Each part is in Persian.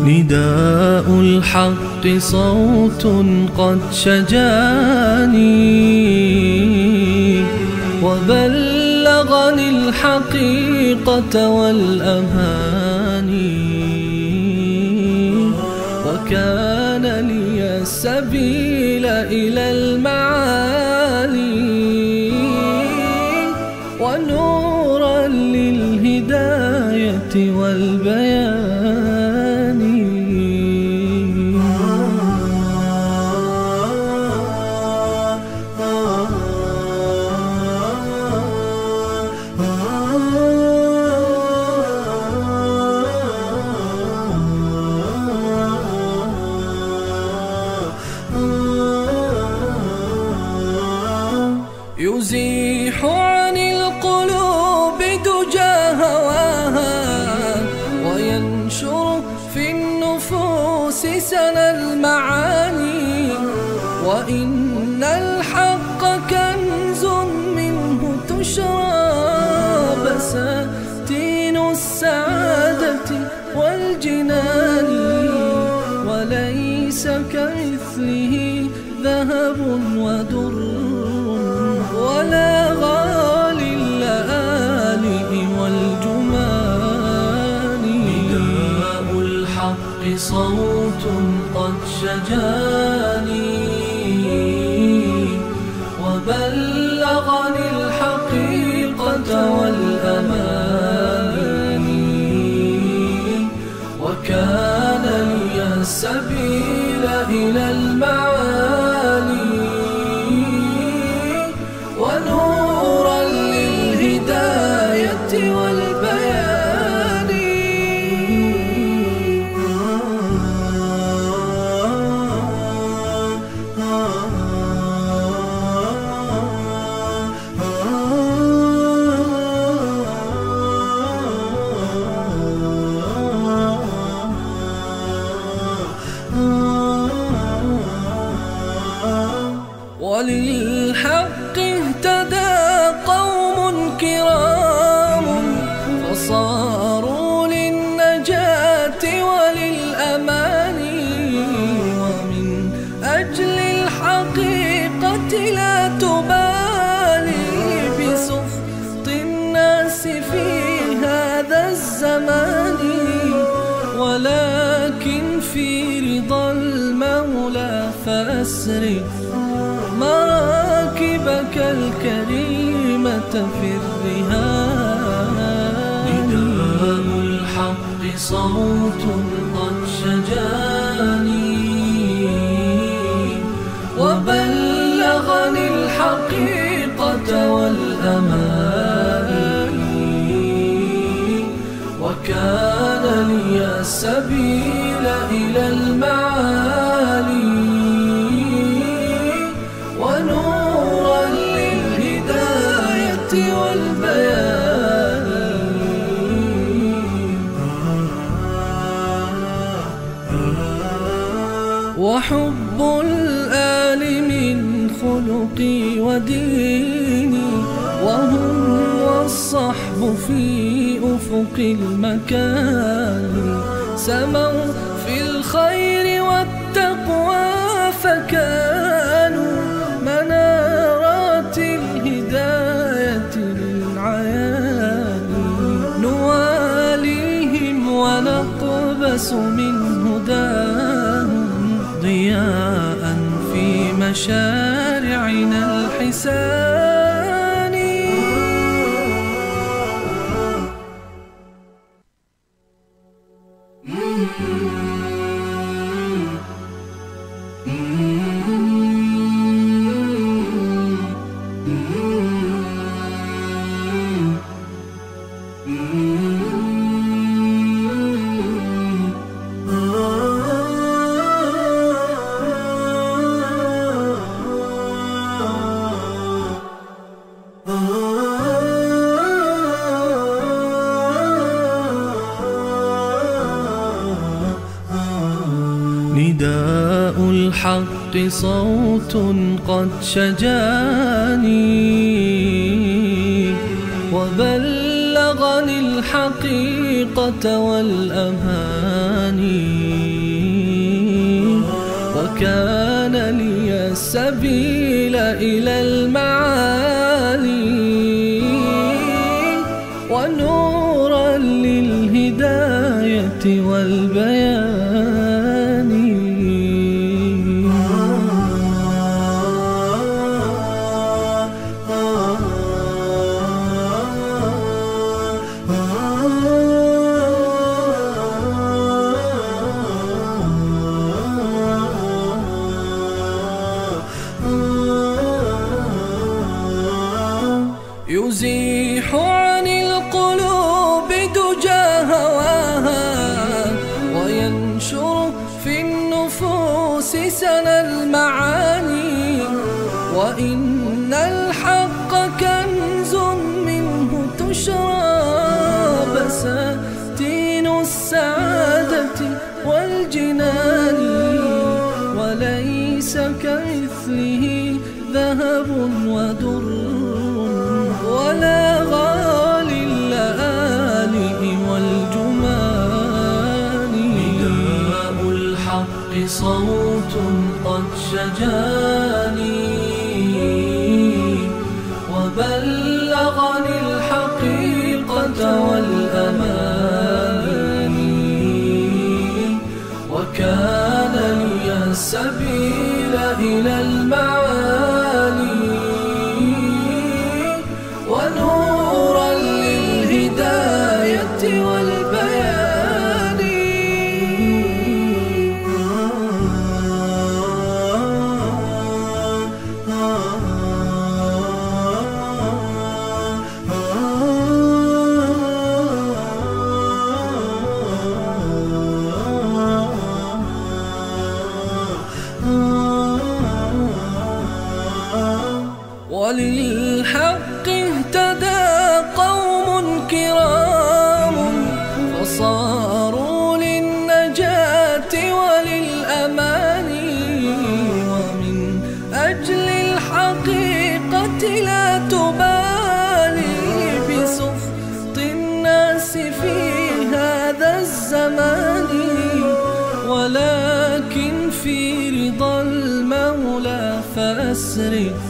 نداء الحق صوت قد شجاني وبلغني الحقيقة والأماني، وكان لي السبيل إلى المعالي ونورا للهداية والبيان. يزيح عن القلوب دجى هواها وينشر في النفوس سنا المعاني، وإن الحق كنز منه تشرى بساتين السعادة والجنان، وليس كمثله ذهب ودر ولا غالي اللآلئ والجمان. نداء الحق صوت قد شجاني وبلغني الحقيقة والأماني، وكان لي السبيل إلى المعالي ونورا للهداية والبيان. وللحق اهتدى قوم كرام فصاروا للنجاة وللأمان، ومن أجل الحقيقة لا تبالي بسخط الناس في هذا الزمان، ولكن في رضا المولى فأسرف مراكبك الكريمة في الرهان. نداء الحق صوت قد شجاني وبلغني الحقيقة والأماني، وكان لي السبيل إلى المعالي ونورا للهداية والبيان. وحب الآل من خلقي وديني، وهم والصحب في أفق المكان، سموا في الخير والتقوى فكانوا منارات الهداية للعيان. نواليهم ونقبس من هداهم ضياء في مشارعنا الحسان. نداء الحق صوت قد شجاني وبلغني الحقيقة والأماني وكان لي السبيل إلى المعالي ونورا للهداية والبيان. يزيح عن القلوب دجى هواها وينشر في النفوس سنا المعاني وإن الحق كنز منه تشرى بساتين السعادة والجنان وليس كمثله ذهب ودر ولا غالي اللآلئ والجمان. نداء الحق صوت قد شجاني وبلغني الحقيقة والأماني وكان لي السبيل إلى المعالي ونورا للهداية والبيان. وللحق اهتدى قوم كرام فصاروا للنجاة وللأمان ومن أجل الحقيقة لا تبالي بسخط الناس في هذا الزمان ولكن في رضا المولى فأسرف.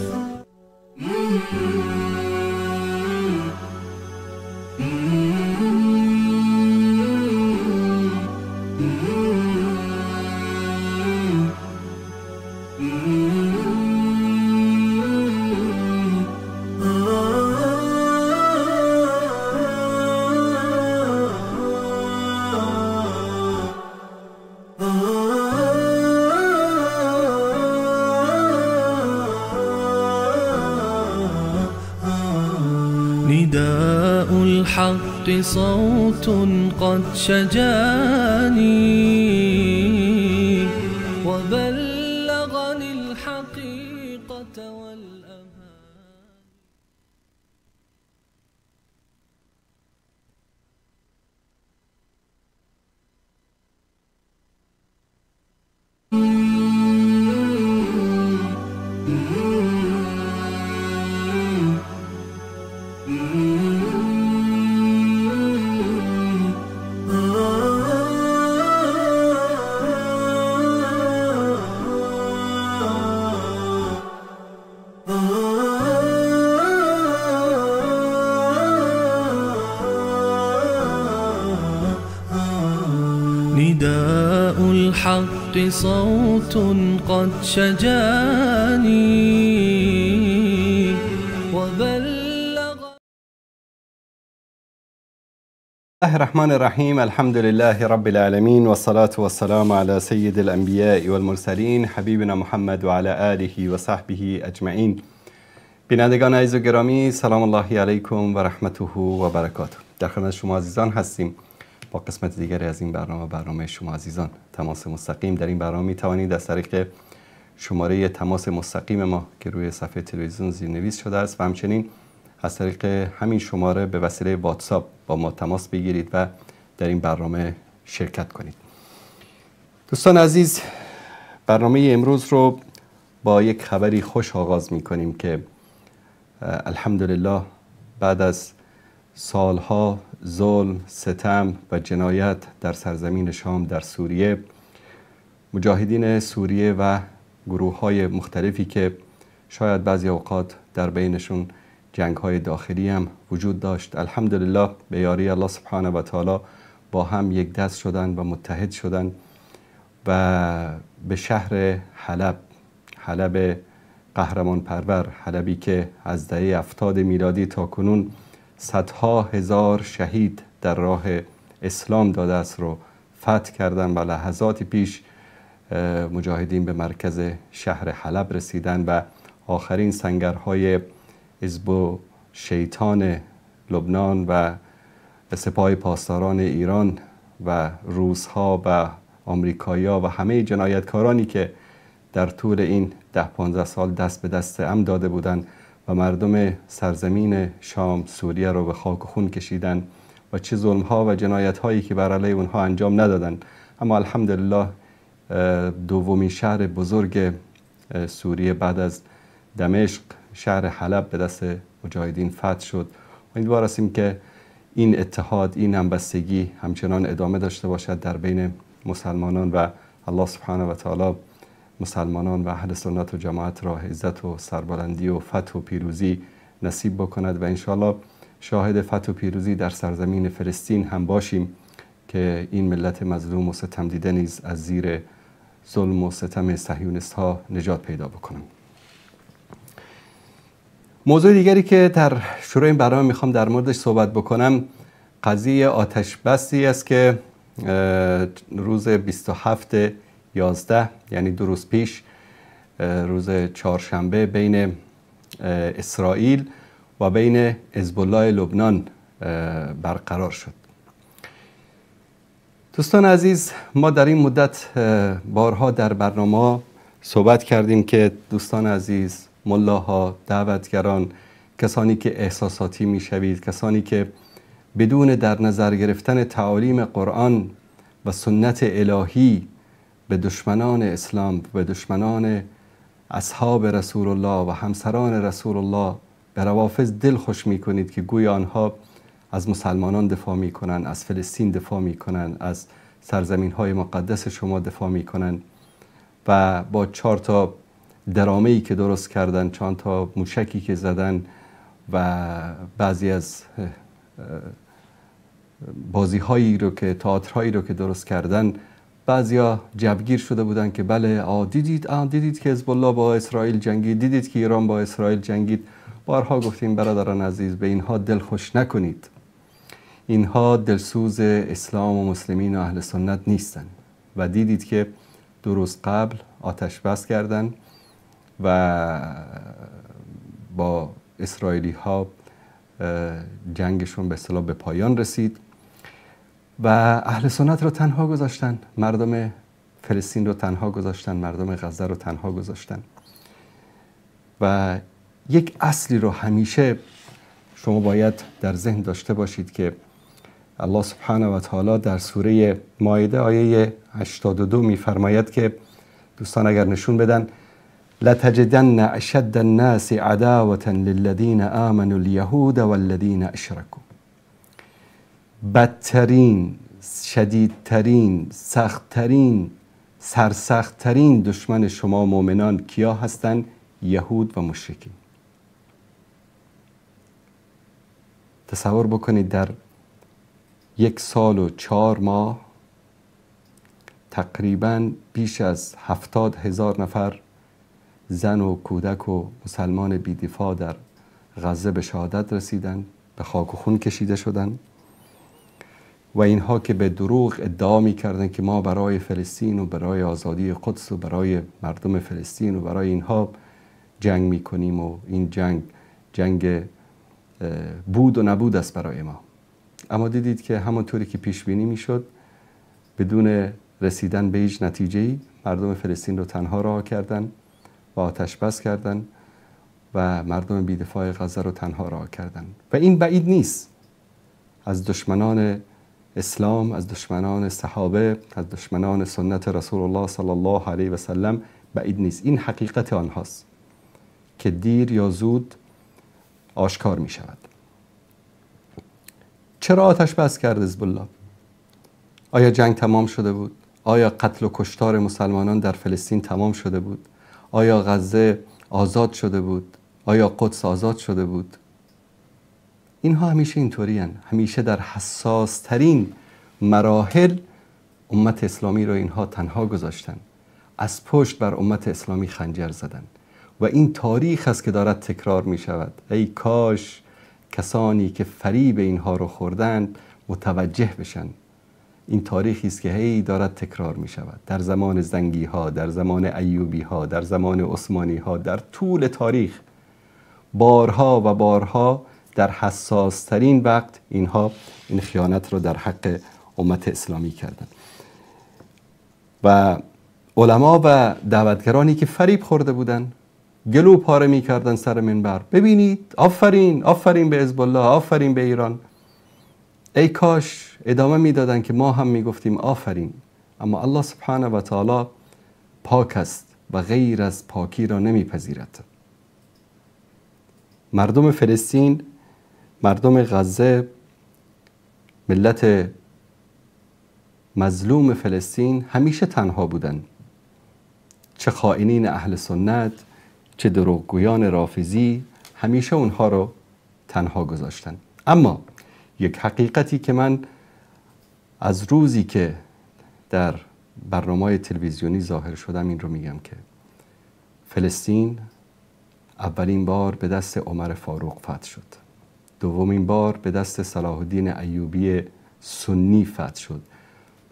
نداء الحق صوت قد شجاني وبلغني الحقيقة والأمان. نداء الحق صوت قد شجاني وبلغ. الله الرحمن الرحیم. الحمد لله رب العالمین والصلاة والسلام على سید الانبیاء والمرسلین حبیبنا محمد و علی آله و صحبه اجمعین. بینندگان عزیز و گرامی، سلام الله علیکم و رحمته و برکاته. در خدمت شما عزیزان هستیم با قسمت دیگری از این برنامه شما عزیزان. تماس مستقیم در این برنامه می توانید از طریق شماره تماس مستقیم ما که روی صفحه تلویزیون زیرنویس شده است و همچنین از طریق همین شماره به وسیله واتساپ با ما تماس بگیرید و در این برنامه شرکت کنید. دوستان عزیز، برنامه امروز رو با یک خبری خوش آغاز می کنیم که الحمدلله بعد از سالها ظلم، ستم و جنایت در سرزمین شام در سوریه، مجاهدین سوریه و گروه‌های مختلفی که شاید بعضی اوقات در بینشون جنگ‌های داخلی هم وجود داشت، الحمدلله به یاری الله سبحانه و تعالی با هم یک دست شدن و متحد شدن و به شهر حلب قهرمان پرور، حلبی که از دهه 70 میلادی تا کنون صدها هزار شهید در راه اسلام داده است رو فتح کردن و لحظات پیش مجاهدین به مرکز شهر حلب رسیدن و آخرین سنگرهای حزب و شیطان لبنان و سپاه پاسداران ایران و روس‌ها و آمریکایی‌ها و همه جنایتکارانی که در طول این 10-15 سال دست به دست هم داده بودند و مردم سرزمین شام سوریه رو به خاک و خون کشیدن و چه ظلم‌ها و جنایت‌هایی که بر علیه اونها انجام ندادن. اما الحمدلله دومین شهر بزرگ سوریه بعد از دمشق، شهر حلب، به دست مجاهدین فتح شد. امیدوار هستیم که این اتحاد، این همبستگی همچنان ادامه داشته باشد در بین مسلمانان و الله سبحانه و تعالی مسلمانان و اهل سنت و جماعت را عزت و سربلندی و فتح و پیروزی نصیب بکند و انشاءالله شاهد فتح و پیروزی در سرزمین فلسطین هم باشیم که این ملت مظلوم و ستم دیده نیز از زیر ظلم و ستم صهیونیست ها نجات پیدا بکنند. موضوع دیگری که در شروع این برنامه میخوام در موردش صحبت بکنم قضیه آتش بسی است که روز 27/11 یعنی 2 روز پیش، روز چهارشنبه، بین اسرائیل و بین حزب الله لبنان برقرار شد. دوستان عزیز، ما در این مدت بارها در برنامه صحبت کردیم که دوستان عزیز، ملاها، دعوتگران، کسانی که احساساتی میشوید، کسانی که بدون در نظر گرفتن تعالیم قرآن و سنت الهی به دشمنان اسلام، به دشمنان اصحاب رسول الله و همسران رسول الله به روافض دل خوش می کنید که گویا آنها از مسلمانان دفاع می کنند، از فلسطین دفاع می کنند، از سرزمین های مقدس شما دفاع می کنند و با 4 تا درامه‌ای که درست کردن، 4 تا موشکی که زدن و بعضی از بازی‌هایی رو که تئاترهایی رو که درست کردن، بعضیا جوگیر شده بودن که بله دیدید که حزب الله با اسرائیل جنگید، دیدید که ایران با اسرائیل جنگید. بارها گفتیم برادران عزیز، به اینها دل خوش نکنید. اینها دلسوز اسلام و مسلمین و اهل سنت نیستن و دیدید که 2 روز قبل آتش بس کردن و با اسرائیلی ها جنگشون به اصطلاح به پایان رسید و اهل سنت رو تنها گذاشتن، مردم فلسطین رو تنها گذاشتن، مردم غزه رو تنها گذاشتن. و یک اصلی رو همیشه شما باید در ذهن داشته باشید که الله سبحانه و تعالی در سوره مائده آیه 82 میفرماید که دوستان اگر نشون بدن، لتجدن اشد الناس عداوة للذین آمنوا اليهود والذین اشركوا. بدترین، شدیدترین، سختترین، سرسختترین دشمن شما مؤمنان کیا هستند؟ یهود و مشرکین. تصور بکنید در 1 سال و 4 ماه تقریباً بیش از 70,000 نفر زن و کودک و مسلمان بی‌دفاع در غزه به شهادت رسیدند، به خاک و خون کشیده شدند و اینها که به دروغ ادعا می‌کردند که ما برای فلسطین و برای آزادی قدس و برای مردم فلسطین و برای اینها جنگ می‌کنیم و این جنگ بود و نبود است برای ما. اما دیدید که همونطوری که پیش بینی می‌شد، بدون رسیدن به هیچ نتیجه‌ای مردم فلسطین رو تنها رها کردند و آتش بس کردند و مردم بی‌دفاع غزه رو تنها رها کردند. و این بعید نیست از دشمنان اسلام، از دشمنان صحابه، از دشمنان سنت رسول الله صلی الله علیه و سلم بعید نیست. این حقیقت آنهاست که دیر یا زود آشکار می شود. چرا آتش بس کرد حزب الله؟ آیا جنگ تمام شده بود؟ آیا قتل و کشتار مسلمانان در فلسطین تمام شده بود؟ آیا غزه آزاد شده بود؟ آیا قدس آزاد شده بود؟ اینها همیشه اینطوری هستند. همیشه در حساس ترین مراحل امت اسلامی رو اینها تنها گذاشتن، از پشت بر امت اسلامی خنجر زدن و این تاریخ است که دارد تکرار می شود. ای کاش کسانی که فریب اینها رو خوردند متوجه بشن. این تاریخی است که هی دارد تکرار می شود، در زمان زنگی ها، در زمان ایوبی ها، در زمان عثمانی ها، در طول تاریخ بارها و بارها در حساس ترین وقت اینها این خیانت رو در حق امت اسلامی کردند. و علما و دعوتگرانی که فریب خورده بودن گلو پاره می کردن سر منبر، ببینید آفرین، آفرین به حزب الله، آفرین به ایران. ای کاش ادامه میدادن که ما هم میگفتیم آفرین. اما الله سبحانه و تعالی پاک است و غیر از پاکی را نمیپذیرد. مردم فلسطین، مردم غزه، ملت مظلوم فلسطین همیشه تنها بودن. چه خائنین اهل سنت، چه دروغگویان رافضی، همیشه اونها رو تنها گذاشتن. اما یک حقیقتی که من از روزی که در برنامه‌های تلویزیونی ظاهر شدم این رو میگم که فلسطین اولین بار به دست عمر فاروق فتح شد، دومین بار به دست صلاح الدین ایوبی سنی فتح شد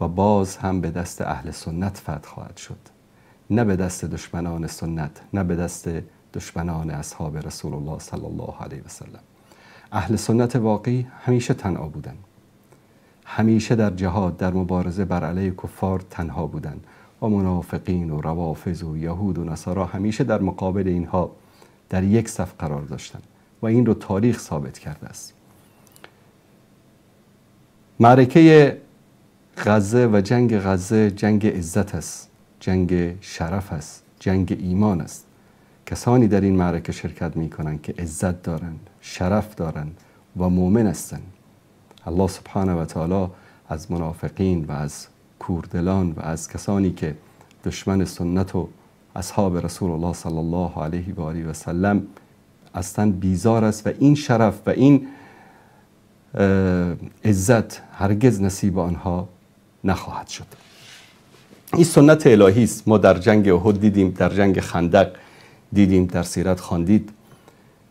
و باز هم به دست اهل سنت فتح خواهد شد، نه به دست دشمنان سنت، نه به دست دشمنان اصحاب رسول الله صلی الله علیه و سلم. اهل سنت واقعی همیشه تنها بودن، همیشه در جهاد، در مبارزه بر علیه کفار تنها بودن و منافقین و روافض و یهود و نصارا همیشه در مقابل اینها در یک صف قرار داشتن و این رو تاریخ ثابت کرده است. معرکه غزه و جنگ غزه جنگ عزت است، جنگ شرف است، جنگ ایمان است. کسانی در این معرکه شرکت می کنند که عزت دارند، شرف دارند و مؤمن هستند. الله سبحانه و تعالی از منافقین و از کوردلان و از کسانی که دشمن سنت و اصحاب رسول الله صلی الله علیه و آله و سلم اصلا بیزار است و این شرف و این عزت هرگز نصیب آنها نخواهد شد. این سنت الهی است. ما در جنگ احد دیدیم، در جنگ خندق دیدیم، در سیرت خواندید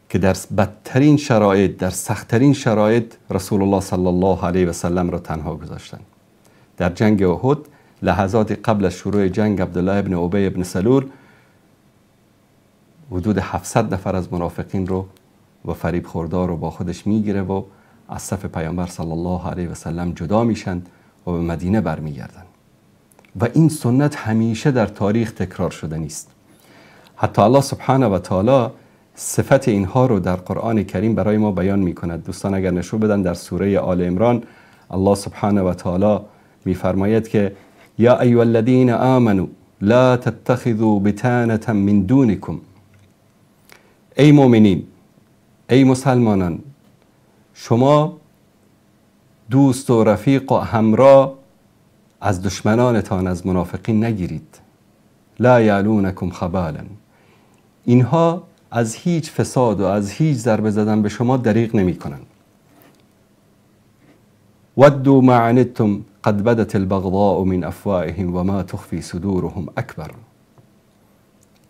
که در بدترین شرایط، در سختترین شرایط رسول الله صلی الله علیه و سلم را تنها گذاشتند. در جنگ احد لحظات قبل از شروع جنگ عبدالله ابن ابی ابن سلول حدود 700 نفر از منافقین رو و فریب خوردار رو با خودش میگیره و از صف پیامبر صلی الله علیه و سلم جدا میشن و به مدینه برمیگردن. و این سنت همیشه در تاریخ تکرار شده نیست. حتی الله سبحانه و تعالی صفت اینها رو در قرآن کریم برای ما بیان میکند. دوستان اگر نشون بدن در سوره آل عمران الله سبحانه و تعالی میفرماید که یا ایها الذین آمنوا لا تتخذوا بطانة من دونکم. ای مؤمنین، ای مسلمانان، شما دوست و رفیق و همراه از دشمنانتان، از منافقین نگیرید. لا یعلونکم خبالا. اینها از هیچ فساد و از هیچ ضربه زدن به شما دریغ نمی کنند. ودوا ما عنتم قد بدت البغضاء من افواههم و ما تخفی صدورهم اکبر.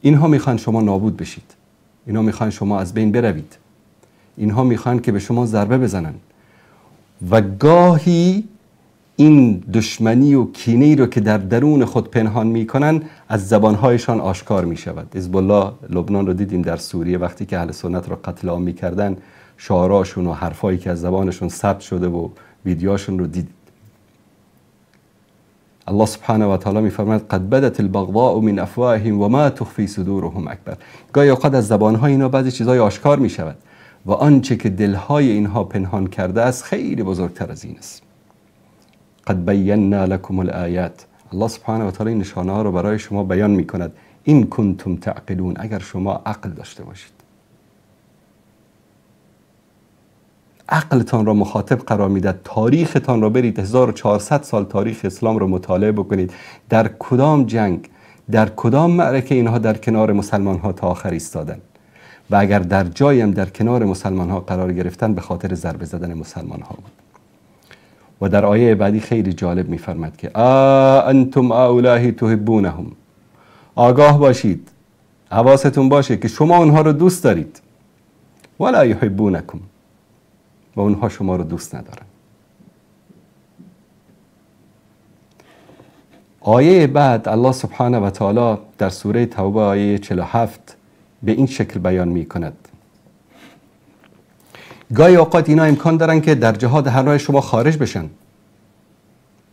اینها میخوان شما نابود بشید، اینها میخوان شما از بین بروید، اینها میخوان که به شما ضربه بزنن و گاهی این دشمنی و کینه‌ای رو که در درون خود پنهان میکنن از زبانهایشان آشکار میشود. حزب الله لبنان رو دیدیم در سوریه وقتی که اهل سنت رو قتل عام میکردن، شعاراشون و حرفایی که از زبانشون ثبت شده و ویدیوهاشون رو دیدید. الله سبحانه و تعالی میفرماید قد بدت البغضاء من افواههم و ما تخفی صدورهم اکبر. گاهی اوقات از زبانهای اینا بعضی چیزای آشکار میشود و آنچه که دلهای اینها پنهان کرده است خیلی بزرگتر از این است. قد بینا لكم الآیات. الله سبحانه و تعالی نشانه ها رو برای شما بیان می کند. این کنتم تعقلون، اگر شما عقل داشته باشید، عقلتان را مخاطب قرار میدهد. تاریختان را برید 1400 سال تاریخ اسلام را مطالعه بکنید. در کدام جنگ، در کدام معرکه اینها در کنار مسلمان ها تا آخر ایستادن و اگر در جایی هم در کنار مسلمان ها قرار گرفتن به خاطر ضربه زدن مسلمان ها بود. و در آیه بعدی خیلی جالب میفرماد که انتم هؤلاء تحبونهم، آگاه باشید، حواستون باشه که شما اونها رو دوست دارید، ولا یحبونکم، و اونها شما رو دوست ندارن. آیه بعد الله سبحانه و تعالی در سوره توبه آیه 47 به این شکل بیان می کند. گاهی اوقات اینا امکان دارن که در جهاد همراه شما خارج بشن،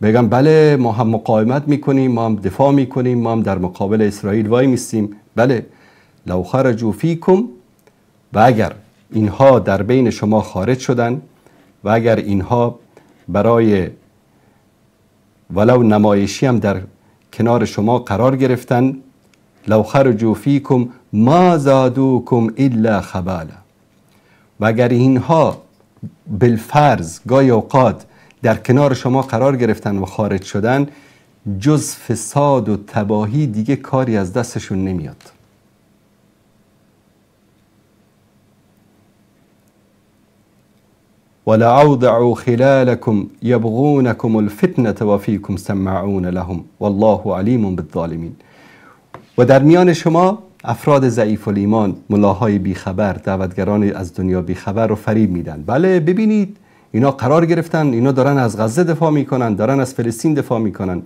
بگم بله ما هم مقاومت میکنیم، ما هم دفاع میکنیم، ما هم در مقابل اسرائیل وای میستیم. بله، لو خرجوا فیکم، و اگر اینها در بین شما خارج شدن و اگر اینها برای ولو نمایشی هم در کنار شما قرار گرفتن، لو خرجوا فیکم ما زادوکم الا خبالا، و اگر اینها بالفرض گاهی اوقات در کنار شما قرار گرفتن و خارج شدن، جز فساد و تباهی دیگه کاری از دستشون نمیاد. ولعوضعوا خلالكم يبغونكم الفتنة وفيكم سماعون لهم والله عليم بالظالمين. و در میان شما افراد ضعیف الایمان، ملاهای بیخبر، دعوتگران از دنیا بیخبر رو فریب میدن. بله ببینید اینا قرار گرفتن، اینا دارن از غزه دفاع میکنن، دارن از فلسطین دفاع میکنن.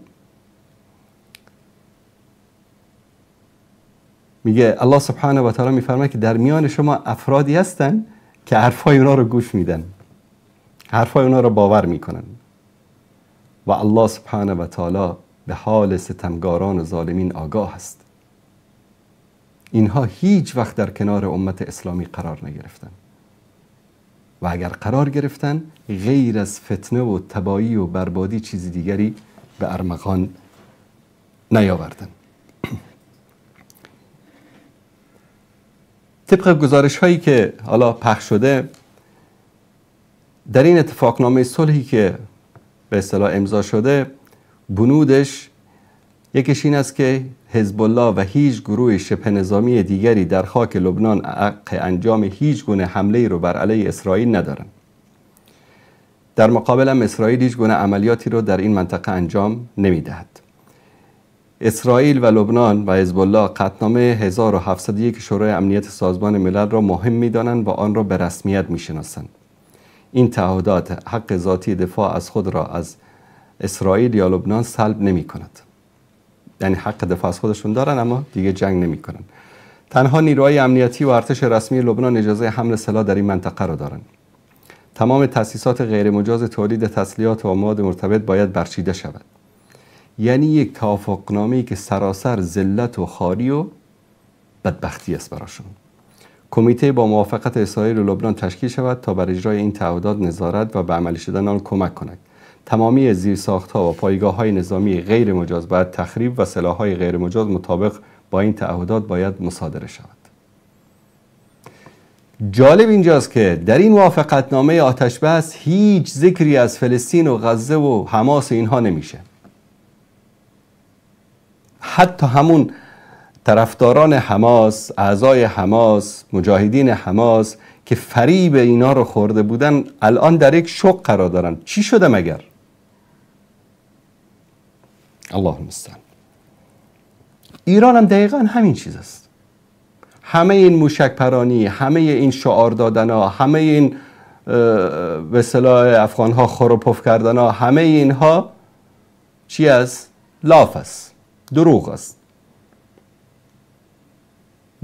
میگه الله سبحانه و تعالی میفرماید که در میان شما افرادی هستن که حرفای اونا رو گوش میدن، حرفای اونا رو باور میکنن، و الله سبحانه و تعالی به حال ستمگاران و ظالمین آگاه است. اینها هیچ وقت در کنار امت اسلامی قرار نگرفتن و اگر قرار گرفتن غیر از فتنه و تباهی و بربادی چیزی دیگری به ارمغان نیاوردن. طبق گزارش هایی که حالا پخش شده در این اتفاقنامه صلحی که به اصطلاح امضا شده، بنودش یکیش این است که حزب الله و هیچ گروه شبه نظامی دیگری در خاک لبنان حق انجام هیچ گونه حمله رو بر علیه اسرائیل ندارن. در مقابل هم اسرائیل هیچ گونه عملیاتی رو در این منطقه انجام نمیدهد. اسرائیل و لبنان و حزب الله قطعنامه 1701 شورای امنیت سازمان ملل را مهم می‌دانند و آن را به رسمیت می‌شناسند. این تعهدات حق ذاتی دفاع از خود را از اسرائیل یا لبنان سلب نمی‌کند. یعنی حق دفاع از خودشون دارن اما دیگه جنگ نمی‌کنن. تنها نیروهای امنیتی و ارتش رسمی لبنان اجازه حمل سلاح در این منطقه را دارند. تمام تأسیسات غیرمجاز تولید تسلیحات و مواد مرتبط باید برچیده شود. یعنی یک توافقنامه‌ای که سراسر ذلت و خواری و بدبختی است براشون. کمیته با موافقت اسرائیل و لبنان تشکیل شود تا بر اجرای این تعهدات نظارت و به عملی شدن آن کمک کند. تمامی زیرساخت‌ها و پایگاه‌های نظامی غیر مجاز باید تخریب و سلاح‌های غیر مجاز مطابق با این تعهدات باید مصادره شود. جالب اینجاست که در این موافقتنامه آتش بس هیچ ذکری از فلسطین و غزه و حماس اینها نمیشه. حتی همون طرفداران حماس، اعضای حماس، مجاهدین حماس که فریب اینا رو خورده بودن الان در یک شوق قرار دارن. چی شده مگر؟ الله المستعان. ایران هم دقیقا همین چیز است. همه این موشک پرانی، همه این شعار دادن ها، همه این به اصطلاح افغان ها خروپف کردن ها، همه اینها چی است؟ لاف است، دروغ است.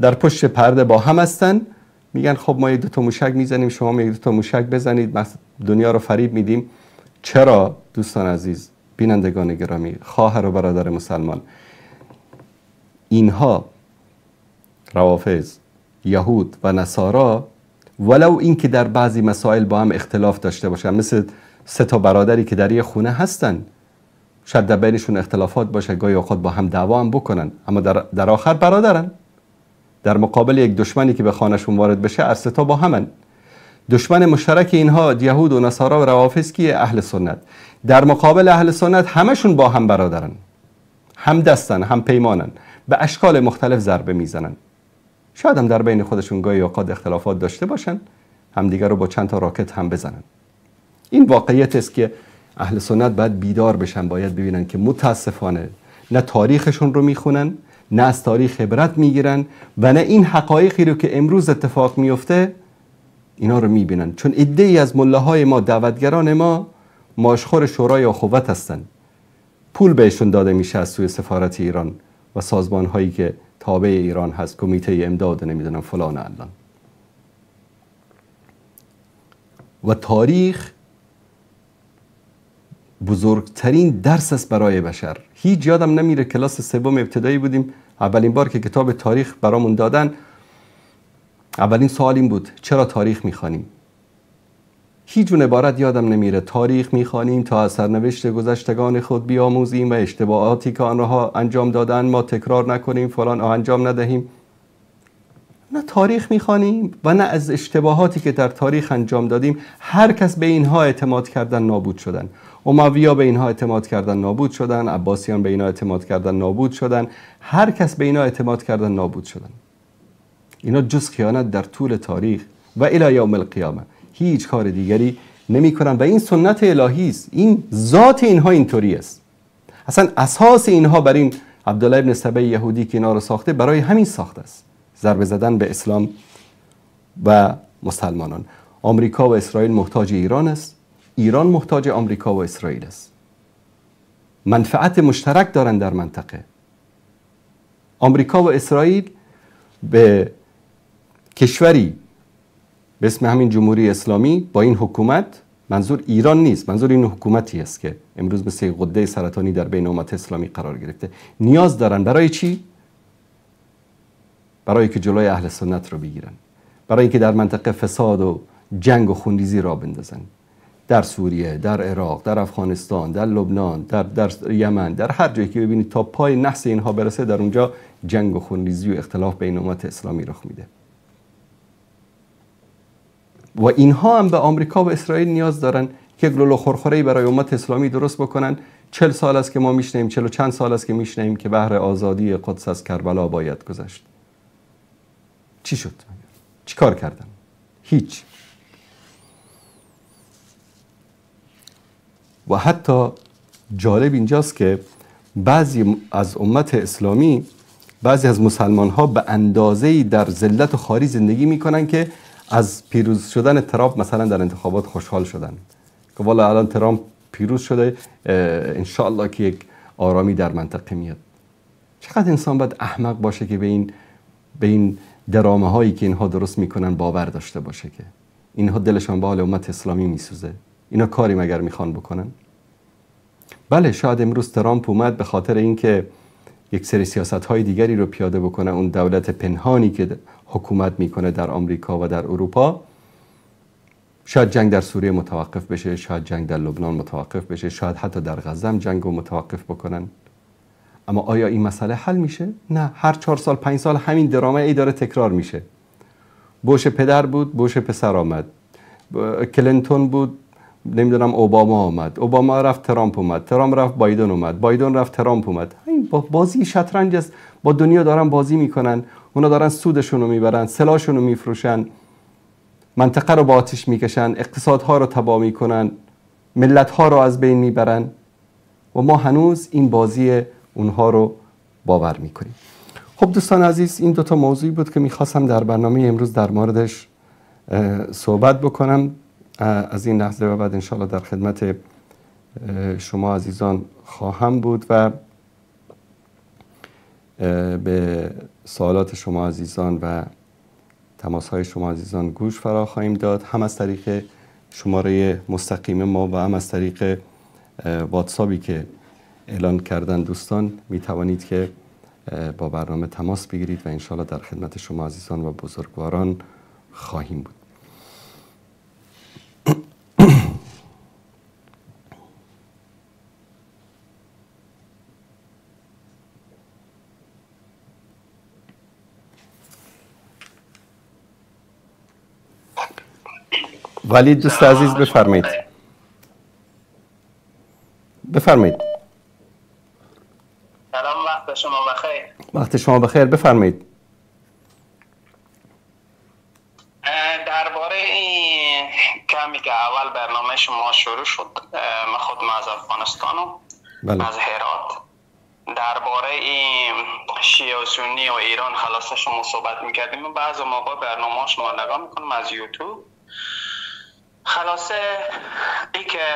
در پشت پرده با هم هستن، میگن خب ما یک دو تا موشک میزنیم، شما یک دو تا موشک بزنید، دنیا رو فریب میدیم. چرا دوستان عزیز، بینندگان گرامی، خواهر و برادر مسلمان، اینها روافض، یهود و نصارا ولو اینکه در بعضی مسائل با هم اختلاف داشته باشن، مثل 3 تا برادری که در یه خونه هستن، شاید در بینشون اختلافات باشه، گاهی اوقات با هم دعوا هم بکنن، اما در آخر برادرن. در مقابل یک دشمنی که به خانهشون وارد بشه، هر 3 تا با همن. دشمن مشترک اینها یهود و نصارا و روافض کیه؟ اهل سنت. در مقابل اهل سنت همشون با هم برادرن، هم دستن، هم پیمانن، به اشکال مختلف ضربه میزنن. شاید هم در بین خودشون گاهی اوقات اختلافات داشته باشن، همدیگر رو با چند تا راکت هم بزنن. این واقعیت است که اهل سنت باید بیدار بشن، باید ببینن که متاسفانه نه تاریخشون رو میخونن، نه از تاریخ عبرت میگیرن و نه این حقایقی رو که امروز اتفاق میفته اینا رو میبینن. چون عده‌ای از ملاهای ما، دعوتگران ما، ماشخور شورای اخوت هستن. پول بهشون داده میشه از سوی سفارت ایران و سازمان هایی که تابع ایران هست، کمیته امداد، نمیدونم فلان علان. و تاریخ بزرگترین درس است برای بشر. هیچ یادم نمیره، کلاس 3 ابتدایی بودیم، اولین بار که کتاب تاریخ برامون دادن، اولین سوال این بود: چرا تاریخ میخوانیم؟ هیچ جون عبارت یادم نمیره. تاریخ میخوانیم تا از سرنوشت گذشتگان خود بیاموزیم و اشتباهاتی که آنها انجام دادن ما تکرار نکنیم، فلان انجام ندهیم. نه تاریخ میخوانیم و نه از اشتباهاتی که در تاریخ انجام دادیم. هر کس به اینها اعتماد کردن نابود شدن. اموی‌ها به اینها اعتماد کردن نابود شدن، عباسیان به اینها اعتماد کردن نابود شدن، هر کس به اینها اعتماد کردن نابود شدن. اینا جز خیانت در طول تاریخ و الی یوم القیامه هیچ کار دیگری نمی کنن و این سنت الهی است. این ذات اینها اینطوری است. اصلا اساس اینها بر این عبدالله ابن سبع یهودی که اینا رو ساخته، برای همین ساخته است، ضربه زدن به اسلام و مسلمانان. آمریکا و اسرائیل محتاج ایران است، ایران محتاج آمریکا و اسرائیل است. منفعت مشترک دارن در منطقه. آمریکا و اسرائیل به کشوری به اسم همین جمهوری اسلامی با این حکومت، منظور ایران نیست، منظور این حکومتی است که امروز مثل غده سرطانی در بین امت اسلامی قرار گرفته، نیاز دارن. برای چی؟ برای که جلوی اهل سنت رو بگیرن، برای اینکه در منطقه فساد و جنگ و خونریزی را بندازن. در سوریه، در عراق، در افغانستان، در لبنان، در یمن، در هر جایی که ببینید تا پای نحس اینها برسه، در اونجا جنگ و خونریزی و اختلاف بین امت اسلامی رخ میده. و اینها هم به آمریکا و اسرائیل نیاز دارن که یک لولو خورخوره‌ای برای امت اسلامی درست بکنن. 40 سال است که ما میشنیم، 40 و چند سال است که میشنیم که بهر آزادی قدس از کربلا باید گذشت. چی شد؟ چی کار کردن؟ هیچ. و حتی جالب اینجاست که بعضی از امت اسلامی، بعضی از مسلمان ها به اندازه‌ای در ذلت و خواری زندگی میکنن که از پیروز شدن ترامپ مثلا در انتخابات خوشحال شدن که والا الان ترامپ پیروز شده، انشاءالله که یک آرامی در منطقه میاد. چقدر انسان باید احمق باشه که به این درامه هایی که اینها درست میکنن باور داشته باشه که اینها دلشان به حال امت اسلامی میسوزه. اینا کاری مگر میخوان بکنن؟ بله، شاید امروز ترامپ اومد به خاطر اینکه یک سری سیاست های دیگری رو پیاده بکنه. اون دولت پنهانی که حکومت میکنه در آمریکا و در اروپا، شاید جنگ در سوریه متوقف بشه، شاید جنگ در لبنان متوقف بشه، شاید حتی در غزه هم جنگ رو متوقف بکنن. اما آیا این مسئله حل میشه؟ نه. هر 4 سال 5 سال همین درامه ای داره تکرار میشه. بوش پدر بود، بوش پسر آمد، کلینتون بود، نمیدونم اوباما آمد، اوباما رفت ترامپ اومد، ترامپ رفت بایدن اومد، بایدن رفت ترامپ اومد. این بازی شطرنج است. با دنیا دارن بازی میکنن، اونا دارن سودشون رو میبرن، سلاحشون رو میفروشن، منطقه رو با آتش میکشن، اقتصادها رو تباه میکنن، ملتها رو از بین میبرن و ما هنوز این بازی اونها رو باور میکنیم. خب دوستان عزیز، این 2 موضوعی بود که میخواستم در برنامه امروز در موردش صحبت بکنم. از این لحظه و بعد انشاءالله در خدمت شما عزیزان خواهم بود و به سوالات شما عزیزان و تماس‌های شما عزیزان گوش فرا خواهیم داد، هم از طریق شماره مستقیم ما و هم از طریق واتساپی که اعلان کردن دوستان. می توانید که با برنامه تماس بگیرید و انشاءالله در خدمت شما عزیزان و بزرگواران خواهیم بود. ولی دوست عزیز بفرمایید. بفرمایید. سلام، وقت شما بخیر. وقت شما بخیر، بفرمایید. درباره این کمی که اول برنامه شما شروع شد، من خودم از افغانستانم، بله. از هرات، درباره این شیعه و سنی و ایران خلاصه شما صحبت میکردیم. من بعضی موقع برنامه شما نگاه میکنم از یوتیوب، خلاصه ای که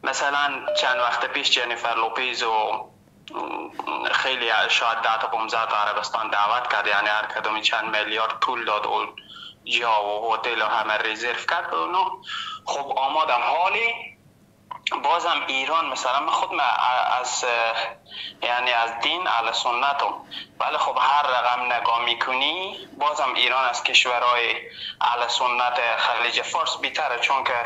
مثلا چند وقت پیش جنیفر لوپیز و خیلی شاید 10 تا 15 تا عربستان دعوت کرد، یعنی هر کدومی چند میلیارد پول داد و جا و هتل و همه رزرو کرد. اونو خب آمادم، حالی بازم ایران مثلا من خود از یعنی از دین اهل سنتم، ولی خب هر رقم نگاه میکنی بازم ایران از کشورهای اهل سنت خلیج فارس بیتره، چون که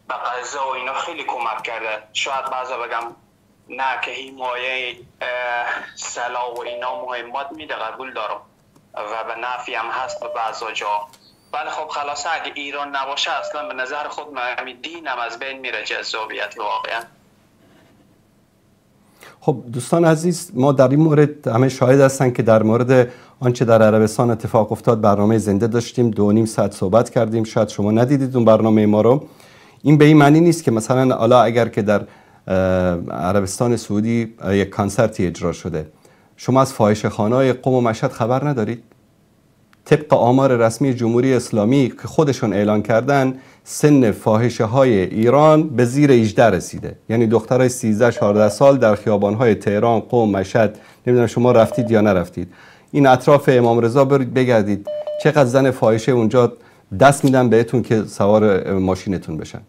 به غزه و اینا خیلی کمک کرده. شاید بعضا بگم نه که حمایه سلاح و اینا مهمات میده، قبول دارم و به نفعی هم هست به بعضا جا، ولی خب خلاصه اگه ایران نباشه اصلا به نظر خود من دینم از بین میره، جذابیت واقعا. خب دوستان عزیز، ما در این مورد همه شاهد هستن که در مورد آنچه در عربستان اتفاق افتاد برنامه زنده داشتیم، 2.5 ساعت صحبت کردیم. شاید شما ندیدید اون برنامه ما رو. این به این معنی نیست که مثلا حالا اگر که در عربستان سعودی یک کنسرتی اجرا شده شما از فاحشه‌خانه‌های قم و مشهد خبر ندارید. طبق آمار رسمی جمهوری اسلامی که خودشون اعلان کردن، سن فاحشه‌های ایران به زیر 18 رسیده، یعنی دخترای 13-14 سال در خیابان‌های تهران، قم، مشهد، نمیدونم شما رفتید یا نرفتید، این اطراف امام رضا برید بگردید چقدر زن فاحشه اونجا دست میدن بهتون که سوار ماشینتون بشن.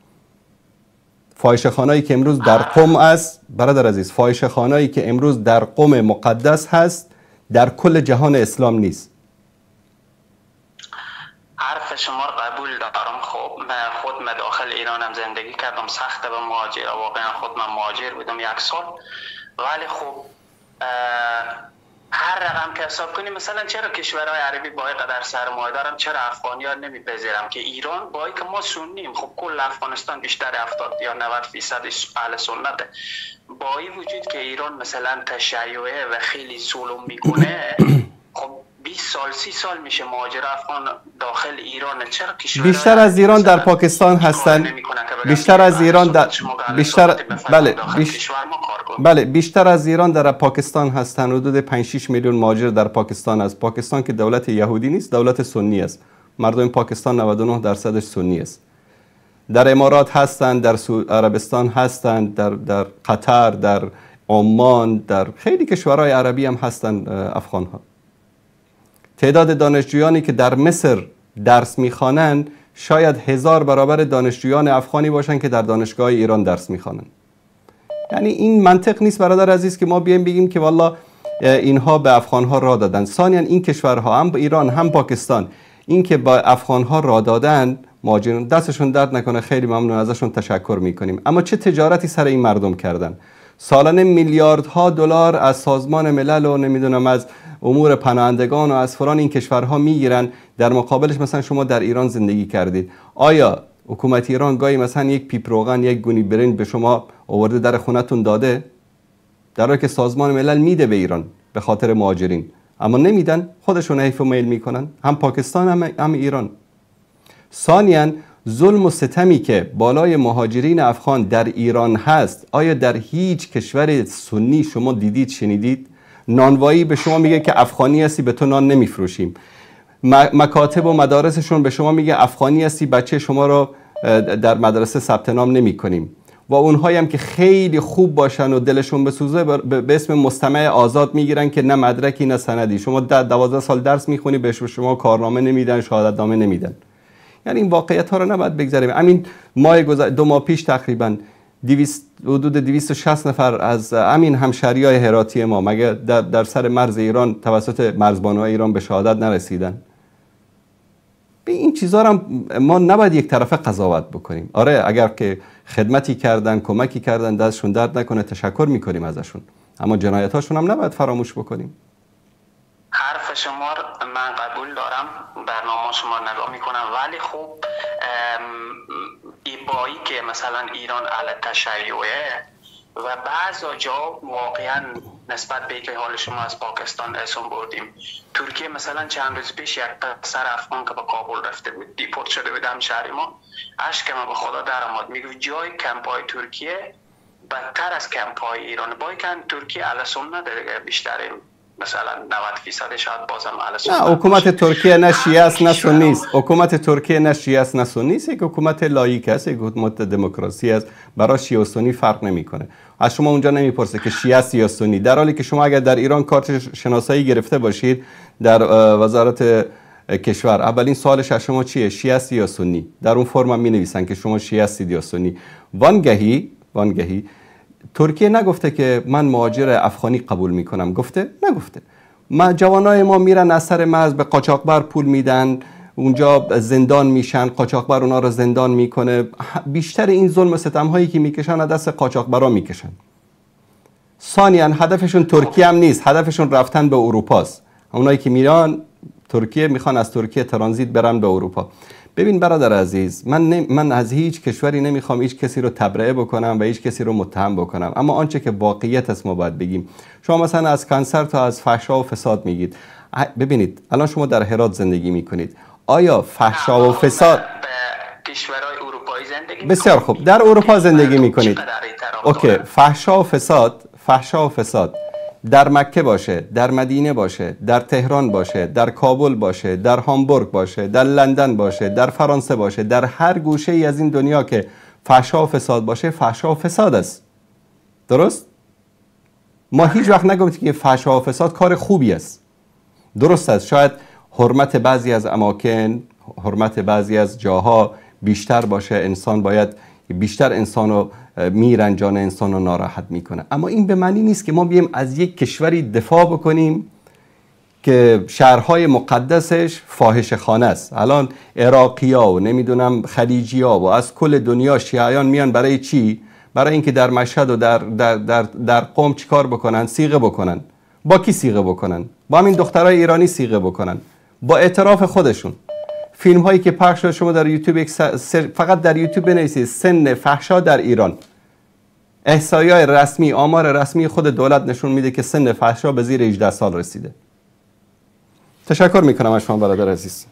فاحشه‌خانه‌ای که امروز در قم است برادر عزیز، فاحشه‌خانه‌ای که امروز در قم مقدس هست در کل جهان اسلام نیست. حرف شما رو قبول دارم. خب من خود داخل ایران هم زندگی کردم، سخت به مهاجر، واقعا خود من مهاجر بودم 1 سال، ولی خب هر رقم که حساب کنیم مثلا چرا کشورهای عربی با اینقدر سرمایه دارن، چرا افغانی‌ها نمیپذیرم که ایران با اینکه ما سنیم، خب کل افغانستان بیشتر 70 یا 90% اهل سنته، با این وجود که ایران مثلا تشیعه و خیلی ظلم میکنه، خب 20 سال 30 سال میشه مهاجر افغان داخل ایران، چرا کشورهای بیشتر از ایران در پاکستان هستن، بیشتر از ایران در بیشتر از ایران در پاکستان هستن. حدود 5-6 میلیون مهاجر در پاکستان است. پاکستان که دولت یهودی نیست، دولت سنی است. مردم پاکستان 99% سنی است. در امارات هستن، در عربستان هستن، در قطر، در عمان، در خیلی کشورهای عربی هم هستن افغان ها. تعداد دانشجویانی که در مصر درس میخوانند شاید 1000 برابر دانشجویان افغانی باشن که در دانشگاه ایران درس میخوانند. یعنی این منطق نیست برادر عزیز که ما بیایم بگیم که والله اینها به افغانها راه دادن. ثانیاً این کشورها هم ایران هم پاکستان این که با افغانها راه دادن، مهاجرین دستشون درد نکنه، خیلی ممنون ازشون تشکر میکنیم، اما چه تجارتی سر این مردم کردن؟ سالانه میلیاردها دلار از سازمان ملل و نمیدونم از امور پناهندگان و از فلان این کشورها میگیرن، در مقابلش مثلا شما در ایران زندگی کردید. آیا حکومت ایران گاهی مثلا یک پیپ روغن، یک گونی برنج به شما آورده در خونتون داده؟ در حالی که سازمان ملل میده به ایران به خاطر مهاجرین، اما نمیدن، خودشون حیف و میل میکنن، هم پاکستان هم ایران. ثانیاً ظلم و ستمی که بالای مهاجرین افغان در ایران هست، آیا در هیچ کشور سنی شما دیدید، شنیدید؟ نانوایی به شما میگه که افغانی هستی به تو نان نمیفروشیم. مکاتب و مدارسشون به شما میگه افغانی هستی بچه شما رو در مدرسه ثبت نام نمی کنیم. و اونهایی هم که خیلی خوب باشن و دلشون بسوزه به اسم مستمع آزاد میگیرن که نه مدرکی نه سندی، شما 12 سال درس میخونی به شما کارنامه نمیدن، شهادت نامه نمیدن. یعنی این واقعیت ها رو نباید بگذاریم. همین دو ماه پیش تقریبا حدود 260 نفر از همین همشهریای هراتی ما مگه در سر مرز ایران توسط مرزبان‌های ایران به شهادت نرسیدن؟ به این چیزا رو ما نباید یک طرفه قضاوت بکنیم. آره اگر که خدمتی کردن، کمکی کردن، دستشون درد نکنه، تشکر میکنیم ازشون، اما جنایتاشون هم نباید فراموش بکنیم. حرف شما من قبول دارم، برنامه شما نگاه میکنم، ولی خوب ایبایی که مثلا ایران علی تشیعه و بعض جا واقعا نسبت به که حال شما از پاکستان اسم بردیم، ترکیه مثلا چند روز پیش یک پسر افغان که به کابل رفته بود دیپورت شده بود شهر ما، اشک ما به خدا در آمد، میگه جای کمپای ترکیه بدتر از کمپای ایران، با اینکه ترکیه علی سنت بیشتر، مثلا 90% شاید بازم علی سنت. نه، حکومت ترکیه نه شیعه است نه سنی است. حکومت ترکیه نه شیعه است نه سنی است. یک حکومت لاییک است، یک حکومت دموکراسی است. برای شیعه و سنی فرق نمیکنه. از شما اونجا نمیپرسه که شیعه است یا سنی، در حالی که شما اگر در ایران کارت شناسایی گرفته باشید در وزارت کشور، اولین سوالش از شما چیه؟ شیعه است یا سنی؟ در اون فرم هم می‌نویسن که شما شیعه هستید یا سنی. وانگهی ترکیه نگفته که من مهاجر افغانی قبول میکنم، گفته؟ نگفته. جوانای ما میرن از سر مرز به قاچاقبر پول میدن، اونجا زندان میشن، قاچاقبر اونا رو زندان میکنه. بیشتر این ظلم و ستم هایی که میکشن از دست قاچاقبرا میکشن. ثانیاً هدفشون ترکیه هم نیست، هدفشون رفتن به اروپاست. اونایی که میرن ترکیه میخوان از ترکیه ترانزیت برن به اروپا. ببین برادر عزیز، من از هیچ کشوری نمیخوام هیچ کسی رو تبرئه بکنم و هیچ کسی رو متهم بکنم، اما آنچه که واقعیت است ما باید بگیم. شما مثلا از کانسر تا از فحشا و فساد میگید. ببینید الان شما در هرات زندگی میکنید، آیا فحشا و فساد کشورهای اروپایی زندگی بسیار خوب در اروپا زندگی میکنید، اوکی، فحشا و فساد در مکه باشه، در مدینه باشه، در تهران باشه، در کابل باشه، در هامبورگ باشه، در لندن باشه، در فرانسه باشه، در هر گوشه ای از این دنیا که فحشا و فساد باشه، فحشا و فساد است. درست؟ ما هیچ وقت نگفتیم که فحشا و فساد کار خوبی است. درست است، شاید حرمت بعضی از اماکن، حرمت بعضی از جاها بیشتر باشه، انسان باید بیشتر انسانو میرن، جان انسانو ناراحت میکنه، اما این به معنی نیست که ما بیایم از یک کشوری دفاع بکنیم که شهرهای مقدسش فاحشه خانه است. الان عراقی‌ها و نمیدونم خلیجی‌ها و از کل دنیا شیعیان میان برای چی؟ برای اینکه در مشهد و در قم چیکار بکنن؟ صیغه بکنن. با کی صیغه بکنن؟ با همین دخترای ایرانی صیغه بکنن، با اعتراف خودشون. فیلم هایی که پخش شده، شما در یوتیوب فقط در یوتیوب بنویسید سن فحشا در ایران، احصایه‌های رسمی، آمار رسمی خود دولت نشون میده که سن فحشا به زیر 18 سال رسیده. تشکر میکنم از شما برادر عزیز.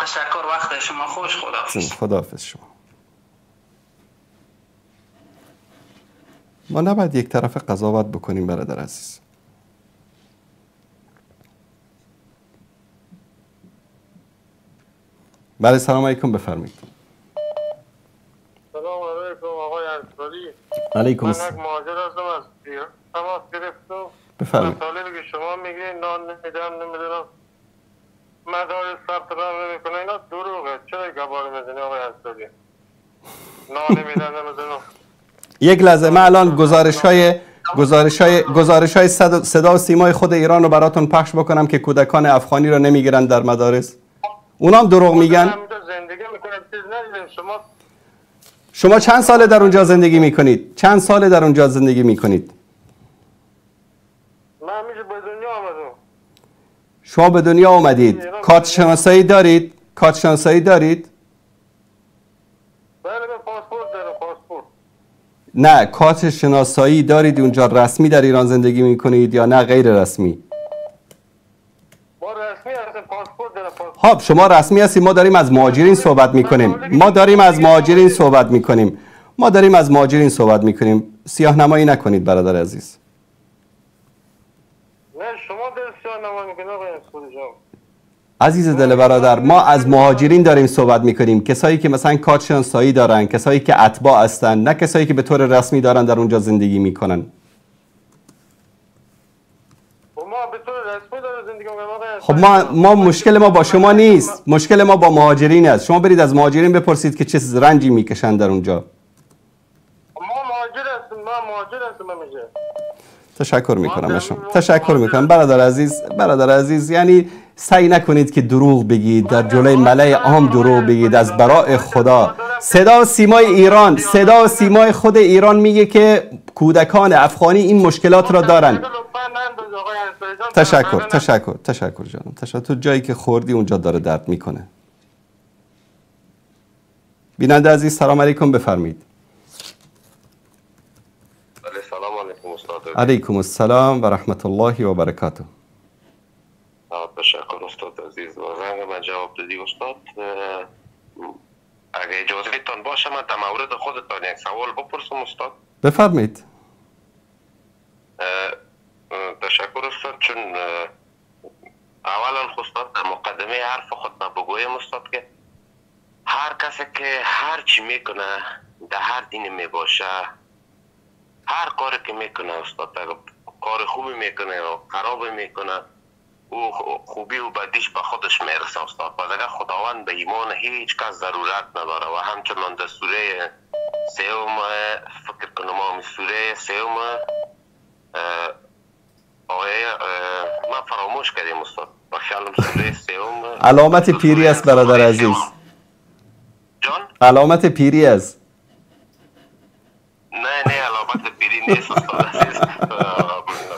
تشکر، وقت شما خوش. خداحافظ. خداحافظ شما. ما نباید یک طرف قضاوت بکنیم برادر عزیز. بله، سلام علیکم، بفرمایید. سلام علیکم آقای انصاری. علیکم من السلام. یک مهاجر هستم از ایران. تماس گرفتم. بفرمایید. مطالبی که شما میگین نان نمیدم، نمیدونم مدارس ثبت نام نمیکنه، اینا دروغه. چرا گوار میزنی آقای انصاری؟ نان نمیدم، نمیدونم. یک لحظه، من الان گزارش های صدا و سیمای خود ایران رو براتون پخش بکنم که کودکان افغانی رو نمیگیرن در مدارس. اونا هم دروغ میگن. شما چند ساله در اونجا زندگی میکنید؟ چند ساله در اونجا زندگی میکنید؟ من همیشه به دنیا آمدم. شما به دنیا آمدید. کارت شناسایی دارید؟ کارت شناسایی دارید؟ بله، من پاسپورت دارم. پاسپورت. نه، کارت شناسایی دارید اونجا؟ رسمی در ایران زندگی میکنید یا نه غیر رسمی؟ ما رسمی هستیم، پاسپورت دارم. خب شما رسمی هستید، ما داریم از مهاجرین صحبت میکنیم. سیاه نمایی نکنید برادر عزیز. نه، شما در سیاه نمایی میکنید آقای انصاری جان. عزیز دل برادر، ما از مهاجرین داریم صحبت میکنیم، کسایی که مثلا کارت شناسایی دارن، کسایی که اتباع هستن، نه کسایی که به طور رسمی دارن در اونجا زندگی میکنن. خب ما مشکل ما با شما نیست، مشکل ما با مهاجرین است. شما برید از مهاجرین بپرسید که چه رنجی میکشن در اونجا. ما مهاجر هستم همیشه. تشکر میکنم از شما. تشکر میکنم برادر عزیز. یعنی سعی نکنید که دروغ بگید، در جلوی ملأ عام دروغ بگید. از برای خدا، صدا و سیمای خود ایران میگه که کودکان افغانی این مشکلات را دارن. آقای انصاری جان. تشکر جانم. تشکر. تو جایی که خوردی اونجا داره درد میکنه. بیننده عزیز سلام علیکم، بفرمایید. سلام علیکم استاد. علیکم السلام و رحمت الله و برکاته. تشکر استاد عزیز. زنگ من جواب دادی استاد. اگه اجازه تان باشه من در مورد خودتان یک سوال بپرسم استاد. بفرمایید. تشکر استاد. چون اولا استاد در مقدمه حرف خود من بگویم استاد که هر کسی که هر چی میکنه در هر دین می باشه، هر کاری که میکنه استاد، اگر کار خوبی میکنه یا خرابی میکنه، او خوبی و بدیش به خودش میرسه استاد. پس اگر خداوند به ایمان هیچ کس ضرورت نداره و همچنان در سوره سوم فکر کنم سوره سوم آیه ما فراموش کردیم استاد. بخیالم سوره سوم علامت پیری است برادر عزیز. جان؟ علامت پیری است. نه علامت پیری نیست استاد عزیز.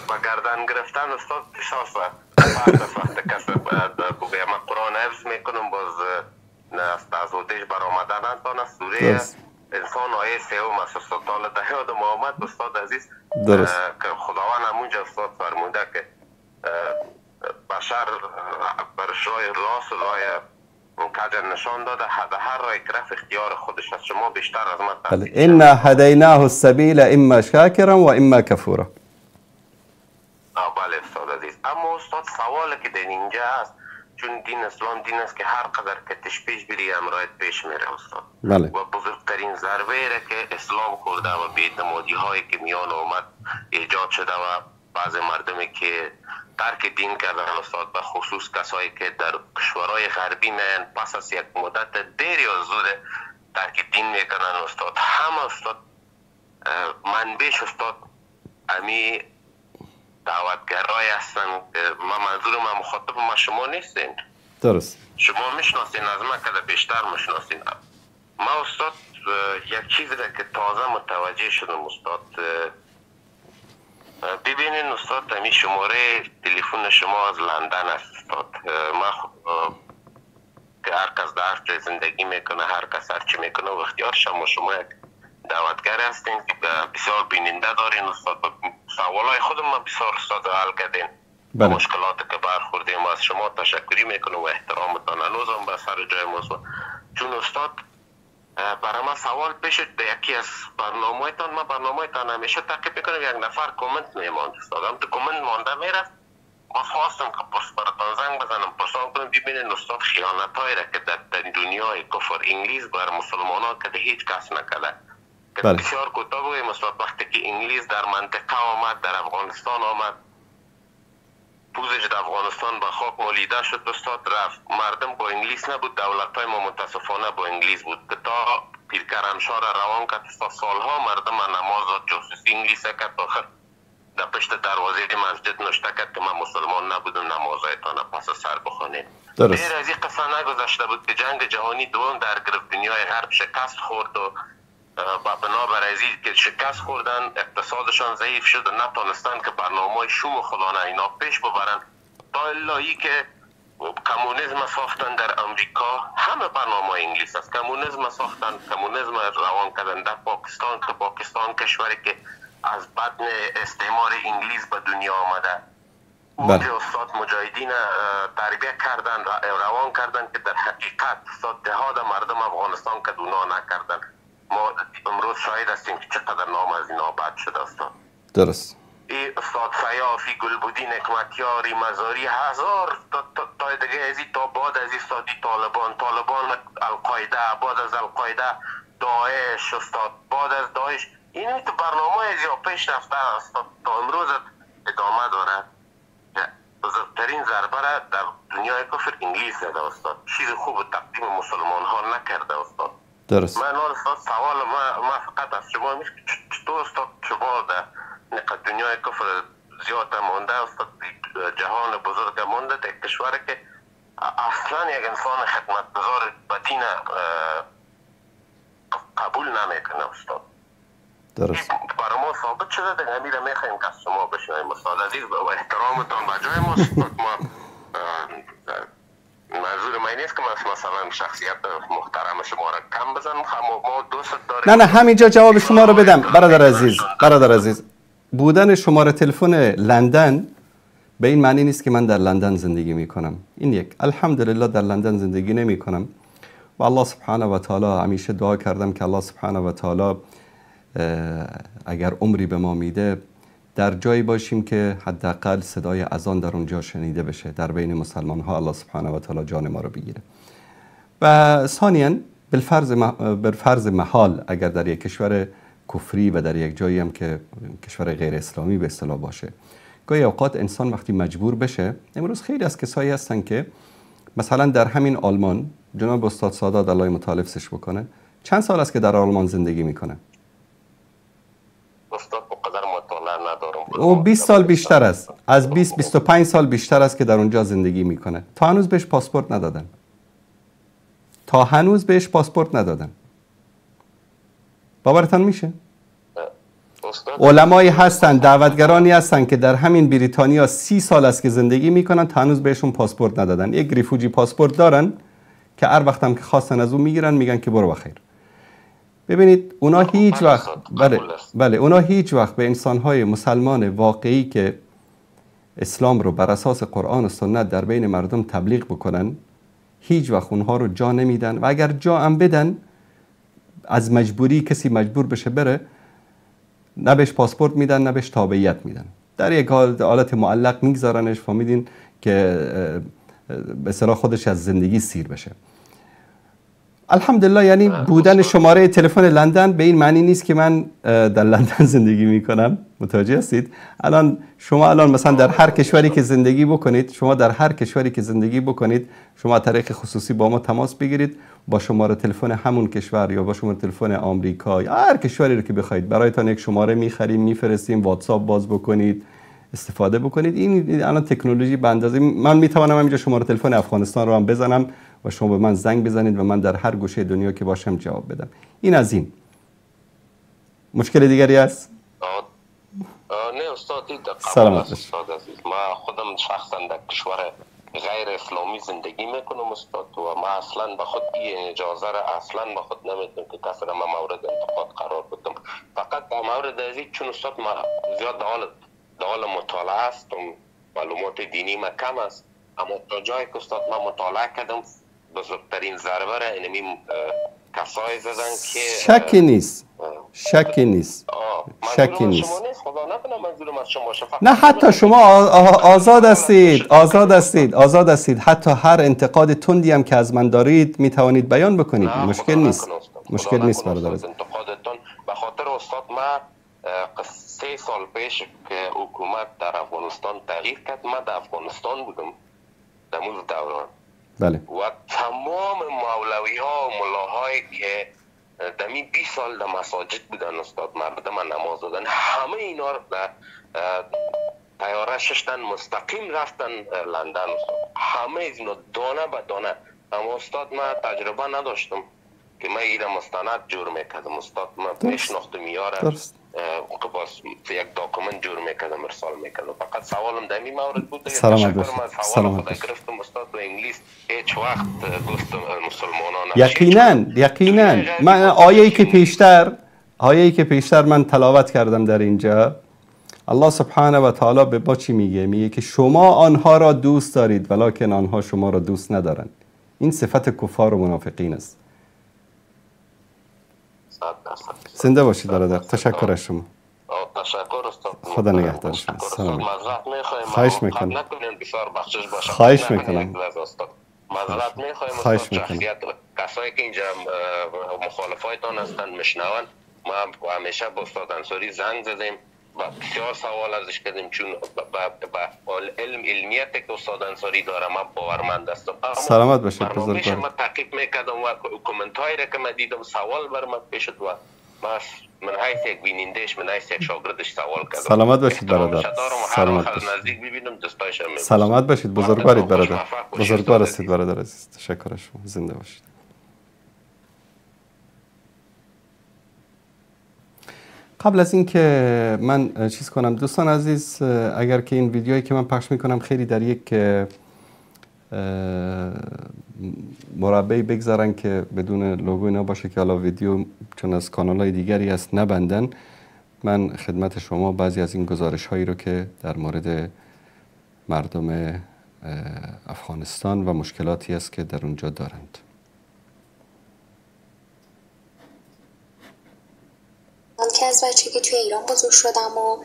با گردن گرفتن استاد احساس وقت کسی بگویم من قرآن حفظ میکنم باز از ودیش برآمدن انتان از سوره انسان آیه سوم است استاد. حالا در یاد محمد استاد عزیز که خداوند همونجا استاد فرموده که بشر برش راه راست و راه کج نشان داده، هر راه طرف اختیار خودش است. شما بیشتر از من ان هدیناه السبیل اما شاکرا و اما کفورا. بله استاد عزیز. اما استاد سوالی که در اینجا است، چون دین اسلام دین است که هر قدر که پیش بری امرایت پیش میره استاد. بله. و بزرگترین ضربه را که اسلام خورده و بی‌اعتمادی هایی که میان اومد ایجاد شده و بعض مردمی که ترک دین کردن استاد، به خصوص کسایی که در کشورهای غربی میان پس از یک مدت دیر یا زود ترک دین میکنن استاد. همه استاد منبعش استاد امی دعوتگرای هستن. من منظورم مخاطب ما شما نیستین. درست. شما میشناسین از من که بیشتر میشناسین. ما استاد یک چیزی را که تازه متوجه شدم استاد، ببینین استاد همین شماره تلفن شما از لندن است استاد. ما که هر کس در زندگی میکنه، هر کس هر چی میکنه و اختیار شما یک دعوتگر هستین که بسیار بیننده دارین استاد. سوالای خودم ما بسیار استاد حل کردین. مشکلاتی که برخوردیم از شما تشکری میکنم و احترامتان هنوزم به سر جای موضوع. چون استاد برای من سوال پیش به یکی از برنامه‌تان، ما برنامه‌تان همیشه تعقیب میکنم، یک نفر کامنت میماند استاد. هم تو کامنت مانده میرفت، ما خواستم که براتان زنگ بزنم پرسان کنم ببینین استاد خیانت‌هایی را که در دنیای کفر انگلیس بر مسلمانان که هیچ کس نکرده. که بسیار کوتاه بگویم استاد، وقتی که انگلیس در منطقه آمد، در افغانستان آمد، پوزش در افغانستان به خاک مالیده شد استاد، رفت. مردم با انگلیس نبود، دولت‌های ما متاسفانه با انگلیس بود که تا پیرکرمشاه را روان کرد استاد. سالها مردم نماز داد، جاسوسی انگلیس کرد، آخر در پشت دروازه مسجد نوشته کرد که من مسلمان نبودم، نمازهایتان پس سر بخوانید. غیر از این قصه نگذشته بود که جنگ جهانی دوم در گرفت، دنیای غرب شکست خورد و بنابر ازی که شکست خوردن اقتصادشان ضعیف شد و نتانستن که برنامه شوم خلانه اینا پیش ببرن، تا الهی که کمونیسم ساختن در امریکا. همه برنامه انگلیس است. کمونیسم ساختن، کمونیسم روان کردن در پاکستان که پاکستان کشوری که از بدن استعمار انگلیس به دنیا آمده. اونجا استاد مجاهدین تربیه کردن، روان کردن که در حقیقت استاد جهاد مردم افغانستان که دونا نکردن. ما امروز شاهد هستیم که چقدر نام از اینا بد شده استاد. درست. ای استاد فیافی، گلبودین، حکمتیاری، مزاری، هزار تا دیگه ازی تا بعد از استادی طالبان القاعده، بعد از القاعده داعش استاد، بعد از داعش این تو برنامه ازی پیش رفته استاد تا امروز ادامه داره. بزرگترین ضربه را در دنیای کفر انگلیس زده استاد. چیز خوب تقدیم مسلمان ها نکرده استاد. درست. من استاد سوال ما فقط از شما میشه چطور استاد شما در دنیای کفر زیاد مانده استاد، جهان بزرگ مانده، در کشوری که اصلا یک انسان خدمتگزار به دین قبول نمیکنه استاد. درست. برای ما ثابت شده دیگه، همین رو میخوایم که از شما بشنویم استاد عزیز و احترامتان به جای ما استاد. ما منظور من نیست که مثلا شخصیت محترم شما را کم بزنم، ما دوست داریم. نه همینجا جواب شما رو بدم برادر عزیز. بودن شماره تلفن لندن به این معنی نیست که من در لندن زندگی می کنم. این یک، الحمدلله در لندن زندگی نمی کنم و الله سبحانه و تعالی همیشه دعا کردم که الله سبحانه و تعالی اگر عمری به ما میده در جایی باشیم که حداقل صدای اذان در اونجا شنیده بشه در بین مسلمان ها. الله سبحانه و تعالی جان ما رو بگیره. و ثانیاً بالفرض محال اگر در یک کشور کفری و در یک جایی هم که کشور غیر اسلامی به اصطلاح باشه، گاهی اوقات انسان وقتی مجبور بشه، امروز خیلی از کسایی هستن که مثلا در همین آلمان، جناب استاد سادات الله متعال حفظش بکنه، چند سال است که در آلمان زندگی میکنه؟ استاد بقدر مطالعه ندارم. او 20 سال بیشتر است، از 20-25 سال بیشتر است که در اونجا زندگی میکنه. تا هنوز بهش پاسپورت ندادن. باورتان میشه؟ علمایی هستن، دعوتگرانی هستن که در همین بریتانیا 30 سال است که زندگی میکنن، تا هنوز بهشون پاسپورت ندادن. یک ریفوجی پاسپورت دارن که هر وقت هم که خواستن از اون میگیرن، میگن که برو بخیر. ببینید اونا هیچ وقت اونا هیچ وقت به انسانهای مسلمان واقعی که اسلام رو بر اساس قرآن و سنت در بین مردم تبلیغ بکنن، هیچ وقت اونها رو جا نمیدن و اگر جا هم بدن، از مجبوری کسی مجبور بشه بره، نه بهش پاسپورت میدن نه بهش تابعیت میدن، در یک حالت معلق میگذارنش، فهمیدین که به اصطلاح خودش از زندگی سیر بشه. الحمدلله یعنی بودن شماره تلفن لندن به این معنی نیست که من در لندن زندگی میکنم. متوجه هستید؟ شما مثلا در هر کشوری که زندگی بکنید، شما طریق خصوصی با ما تماس بگیرید، با شماره تلفن همون کشور یا با شماره تلفن آمریکا یا هر کشوری رو که بخواید، برایتان یک شماره میخریم، میفرستیم، واتساپ باز بکنید، استفاده بکنید. این الان تکنولوژی به اندازه، من میتوانم همینجا شماره تلفن افغانستان رو هم بزنم و شما به من زنگ بزنید و من در هر گوشه دنیا که باشم جواب بدم. این از این. مشکل دیگری هست؟ نه استاد، سلامت باشید. ما خودم شخصا در کشور غیر اسلامی زندگی میکنم استاد و ما اصلا به خود این اجازه را اصلا به خود نمیدم که کسی را ما مورد انتقاد قرار بدم. فقط در مورد ازی چون استاد ما زیاد دال مطالعه است و معلومات دینی ما کم است، اما تا جایی که استاد ما مطالعه کردم بزرگترین ضربه را اینمی کسایی زدن که شکی نیست. نه حتی شما آزاد هستید حتی هر انتقاد تندی هم که از من دارید میتوانید بیان بکنید. مشکل نیست برادر. انتقادتون به خاطر استاد ما 3 سال پیش که حکومت در افغانستان تغییر کرد، ما در افغانستان بودم در اون دوران. بله. و تمام مولوی ها و ملاهایی که دمی 20 سال در مساجد بودن استاد، مردم نماز دادن، همه اینا در طیاره ششتن مستقیم رفتن لندن استاد. همه اینا دانه به دانه. اما استاد ما تجربه نداشتم که من اینا مستند جور میکردم استاد. من میشناختم یاره که باز یک داکومنت جور میکردم ارسال میکردم. فقط سوالم در این مورد بود. سلامت باشید. سوال خدا گرفتم استاد به انگلیس هیچ وقت دوست مسلمانان یقینا من آیه‌ای که پیشتر من تلاوت کردم در اینجا، الله سبحانه و تعالی به ما چی میگه که شما آنها را دوست دارید ولکن آنها شما را دوست ندارند. این صفت کفار و منافقین است. زنده باشید برادر. تشکر از شما. تشکر استاد. خدا نگهدار شما. سلام. معذرت میخوایم. خواهش میکنم. نکنین بسیار بخشش باشه. خواهش میکنم. معذرت میخوایم استاد. شخصیت کسایی که اینجا مخالفایتان هستند میشنون، ما همیشه با استاد انصاری زنگ زدیم و بسیار سوال ازش کردیم، چون با علمیت که استاد انصاری داره ما باورمند هستم. سلامت باشید بزرگوار. ما تعقیب میکردم و کامنت هایی را که من دیدم سوال بر من پیش شد و من حیث یک بینندهش، من حیث یک شاگردش سوال کردم. سلامت باشید برادر. سلامت باشید. نزدیک ببینم دستایشم. سلامت باشید بزرگوارید برادر. بزرگوار هستید برادر عزیز. تشکر از شما. زنده باشید. قبل از این که من چیز کنم، دوستان عزیز، اگر که این ویدیویی که من پخش میکنم خیلی در یک مربعی بگذارن که بدون لوگو اینا باشه که حالا ویدیو چون از کانال‌های دیگری هست نبندن، من خدمت شما بعضی از این گزارش هایی رو که در مورد مردم افغانستان و مشکلاتی است که در اونجا دارند. من که از بچگی توی ایران بزرگ شدم و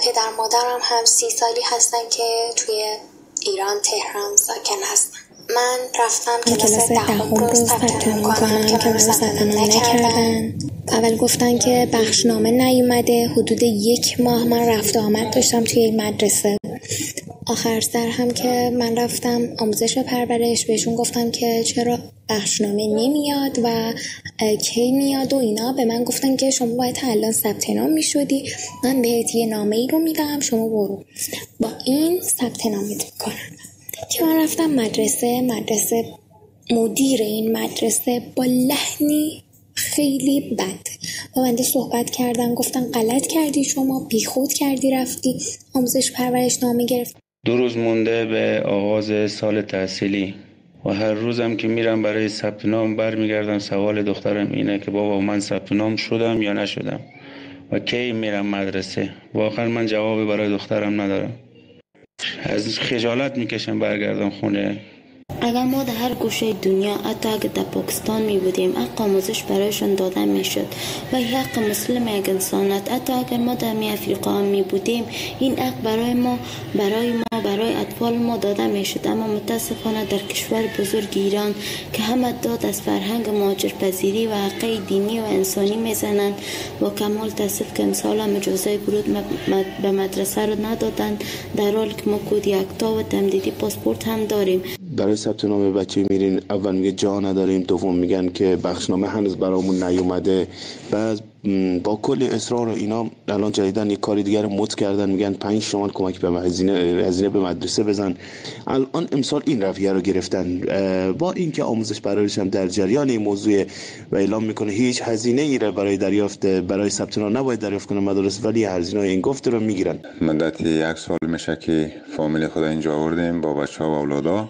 پدر مادرم هم 30 سالی هستن که توی ایران تهران ساکن هستن. من رفتم کلاس دهم رو ثبت نام کنم که من ثبت نام نکردن. اول گفتن که بخشنامه نیومده. حدود 1 ماه من رفت و آمد داشتم توی این مدرسه. آخر سر هم که من رفتم آموزش و پرورش، بهشون گفتم که چرا بخشنامه نمیاد و کی میاد و اینا. به من گفتن که شما باید الان ثبت نام میشدی، من بهت یه نامه ای رو میدم، شما برو با این ثبت نام میکنن. که من رفتم مدرسه مدیر این مدرسه با لحنی خیلی بد با بنده صحبت کردن، گفتن غلط کردی، شما بیخود کردی رفتی آموزش پرورش نامه گرفت. 2 روز مونده به آغاز سال تحصیلی و هر روزم که میرم برای ثبت نام برمیگردم سوال دخترم اینه که بابا من ثبت نام شدم یا نشدم و کی میرم مدرسه. واقعا من جوابی برای دخترم ندارم. از خجالت میکشم برگردم خونه. اگر ما در هر گوشه دنیا، حتی اگر در پاکستان می بودیم، حق آموزش برایشان داده می شد و این حق مسلم یک انسانت. حتی اگر ما در می افریقا هم می بودیم، این حق برای اطفال ما داده می شد. اما متاسفانه در کشور بزرگ ایران که همه داد از فرهنگ مهاجرپذیری و حق دینی و انسانی می زنند و کمال تاسف که امسال هم اجازه ورود به مدرسه رو ندادن، در حالی که ما کد یکتا و تمدیدی پاسپورت هم داریم. برای ثبت نام بچه میرین، اول میگه جا نداریم، دوم میگن که بخشنامه هنوز برامون نیومده. بعد با کل اصرار و اینا الان جدیدن یک کاری دیگر مد کردن، میگن 5 تومن کمک به هزینه به مدرسه بزن. الان امسال این رویه رو گرفتن، با اینکه آموزش پرورش هم در جریان این موضوع و اعلام میکنه هیچ هزینه ای را برای ثبت نام نباید دریافت کنه مدارس، ولی هزینه این گفته رو میگیرن. مدت 1 سال میشه که فامیل خود اینجا آوردیم با بچه‌ها و اولادا.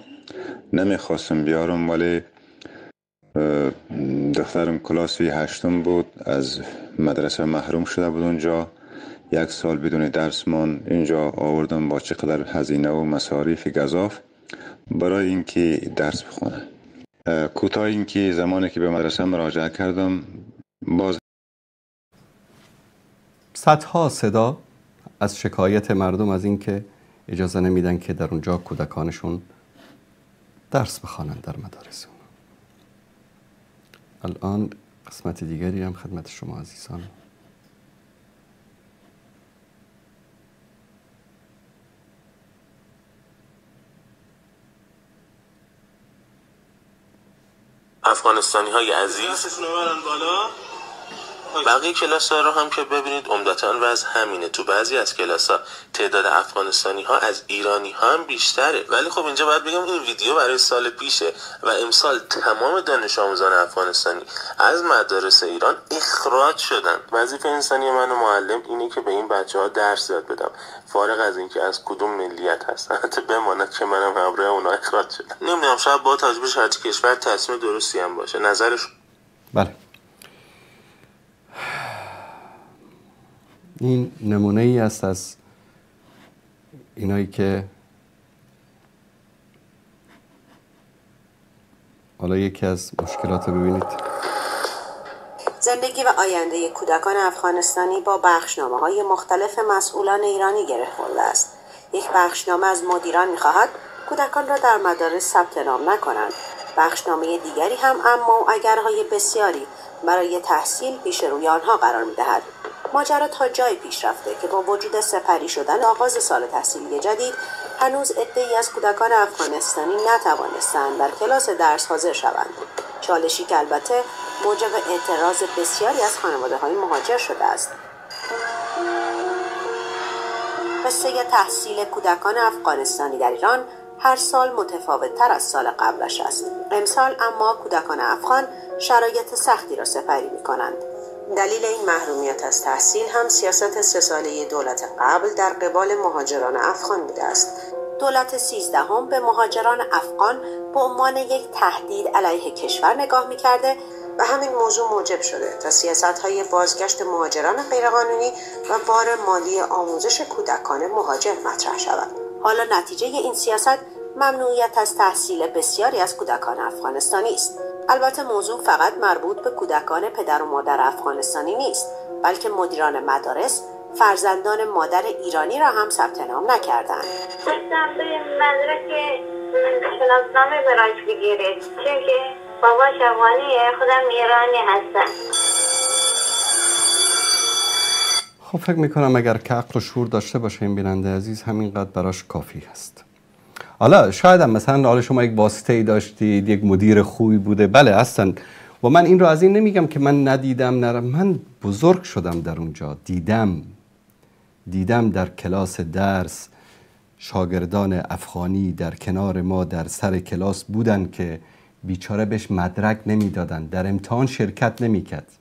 نمیخواستم بیارم ولی دخترم کلاس 8 بود، از مدرسه محروم شده بود. اونجا 1 سال بدون درس من اینجا آوردم با چقدر هزینه و مصاریف گزاف برای اینکه درس بخونه. کوتاه اینکه زمانی که به مدرسه مراجعه کردم باز صدها صدا از شکایت مردم از اینکه اجازه نمیدن که در اونجا کودکانشون درس بخوانن در مدارس. الان قسمت دیگری هم خدمت شما عزیزان. افغانستانی های عزیز، بقیه کلاس ها رو هم که ببینید عمدتاً وضع همینه. تو بعضی از کلاس ها تعداد افغانستانی ها از ایرانی ها هم بیشتره. ولی خب اینجا باید بگم این ویدیو برای سال پیشه و امسال تمام دانش آموزان افغانستانی از مدارس ایران اخراج شدن. وظیفه انسانی من و معلم اینه که به این بچه ها درس یاد بدم، فارغ از اینکه از کدوم ملیت هستن. حتی بماند که منم همراه اونا اخراج شدم. نمیدونم، شاید با توجه به شرایط کشور تصمیم درستی هم باشه. نظرش بله. این نمونه ای است از اینایی که حالا یکی از مشکلات رو ببینید. زندگی و آینده کودکان افغانستانی با بخشنامه‌های مختلف مسئولان ایرانی گره خورده است. یک بخشنامه از مدیران می‌خواهد کودکان را در مدارس ثبت نام نکنند. بخشنامه دیگری هم اما اگرهای بسیاری برای تحصیل پیش روی آنها قرار می‌دهد. ماجرا تا جای پیش رفته که با وجود سپری شدن آغاز سال تحصیلی جدید، هنوز عده‌ای از کودکان افغانستانی نتوانستند در کلاس درس حاضر شوند. چالشی که البته موجب اعتراض بسیاری از خانواده‌های مهاجر شده است. قصه تحصیل کودکان افغانستانی در ایران هر سال متفاوت‌تر از سال قبلش است. امسال اما کودکان افغان شرایط سختی را سپری می‌کنند. دلیل این محرومیت از تحصیل هم سیاست 3 ساله دولت قبل در قبال مهاجران افغان بوده است. دولت 13 به مهاجران افغان به عنوان یک تهدید علیه کشور نگاه می‌کرده و همین موضوع موجب شده تا سیاست‌های بازگشت مهاجران غیرقانونی و بار مالی آموزش کودکان مهاجر مطرح شود. حالا نتیجه این سیاست ممنوعیت از تحصیل بسیاری از کودکان افغانستانی است. البته موضوع فقط مربوط به کودکان پدر و مادر افغانستانی نیست، بلکه مدیران مدارس فرزندان مادر ایرانی را هم ثبت نام نکردند. داشتم به مدرک شناسنامه براش بگیرید، چون که باباش افغانیه، خودم ایرانی هستم. خب فکر میکنم اگر که عقل و شعور داشته باشه این بیننده عزیز همینقدر براش کافی هست. حالا شاید هم مثلا حالا شما یک واسطه ای داشتید، یک مدیر خوبی بوده، بله هستن و من این رو از این نمیگم که من ندیدم من بزرگ شدم در اونجا، دیدم در کلاس درس شاگردان افغانی در کنار ما در سر کلاس بودن که بیچاره بهش مدرک نمیدادن، در امتحان شرکت نمیکرد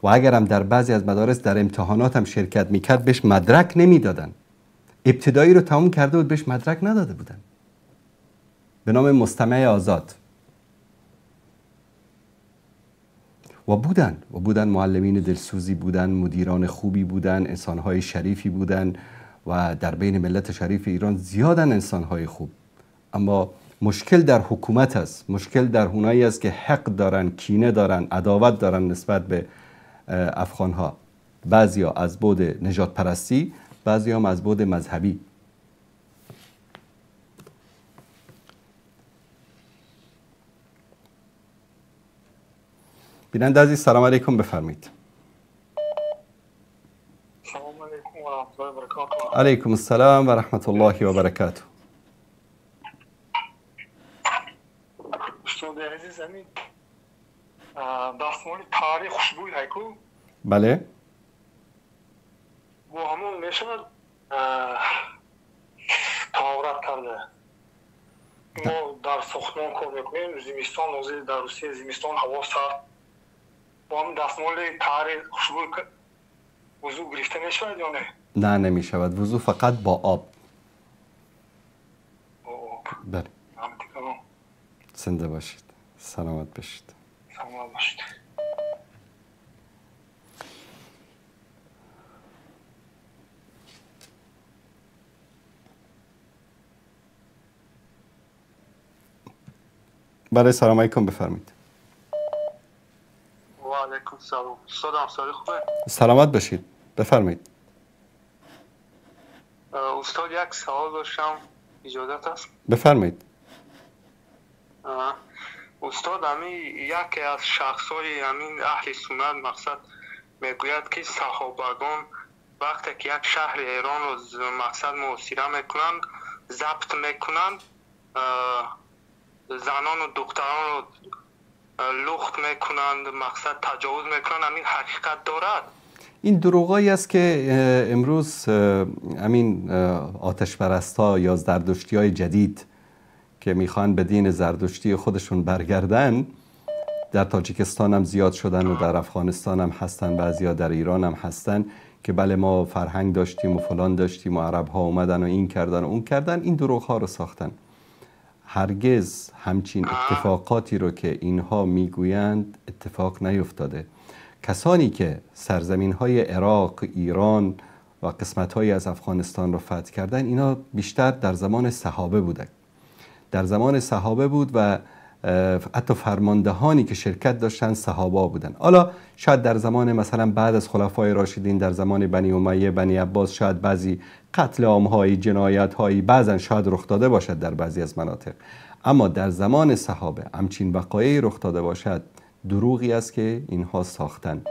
و اگرم در بعضی از مدارس در امتحانات هم شرکت میکرد بهش مدرک نمیدادن. ابتدایی رو تموم کرده بود بهش مدرک نداده بودن به نام مستمع آزاد و بودن معلمین دلسوزی بودن، مدیران خوبی بودن، انسانهای شریفی بودن و در بین ملت شریف ایران زیادن انسانهای خوب. اما مشکل در حکومت است، مشکل در اونایی است که حق دارن، کینه دارن، عداوت دارن نسبت به افغانها، بعضیا از بعد نجات پرستی، بعضی هم از بعد مذهبی. بیننده عزیز سلام علیکم، بفرمایید. سلام علیکم و رحمت الله و برکاته. علیکم السلام و رحمت الله و برکاته. استاد عزیز همین دستمال تاریخ خوشبوی هایکو؟ بله. با همون میشود تاورت کرده. ما در ساختمان کار میکنیم، زمستان نوزی در روسیه زمستان هوا سرد. با همون دستمال تاریخ خوشبوی وضو گرفته میشود یا نه؟ نه نمیشود، وضو فقط با آب. بله. زنده باشید، سلامت باشید. سلامت باشید. بله سلام علیکم، بفرمایید. و علیکم سلام. استاد همساری خوبه؟ سلامت باشید، بفرمایید. استاد یک سوال داشتم، اجازت است؟ بفرمایید. استاد یکی از شخصای همین اهل سنت مقصد میگوید که صحابگان وقتی که یک شهر ایران رو مقصد محاصره میکنن، ضبط میکنن، زنان و دختران رو لخت میکنند، مقصد تجاوز میکنن، همین حقیقت دارد؟ این دروغایی است که امروز همین آتش پرستا یا زردشتی های جدید که میخوان به دین زردشتی خودشون برگردن در تاجیکستان هم زیاد شدن و در افغانستان هم هستن، بعضیا در ایران هم هستن که بله ما فرهنگ داشتیم و فلان داشتیم و عرب ها اومدن و این کردن و اون کردن. این دروغ ها رو ساختن. هرگز همچین اتفاقاتی رو که اینها میگویند اتفاق نیفتاده. کسانی که سرزمین های عراق، ایران و قسمت های از افغانستان رو فتح کردن اینا بیشتر در زمان صحابه بودن، در زمان صحابه بود و حتی فرماندهانی که شرکت داشتن صحابه بودن. حالا شاید در زمان مثلا بعد از خلفای راشدین در زمان بنی امیه، بنی عباس شاید بعضی قتل عام‌هایی، جنایت‌هایی بعضا شاید رخ داده باشد در بعضی از مناطق، اما در زمان صحابه همچین وقایعی رخ داده باشد دروغی است که اینها ساختن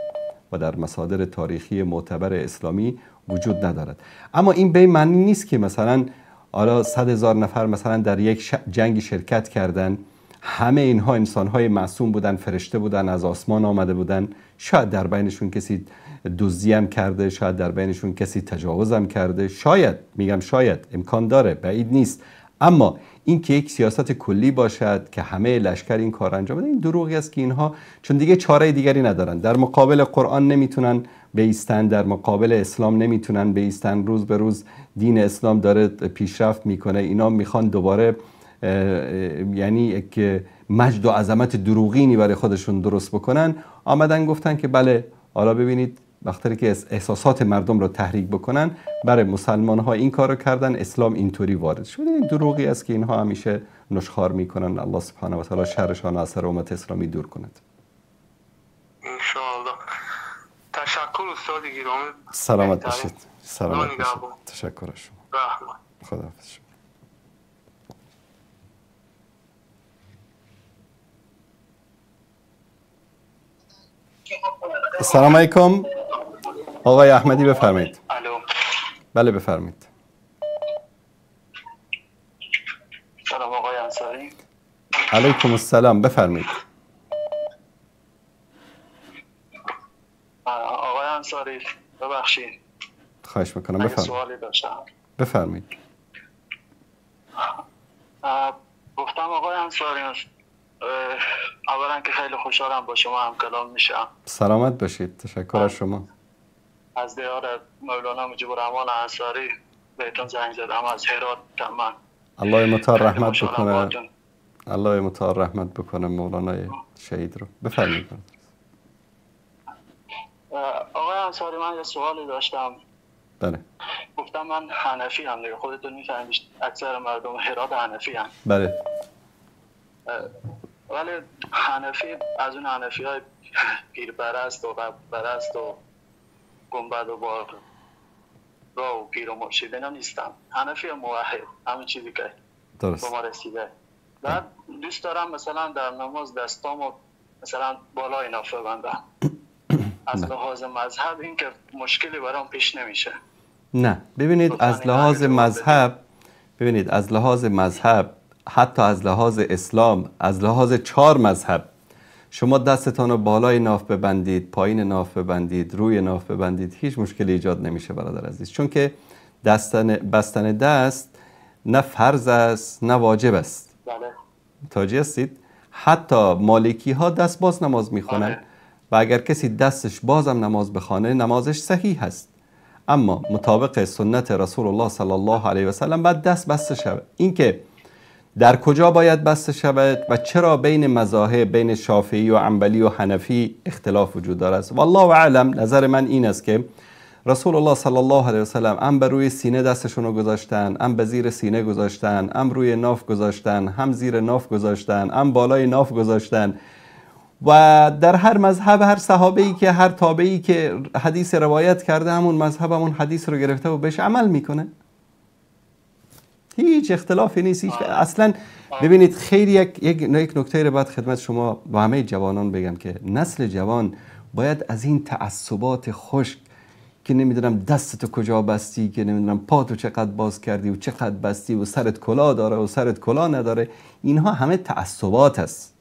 و در مصادر تاریخی معتبر اسلامی وجود ندارد. اما این به معنی نیست که مثلا حالا 100,000 نفر مثلا در یک جنگی شرکت کردن، همه اینها انسان‌های معصوم بودن، فرشته بودن، از آسمان آمده بودن. شاید در بینشون کسی دزدی هم کرده، شاید در بینشون کسی تجاوز هم کرده، شاید، میگم شاید، امکان داره، بعید نیست، اما این که یک سیاست کلی باشد که همه لشکر این کار انجام بده، این دروغی است که اینها چون دیگه چاره دیگری ندارن، در مقابل قرآن نمیتونن بیستن، در مقابل اسلام نمیتونن بیستن، روز به روز دین اسلام داره پیشرفت میکنه، اینا میخوان دوباره یعنی یک مجد و عظمت دروغینی برای خودشون درست بکنن. آمدن گفتن که بله حالا ببینید وقتی که احساسات مردم رو تحریک بکنن، برای مسلمان ها این کار رو کردن، اسلام اینطوری وارد شد. این دروغی است که اینها همیشه نشخوار میکنن. الله سبحانه و تعالی شرشان از سر امت اسلامی دور کند ان شاء الله. تشکر استاد گرامی. سلامت باشید. سلامت باشید. تشکر از شما. خداحافظ. السلام علیکم آقای احمدی، بفرمایید. الو. بله بفرمایید. سلام آقای انصاری. علیکم السلام، بفرمایید. آقای انصاری ببخشید. خواهش میکنم من بفرمایید. سوالی داشتم. بفرمایید. گفتم آقای انصاری، اولا که خیلی خوشحالم با شما هم کلام میشم. سلامت باشید. تشکر از شما. از دیار مولانا مجیب الرحمن انصاری بهتون زنگ زدم از هرات تمام. الله متعال رحمت بکنه. الله متعال رحمت بکنه مولانای شهید رو. بفرمایید. آقای انصاری من یه سوالی داشتم. بله. گفتم من حنفی هم دیگه، خودتون میفهمید اکثر مردم هرات حنفی هم. بله. ولی حنفی از اون حنفی های پیرپرست و قبرپرست و گنبد و بار راه و پیر و مرشد اینا نیستم. حنفی موحد، همین چیزی که درست به ما رسیده. بعد دوست دارم مثلا در نماز دستامو مثلا بالای ناف ببندم. از لحاظ مذهب این که مشکلی برام پیش نمیشه. نه ببینید از لحاظ مذهب، ببینید از لحاظ مذهب، حتی از لحاظ اسلام، از لحاظ 4 مذهب، شما دستتان رو بالای ناف ببندید، پایین ناف ببندید، روی ناف ببندید، هیچ مشکلی ایجاد نمیشه برادر عزیز. چون که بستن دست نه فرض است نه واجب است. بله. متوجه هستید؟ حتی مالکی ها دست باز نماز میخونن و اگر کسی دستش بازم نماز بخونه نمازش صحیح هست، اما مطابق سنت رسول الله صلی الله علیه و سلم بعد دست بسته شود. این که در کجا باید بسته شود و چرا بین مذاهب، بین شافعی و حنبلی و حنفی اختلاف وجود دارد، والله اعلم. نظر من این است که رسول الله صلی الله علیه و سلم هم بر روی سینه دستشون رو گذاشتن، هم به زیر سینه گذاشتن، هم روی ناف گذاشتن، هم زیر ناف گذاشتن، هم بالای ناف گذاشتن. و در هر مذهب هر صحابه‌ای که هر تابعی که حدیث روایت کرده همون مذهب همون حدیث رو گرفته و بهش عمل میکنه. هیچ اختلافی نیست. اصلا ببینید خیلی یک نکته رو باید خدمت شما با همه جوانان بگم که نسل جوان باید از این تعصبات خشک که نمیدونم دستتو کجا بستی، که نمیدونم پاتو چقدر باز کردی و چقدر بستی و سرت کلاه داره و سرت کلاه نداره، اینها همه تعصبات است.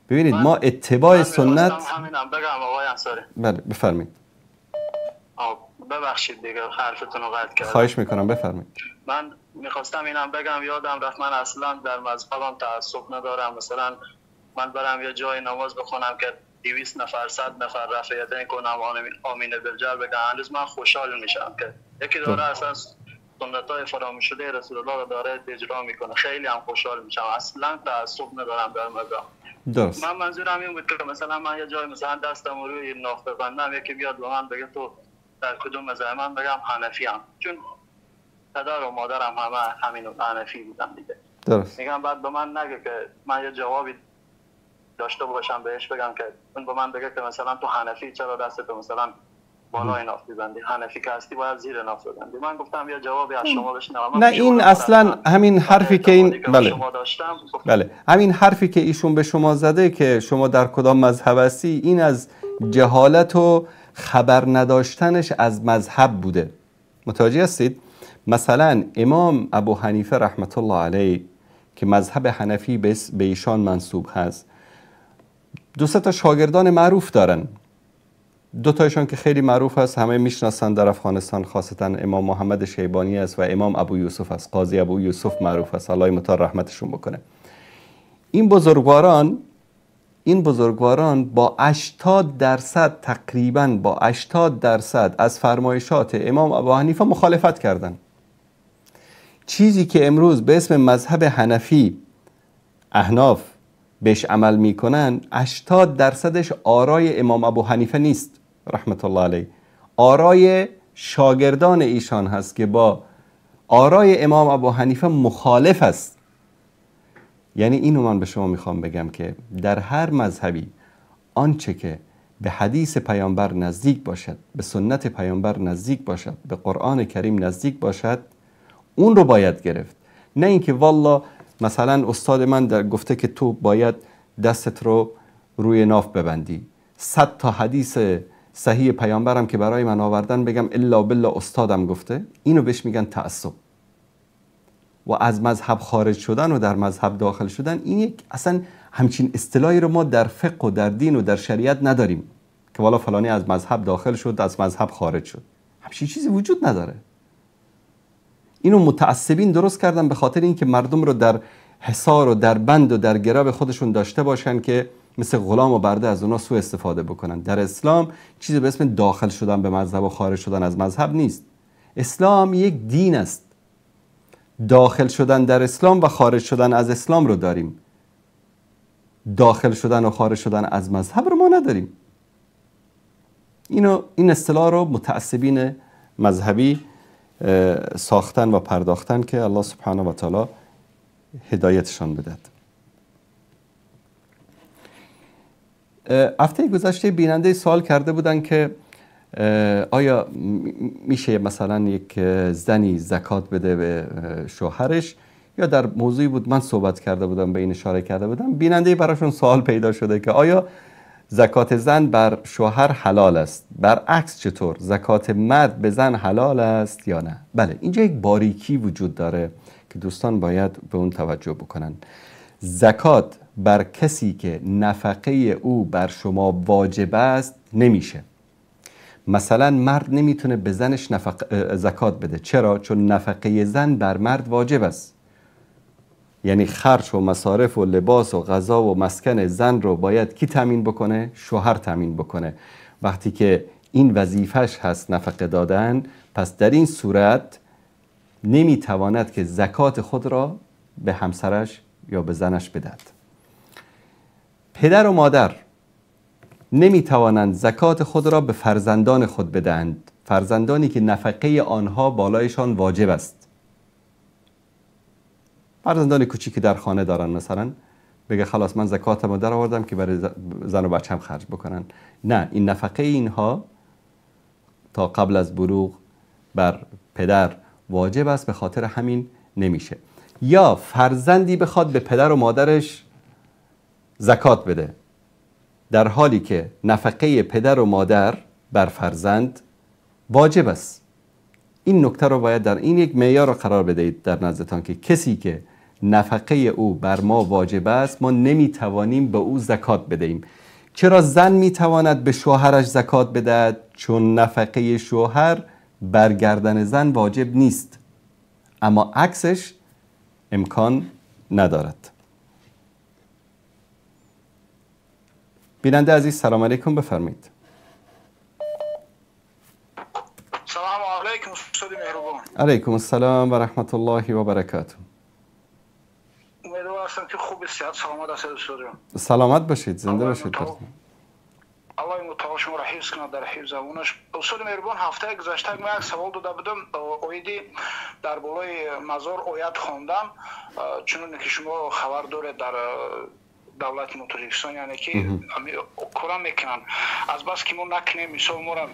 ببینید ما اتباع سنت. همینم بگم آقای انصاری. بله بفرمایید. ببخشید دیگه حرفتون رو قطع کردم. خواهش میکنم بفرمایید. من میخواستم اینم بگم، یادم رفت من اصلا در مذهبم تعصب ندارم. مثلا من برم یه جای نماز بخونم که 200 نفر 100 نفر رفعیتین کنم آمین بالجهر بگن، هنوز من خوشحال میشم که یکی داره اصلا سنت‌های فراموش شده رسول الله رو داره اجرا میکنه. خیلی هم خوشحال میشم. اصلا تعصب ندارم در مذهب. درست. من منظورم این بود که مثلا من یه جای مثلا دستم روی ناف ببندم، یکی بیاد به من بگه تو در کدوم مذهب، من بگم حنفی ام، چون پدر و مادرم همه همین حنفی بودن دیگه. درست. میگم بعد به من نگه که من یه جوابی داشته باشم بهش بگم که اون به من بگه که مثلا تو حنفی چرا دستتو مثلا بالای ناف ببندی، حنفی که هستی باید زیر ناف ببندی. من گفتم یه جوابی از شما بشنوم. نه این اصلا همین حرفی که این بله همین حرفی که ایشون به شما زده که شما در کدام مذهب هستی، این از جهالت و خبر نداشتنش از مذهب بوده. متوجه هستید؟ مثلا امام ابو حنیفه رحمت الله علیه که مذهب حنفی به ایشان منسوب هست، 2 تا شاگردان معروف دارن. دو تایشان که خیلی معروف است، همه میشناسن در افغانستان، خاصتا امام محمد شیبانی است و امام ابو یوسف است. قاضی ابو یوسف معروف است، الله متعال رحمتشون بکنه. این بزرگواران با 80% تقریبا با 80% از فرمایشات امام ابو حنیفه مخالفت کردند. چیزی که امروز به اسم مذهب حنفی احناف بهش عمل میکنن 80%ش آرای امام ابو حنیفه نیست رحمت الله علیه، آرای شاگردان ایشان هست که با آرای امام ابو حنیفه مخالف است. یعنی اینو من به شما میخوام بگم که در هر مذهبی آنچه که به حدیث پیامبر نزدیک باشد، به سنت پیامبر نزدیک باشد، به قرآن کریم نزدیک باشد، اون رو باید گرفت. نه اینکه والله مثلا استاد من گفته که تو باید دستت رو روی ناف ببندی، 100 تا حدیث صحیح پیامبرم که برای من آوردن بگم الا بالله استادم گفته. اینو بهش میگن تعصب. و از مذهب خارج شدن و در مذهب داخل شدن، این یک اصلا همچین اصطلاحی رو ما در فقه و در دین و در شریعت نداریم که والا فلانی از مذهب داخل شد، از مذهب خارج شد. همچین چیزی وجود نداره. اینو متعصبین درست کردن به خاطر اینکه مردم رو در حصار و در بند و در گراب خودشون داشته باشن که مثل غلام و برده از اونا سوء استفاده بکنن. در اسلام چیزی به اسم داخل شدن به مذهب و خارج شدن از مذهب نیست. اسلام یک دین است. داخل شدن در اسلام و خارج شدن از اسلام رو داریم. داخل شدن و خارج شدن از مذهب رو ما نداریم. این اصطلاح رو متعصبین مذهبی ساختن و پرداختن که الله سبحانه و تعالی هدایتشان بدهد. هفته گذشته بیننده سوال کرده بودن که آیا میشه مثلا یک زنی زکات بده به شوهرش، یا در موضوعی بود من صحبت کرده بودم به این اشاره کرده بودم. بیننده براشون سوال پیدا شده که آیا زکات زن بر شوهر حلال است؟ برعکس چطور؟ زکات مرد به زن حلال است یا نه؟ بله، اینجا یک باریکی وجود داره که دوستان باید به اون توجه بکنن. زکات بر کسی که نفقه او بر شما واجب است نمیشه. مثلا مرد نمیتونه به زنش زکات بده. چرا؟ چون نفقه زن بر مرد واجب است. یعنی خرج و مصارف و لباس و غذا و مسکن زن رو باید کی تامین بکنه؟ شوهر تامین بکنه. وقتی که این وظیفش هست نفقه دادن، پس در این صورت نمیتواند که زکات خود را به همسرش یا به زنش بدهد. پدر و مادر نمیتوانند زکات خود را به فرزندان خود بدهند، فرزندانی که نفقه آنها بالایشان واجب است. فرزندان کوچیکی در خانه دارن، مثلا بگه خلاص من زکاتمو در آوردم که برای زن و بچه‌م خرج بکنن. نه، این نفقه اینها تا قبل از بلوغ بر پدر واجب است، به خاطر همین نمیشه. یا فرزندی بخواد به پدر و مادرش زکات بده، در حالی که نفقه پدر و مادر بر فرزند واجب است. این نکته رو باید در این یک معیار رو قرار بدهید در نظرتان که کسی که نفقه او بر ما واجب است ما نمیتوانیم به او زکات بدهیم. چرا زن میتواند به شوهرش زکات بدهد؟ چون نفقه شوهر بر گردن زن واجب نیست، اما عکسش امکان ندارد. بیننده عزیز سلام علیکم، بفرمایید. سلام علیکم استاد مهربان. علیکم السلام و رحمت الله و برکاته. امیدوارم که خوب صحت سلامت هستید استاد. سلامت باشید، زنده باشید. الله متعال شما را حفظ کنه در حفظ اونش. استاد مهربان هفته گذشته من یک سوال داده بودم، اویدی در بالای مزار آیات خواندم، چون که شما خبر دارید در دولت تاجیکستان یعنی که کار میکنن از بس که ما نکنیم. مثلا ما را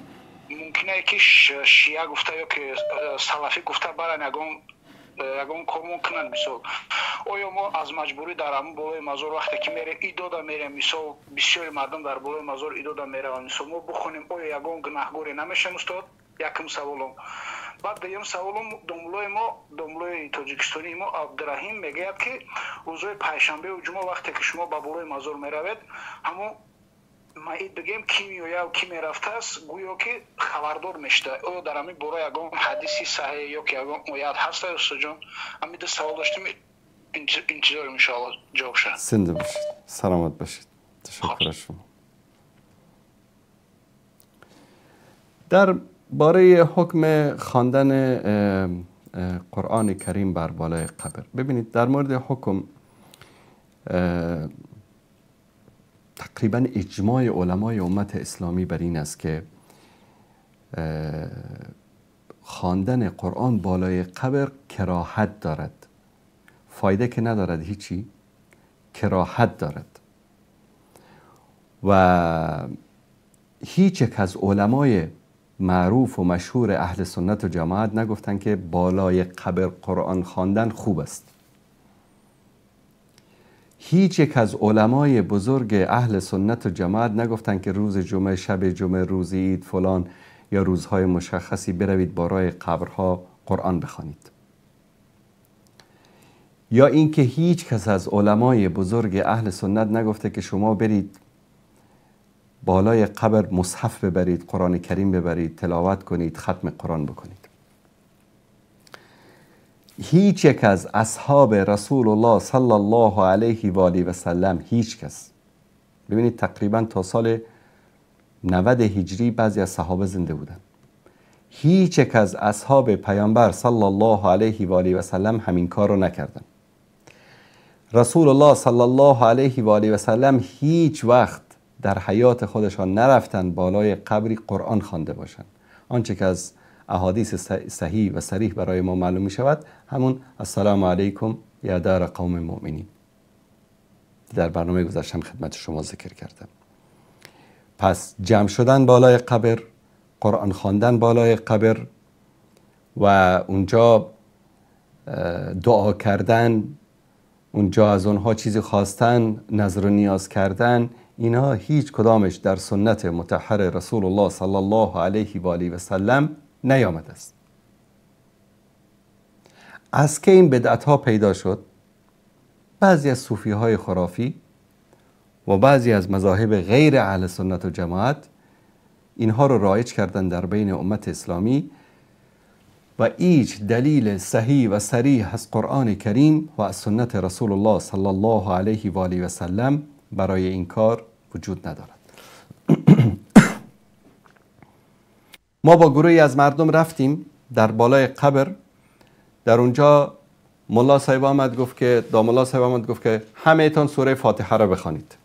ممکنه که شیعه گفته یا که سلفی گفته برای یگان کار میکنن. مثلا آیا ما از مجبوری در همون بالای مزار وقتی که میره ایدادا میره، مثلا بسیاری مردم در بالای مزار ایدادا میره و مثلا ما بخونیم آیا یگان گناهگاری نمیشیم استاد؟ یکم سوالم. بعد دیگه سوالم دملوی تاجیکستانی ما عبدالرحیم میگه که روزهای پنجشنبه و جمعه وقتی که شما به بالای مزار میروید همون ما اید بگیم کی میویا و کی میرفته است گویا که خبردار میشته او در همین برای یگان حدیثی صحیح یا که یگان اویاد هست است جان امید سوال داشتیم انتظار انشاءالله جواب شد. زنده باشید، سلامت باشید. تشکر از شما. در باره حکم خواندن قرآن کریم بر بالای قبر، ببینید در مورد حکم تقریبا اجماع علمای امت اسلامی بر این است که خواندن قرآن بالای قبر کراهت دارد، فایده که ندارد، هیچی، کراهت دارد. و هیچ یک از علمای معروف و مشهور اهل سنت و جماعت نگفتن که بالای قبر قرآن خواندن خوب است. هیچ یک از علمای بزرگ اهل سنت و جماعت نگفتن که روز جمعه، شب جمعه، روز عید فلان یا روزهای مشخصی بروید بالای قبرها قرآن بخوانید. یا اینکه هیچ کس از علمای بزرگ اهل سنت نگفته که شما برید بالای قبر مصحف ببرید، قرآن کریم ببرید، تلاوت کنید، ختم قرآن بکنید. هیچ یک از اصحاب رسول الله صلی الله علیه و آله و سلم، هیچ کس، ببینید تقریبا تا سال 90 هجری بعضی از صحابه زنده بودن، هیچ یک از اصحاب پیامبر صلی الله علیه و آله و سلم همین کار رو نکردن. رسول الله صلی الله علیه و آله و سلم هیچ وقت در حیات خودشان نرفتن بالای قبری قرآن خوانده باشند. آنچه که از احادیث صحیح و صریح برای ما معلوم می شود همون السلام علیکم یا دار قوم مؤمنین در برنامه گذاشتم خدمت شما ذکر کردم. پس جمع شدن بالای قبر، قرآن خواندن بالای قبر و اونجا دعا کردن، اونجا از اونها چیزی خواستن، نظر و نیاز کردن، اینها هیچ کدامش در سنت مطهر رسول الله صلی الله علیه و آله و سلم نیامده است. از که این بدعت ها پیدا شد، بعضی از صوفی های خرافی و بعضی از مذاهب غیر اهل سنت و جماعت اینها رو رایج کردن در بین امت اسلامی و هیچ دلیل صحیح و صریح از قرآن کریم و از سنت رسول الله صلی الله علیه و آله و سلم برای این کار وجود ندارد. ما با گروهی از مردم رفتیم در بالای قبر، در اونجا ملا صاحب آمد گفت که همه تان سوره فاتحه را بخوانید.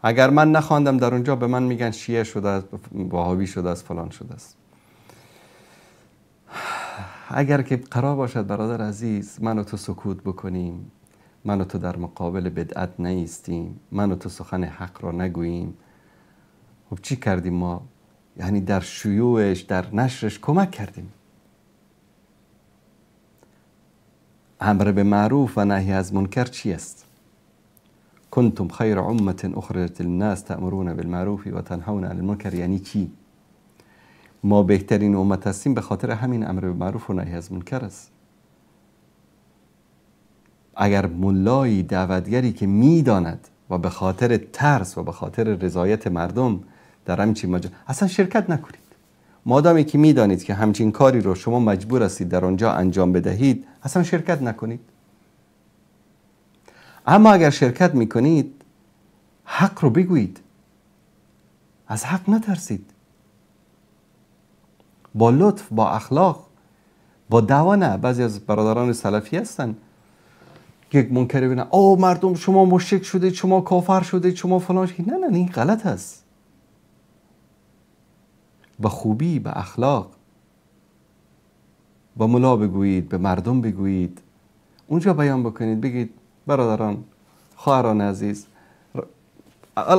اگر من نخواندم در اونجا به من میگن شیعه شده است، وهابی شده است، فلان شده است. اگر که قرار باشد برادر عزیز من و تو سکوت بکنیم، من و تو در مقابل بدعت نیستیم، من و تو سخن حق را نگوییم، خب چی کردیم ما؟ یعنی در شیوعش، در نشرش کمک کردیم. امر به معروف و نهی از منکر چی است؟ کنتم خیر امة اخرجت للناس تأمرون بالمعروف و تنهون عن المنکر. یعنی چی؟ ما بهترین امت هستیم به خاطر همین امر به معروف و نهی از منکر است. اگر ملایی دعوتگری که میداند و به خاطر ترس و به خاطر رضایت مردم در همچین مجال اصلا شرکت نکنید. مادامی که میدانید که همچین کاری رو شما مجبور هستید در آنجا انجام بدهید اصلا شرکت نکنید. اما اگر شرکت میکنید حق رو بگویید، از حق نترسید، با لطف، با اخلاق، با دعوا نه. بعضی از برادران سلفی هستن یک منکر ببینن او مردم شما مشرک شدید، شما کافر شدید، شما فلان شدید. نه این غلط هست. با خوبی، با اخلاق با ملا بگویید، به مردم بگویید، اونجا بیان بکنید، بگید برادران، خواهران عزیز،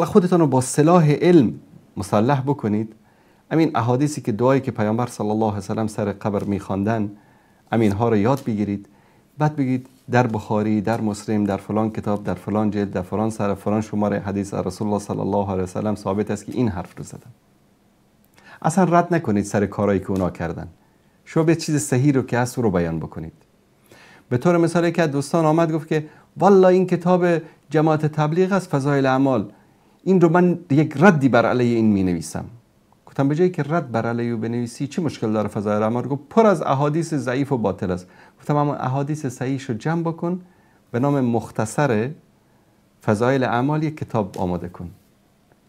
خودتان رو با سلاح علم مسلح بکنید. امین احادیثی که دعایی که پیامبر صلی الله علیه و سلم سر قبر می‌خواندن، امین ها رو یاد بگیرید. بعد بگید در بخاری، در مسلم، در فلان کتاب، در فلان جلد، در فلان سر فلان شماره حدیث رسول الله صلی الله علیه و سلم ثابت است که این حرف رو زدن. اصلا رد نکنید سر کارهایی که اونا کردن. شما به چیز صحیح رو که هست رو بیان بکنید. به طور مثال که دوستان آمد گفت که والله این کتاب جماعت تبلیغ است، فضایل اعمال، این رو من یک ردی بر علیه این می نویسم. گفتم به جایی که رد بر علیه بنویسی چه مشکل داره فضائل اعمال؟ گفت پر از احادیث ضعیف و باطل است. گفتم اما احادیث صحیح رو جمع بکن، به نام مختصر فضائل اعمال یک کتاب آماده کن.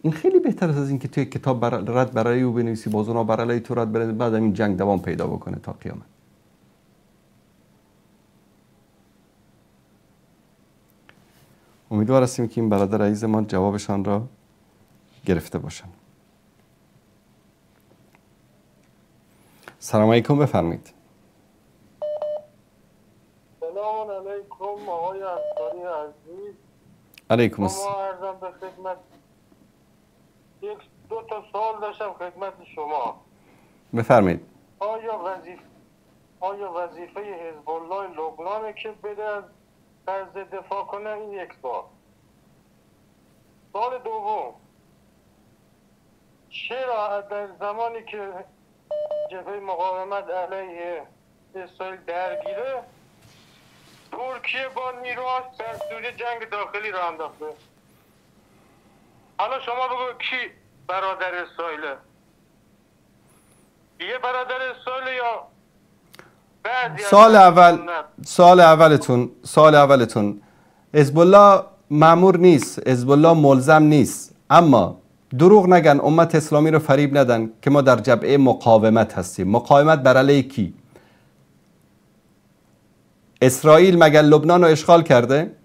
این خیلی بهتر است از این که توی کتاب رد بر علیه بنویسی، باز اونا بر علیه تو رد بر بعد این جنگ دوام پیدا بکنه تا قیامت. امیدوار هستیم که این برادر عزیز ما جوابشان را گرفته باشن. سلام علیکم، بفرمایید. سلام علیکم آقای انصاری عزیز. علیکم السلام. ما عرضم به خدمت، یک دو تا سوال داشتم خدمت شما. بفرمایید. آیا وظیفه حزب الله لبنانه که بده از غزه دفاع کنه؟ این یک سوال. سوال دوم، چرا در زمانی که جبهه مقاومت علیه اسرائیل درگیره، ترکیه با نیروهاش سر جنگ داخلی را انداخته؟ حالا شما بگو کی برادر اسرائیله؟ یه برادر اسرائیل یا بعضی؟ سوال اولتون حزب الله مأمور نیست، حزب الله ملزم نیست، اما دروغ نگن، امت اسلامی رو فریب ندن که ما در جبهه مقاومت هستیم. مقاومت بر علیه کی؟ اسرائیل مگر لبنان رو اشغال کرده؟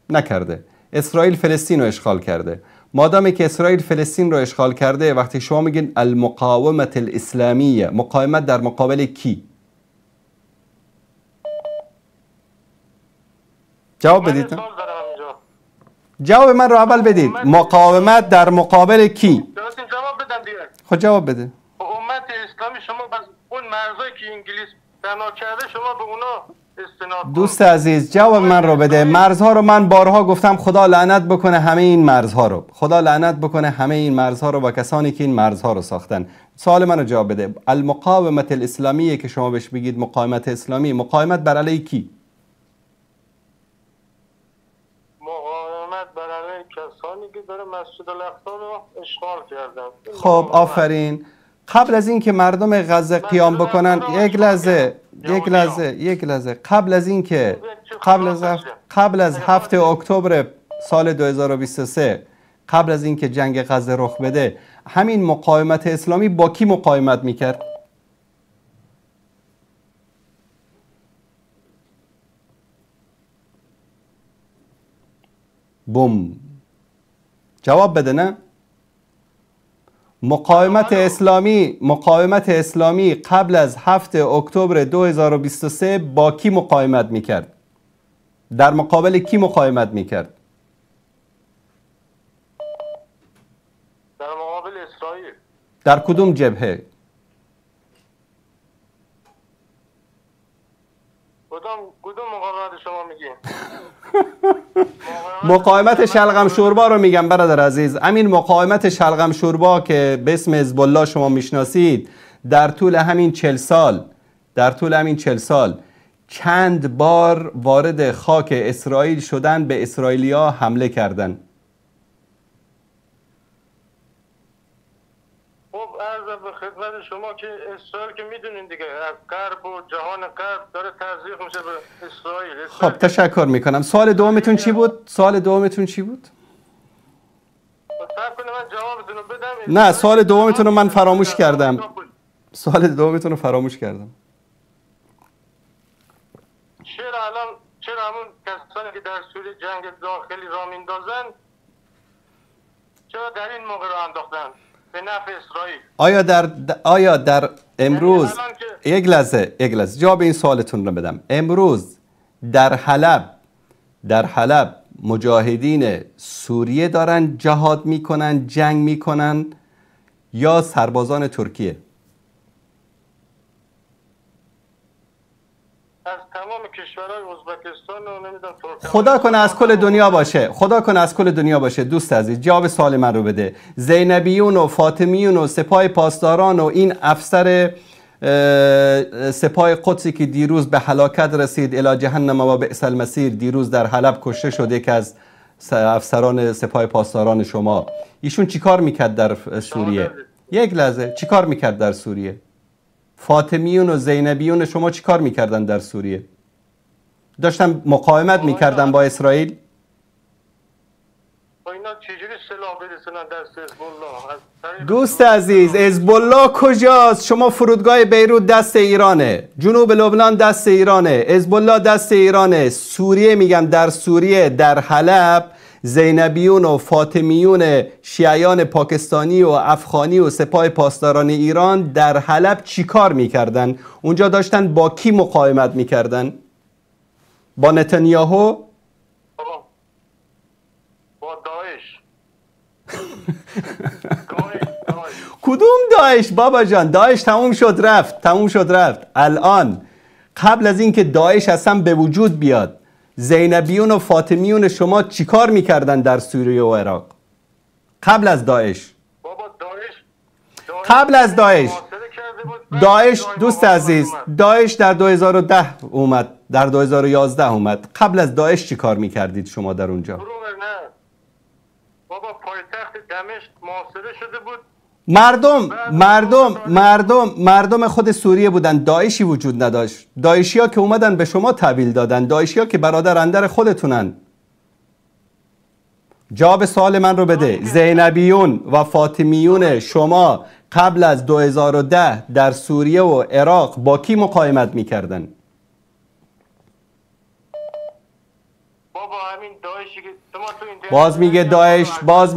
نکرده. اسرائیل فلسطین رو اشغال کرده. مادامی که اسرائیل فلسطین رو اشغال کرده، وقتی شما میگین المقاومت الاسلامیه، مقاومت در مقابل کی؟ جواب بدید. جواب من رو اول بدید. مقاومت در مقابل کی؟ جواب بدم دیگه. خب جواب بده. امت اسلامی شما بس اون مرزایی که انگلیس بنا کرده شما به اونا استناد. دوست عزیز جواب من رو بده. مرزها رو من بارها گفتم خدا لعنت بکنه همه این مرزها رو. خدا لعنت بکنه همه این مرزها رو و کسانی که این مرزها رو ساختن. سوال من رو جواب بده. المقاومت الاسلامیه که شما بهش بگید مقاومت اسلامی، مقاومت بر علیه کی؟ مقاومت بر علیه کسانی که داره مسجد الاقصی رو اشغال کردن. خب آفرین. قبل از این که مردم غزه قیام بکنن، یک لحظه قبل از 7 اکتبر سال 2023، قبل از این که جنگ غزه رخ بده، همین مقاومت اسلامی با کی مقاومت میکرد؟ بوم. جواب بده. نه مقاومت اسلامی قبل از 7 اکتبر 2023 با کی مقاومت میکرد؟ در مقابل کی مقاومت میکرد؟ در مقابل اسرائیل. در کدوم جبهه؟ کدوم مقاومت شما میگین؟ مقاومت شلغم شوربا رو میگم برادر عزیز. همین مقاومت شلغم شوربا که به اسم حزب الله شما میشناسید، در طول همین 40 سال چند بار وارد خاک اسرائیل شدن، به اسرائیلیا حمله کردن. خب عرض به خدمت شما که اسرائیل که میدونین دیگه از غرب و جهان غرب داره تزریق میشه به اسرائیل. خب تشکر میکنم. سوال دومتون چی بود؟ صبر کنید من جوابتون رو بدم. نه سوال دومتون رو من فراموش کردم. چرا همون کسانی که در سوریه جنگ داخلی را میندازن چرا در این موقع را انداختن به نفع اسرائیل؟ آیا در امروز یک لحظه جواب این سوالتون رو بدم. امروز در حلب مجاهدین سوریه دارن جهاد میکنن، جنگ میکنن یا سربازان ترکیه؟ از تمام کشورهای ازبکستان و نمیدونم ترکیه. خدا کنه از کل دنیا باشه. دوست عزیز جواب سوال من رو بده. زینبیون و فاطمیون و سپاه پاسداران و این افسر سپاه قدسی که دیروز به هلاکت رسید، الی جهنم و بئس المصیر، دیروز در حلب کشته شد، یک از افسران سپاه پاسداران شما، ایشون چیکار میکرد در سوریه؟ یک لحظه، چیکار میکرد در سوریه؟ فاطمیون و زینبیون شما چیکار میکردن در سوریه؟ داشتن مقاومت میکردن با اسرائیل؟ دوست عزیز، حزب الله کجاست؟ شما فرودگاه بیروت دست ایرانه، جنوب لبنان دست ایرانه، حزب الله دست ایرانه. سوریه میگم، در سوریه در حلب زینبیون و فاطمیون شیعیان پاکستانی و افغانی و سپاه پاسداران ایران در حلب چی کار میکردن؟ اونجا داشتن با کی مقاومت میکردن؟ با نتانیاهو؟ با داعش. کدوم داعش بابا جان؟ داعش تموم شد رفت. الان قبل از اینکه داعش اصلا به وجود بیاد، زینبیون و فاطمیون شما چیکار میکردن در سوریه و عراق؟ قبل از داعش. قبل از داعش دوست عزیز، داعش در 2010 اومد، در 2011 اومد. قبل از داعش چیکار میکردید شما در اونجا؟ بابا پایتخت دمشق محاصره شده بود. مردم خود سوریه بودن، داعشی وجود نداشت. داعشی ها که اومدن به شما تحویل دادن، داعشی ها که برادر اندر خودتونن. جواب سوال من رو بده. زینبیون و فاطمیون شما قبل از 2010 در سوریه و عراق با کی مقاومت میکردن؟ بابا همین داعشی که باز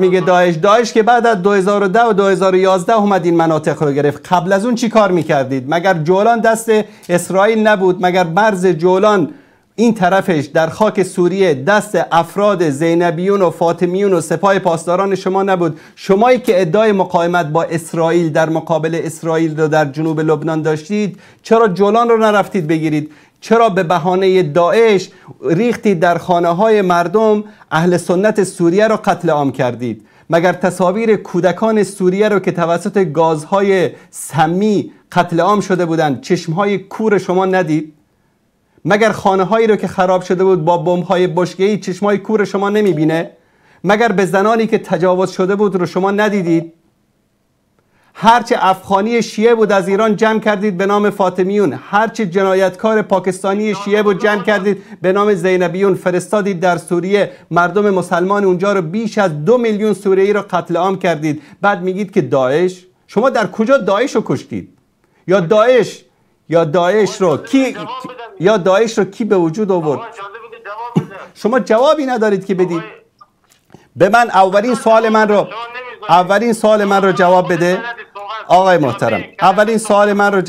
میگه داعش که بعد از 2010 و 2011 اومد این مناطق رو گرفت. قبل از اون چی کار میکردید؟ مگر جولان دست اسرائیل نبود؟ مگر مرز جولان این طرفش در خاک سوریه دست افراد زینبیون و فاطمیون و سپاه پاسداران شما نبود؟ شمایی که ادعای مقاومت با اسرائیل در مقابل اسرائیل رو در جنوب لبنان داشتید، چرا جولان رو نرفتید بگیرید؟ چرا به بهانه داعش ریختید در خانه های مردم، اهل سنت سوریه رو قتل عام کردید؟ مگر تصاویر کودکان سوریه رو که توسط گازهای سمی قتل عام شده بودند چشمهای کور شما ندید؟ مگر خانه هایی رو که خراب شده بود با بمب های بشکه‌ای چشمای کور شما نمیبینه؟ مگر به زنانی که تجاوز شده بود رو شما ندیدید؟ هرچه افغانی شیعه بود از ایران جمع کردید به نام فاطمیون، هرچه جنایتکار پاکستانی شیعه بود جمع کردید به نام زینبیون، فرستادید در سوریه. مردم مسلمان اونجا رو بیش از 2 میلیون سوریه‌ای رو قتل عام کردید. بعد میگید که داعش؟ شما در کجا داعش رو کشتید؟ یا داعش رو کی به وجود آورد؟ شما جوابی ندارید که بدید. به من اولین سوال من رو جواب بده آقای محترم. اولین سوال من رو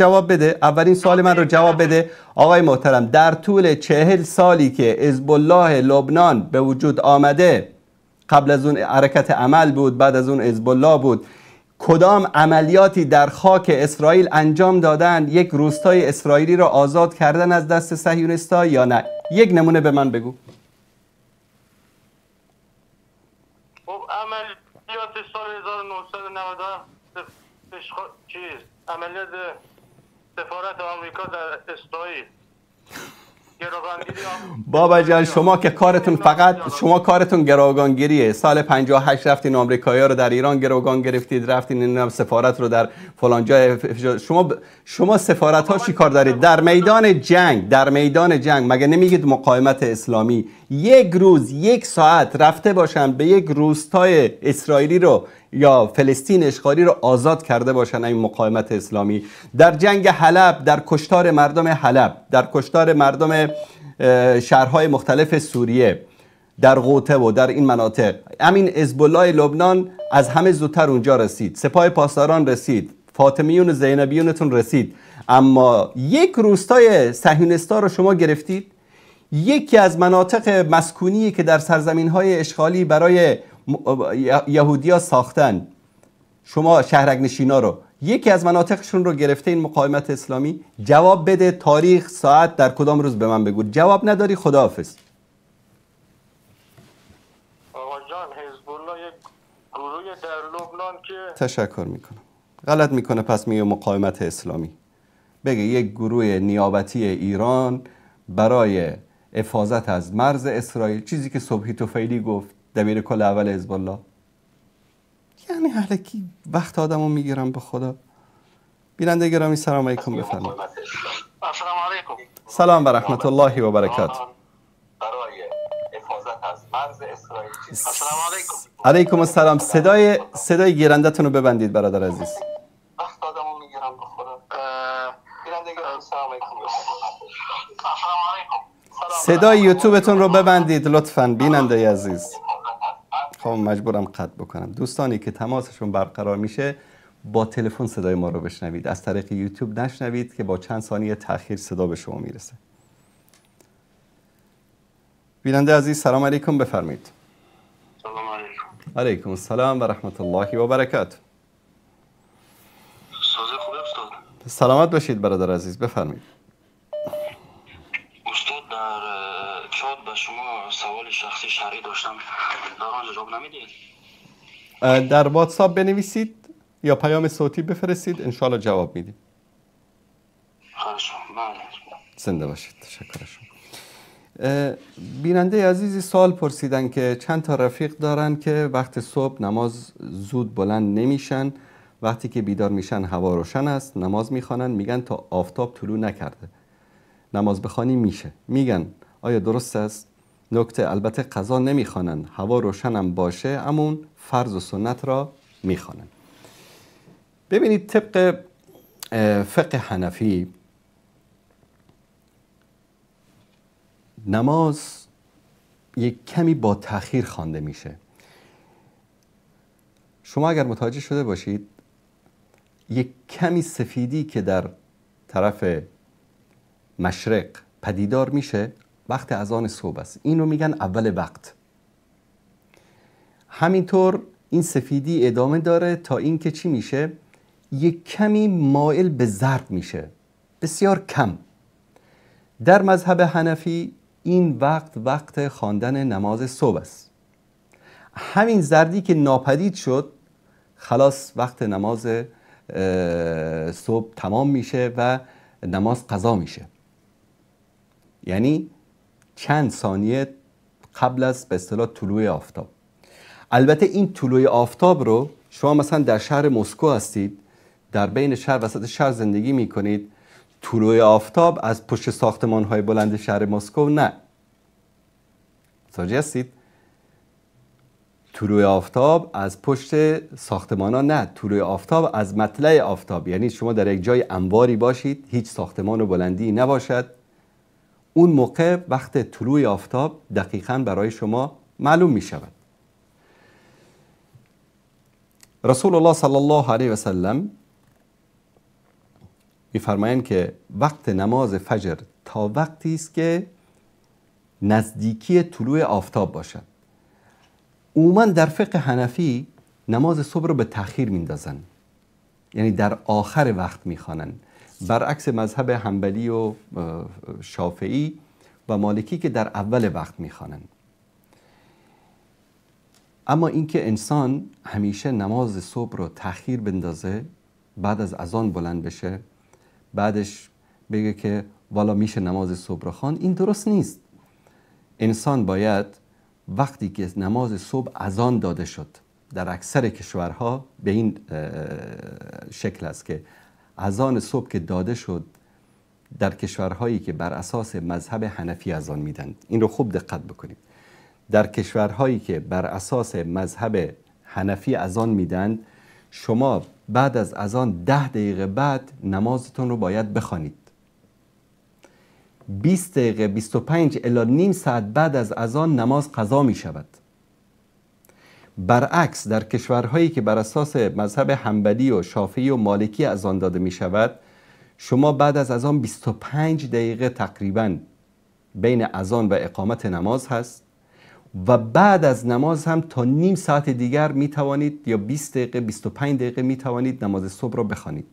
جواب بده آقای محترم. در طول 40 سالی که حزب الله لبنان به وجود آمده، قبل از اون حرکت عمل بود، بعد از اون حزب الله بود، کدام عملیاتی در خاک اسرائیل انجام دادن؟ یک روستای اسرائیلی را آزاد کردن از دست صهیونیست‌ها یا نه؟ یک نمونه به من بگو. خب عملیات سال 1990 عملیات سفارت آمریکا در اسرائیل. بابا جان شما که کارتون گروگانگیریه. سال 58 رفتین آمریکایی‌ها رو در ایران گروگان گرفتید، رفتین این سفارت رو در فلان جای. شما سفارت ها چی کار دارید؟ در میدان جنگ مگه نمیگید مقاومت اسلامی؟ یک روز 1 ساعت رفته باشن به یک روستای اسرائیلی رو یا فلسطین اشغالی رو آزاد کرده باشن، این مقاومت اسلامی. در جنگ حلب، در کشتار مردم حلب، در کشتار مردم شهرهای مختلف سوریه، در غوطه و در این مناطق، همین حزب الله لبنان از همه زودتر اونجا رسید، سپاه پاسداران رسید، فاطمیون و زینبیونتون رسید. اما یک روستای صهیونیستا رو شما گرفتید. یکی از مناطق مسکونی که در سرزمین‌های اشغالی برای یهودی‌ها ساختن، شما شهرک نشینا رو، یکی از مناطقشون رو گرفته این مقاومت اسلامی. جواب بده، تاریخ، ساعت، در کدام روز به من بگو. جواب نداری، خداحافظ. آقا جان حزب الله یک گروه در لبنان که تشکر میکنم. غلط میکنه پس میگه مقاومت اسلامی. بگه یک گروه نیابتی ایران برای حفاظت از مرز اسرائیل، چیزی که صبحی طفیلی گفت دبیر کل اول حزب الله. یعنی هلکی وقت آدمو میگیرم به خدا. بیننده گرامی سلام علیکم، بفرمایید. السلام علیکم. سلام و رحمت الله و برکاته. برای حفاظت از مرز اسرائیل. السلام علیکم. علیکم السلام. صدای گیرندتون رو ببندید برادر عزیز. وقت آدمو میگیرم به خدا. بیننده گرامی سلام علیکم. السلام علیکم. صدای یوتیوبتون رو ببندید لطفاً بیننده عزیز. خب مجبورم قطع بکنم. دوستانی که تماسشون برقرار میشه با تلفن صدای ما رو بشنوید، از طریق یوتیوب نشنوید که با چند ثانیه تأخیر صدا به شما میرسه. بیننده عزیز سلام علیکم، بفرمایید. سلام علیکم. علیکم السلام و رحمت الله و برکاته. سازه خوب استاد. سلامت باشید برادر عزیز، بفرمایید. استاد در چات به شما سوال شخصی شرعی داشتم، در آن جواب نمیدید؟ در واتساپ بنویسید یا پیام صوتی بفرستید، انشالله جواب میدیم. خواهش بله. زنده باشید. تشکر شما. بیننده عزیزی سوال پرسیدن که چند تا رفیق دارن که وقت صبح نماز زود بلند نمیشن، وقتی که بیدار میشن هوا روشن است، نماز میخوانن، میگن تا آفتاب طلوع نکرده نماز بخوانی میشه. میگن آیا درست است؟ نکته البته قضا نمیخوانن، هوا روشنم باشه امون فرض و سنت را میخوانن. ببینید طبق فقه حنفی نماز یک کمی با تأخیر خوانده میشه. شما اگر متوجه شده باشید یک کمی سفیدی که در طرف مشرق پدیدار میشه وقت اذان صبح است، اینو میگن اول وقت. همینطور این سفیدی ادامه داره تا اینکه چی میشه؟ یک کمی مائل به زرد میشه، بسیار کم. در مذهب حنفی این وقت خواندن نماز صبح است. همین زردی که ناپدید شد خلاص وقت نماز صبح تمام میشه و نماز قضا میشه. یعنی چند ثانیه قبل از به اصطلاح طلوع آفتاب. البته این طلوع آفتاب رو شما مثلا در شهر مسکو هستید، در بین شهر وسط شهر زندگی میکنید، طلوع آفتاب از پشت ساختمان های بلند شهر مسکو نه. متوجه هستید؟ طلوع آفتاب از پشت ساختمان ها نه، طلوع آفتاب از مطلع آفتاب. یعنی شما در یک جای انباری باشید، هیچ ساختمان و بلندی نباشد، اون موقع وقت طلوع آفتاب دقیقاً برای شما معلوم می شود. رسول الله صلی الله علیه و سلم می‌فرمایند که وقت نماز فجر تا وقتی است که نزدیکی طلوع آفتاب باشد. عموما در فقه حنفی نماز صبح رو به تأخیر میندازن، یعنی در آخر وقت میخوانن، برعکس مذهب حنبلی و شافعی و مالکی که در اول وقت میخوانن. اما اینکه انسان همیشه نماز صبح رو تأخیر بندازه، بعد از اذان بلند بشه بعدش بگه که والا میشه نماز صبح رو خواند، این درست نیست. انسان باید وقتی که نماز صبح اذان داده شد، در اکثر کشورها به این شکل است که اذان صبح که داده شد در کشورهایی که بر اساس مذهب حنفی اذان میدن، این رو خوب دقت بکنید، در کشورهایی که بر اساس مذهب حنفی اذان میدن، شما بعد از اذان 10 دقیقه بعد نمازتون رو باید بخوانید. 20 دقیقه 25 الی نیم ساعت بعد از اذان نماز قضا می شود. برعکس در کشورهایی که بر اساس مذهب حنبلی و شافعی و مالکی اذان داده می شود، شما بعد از اذان 25 دقیقه تقریبا بین اذان و اقامت نماز هست و بعد از نماز هم تا نیم ساعت دیگر می توانید یا 20 دقیقه 25 دقیقه می توانید نماز صبح را بخوانید.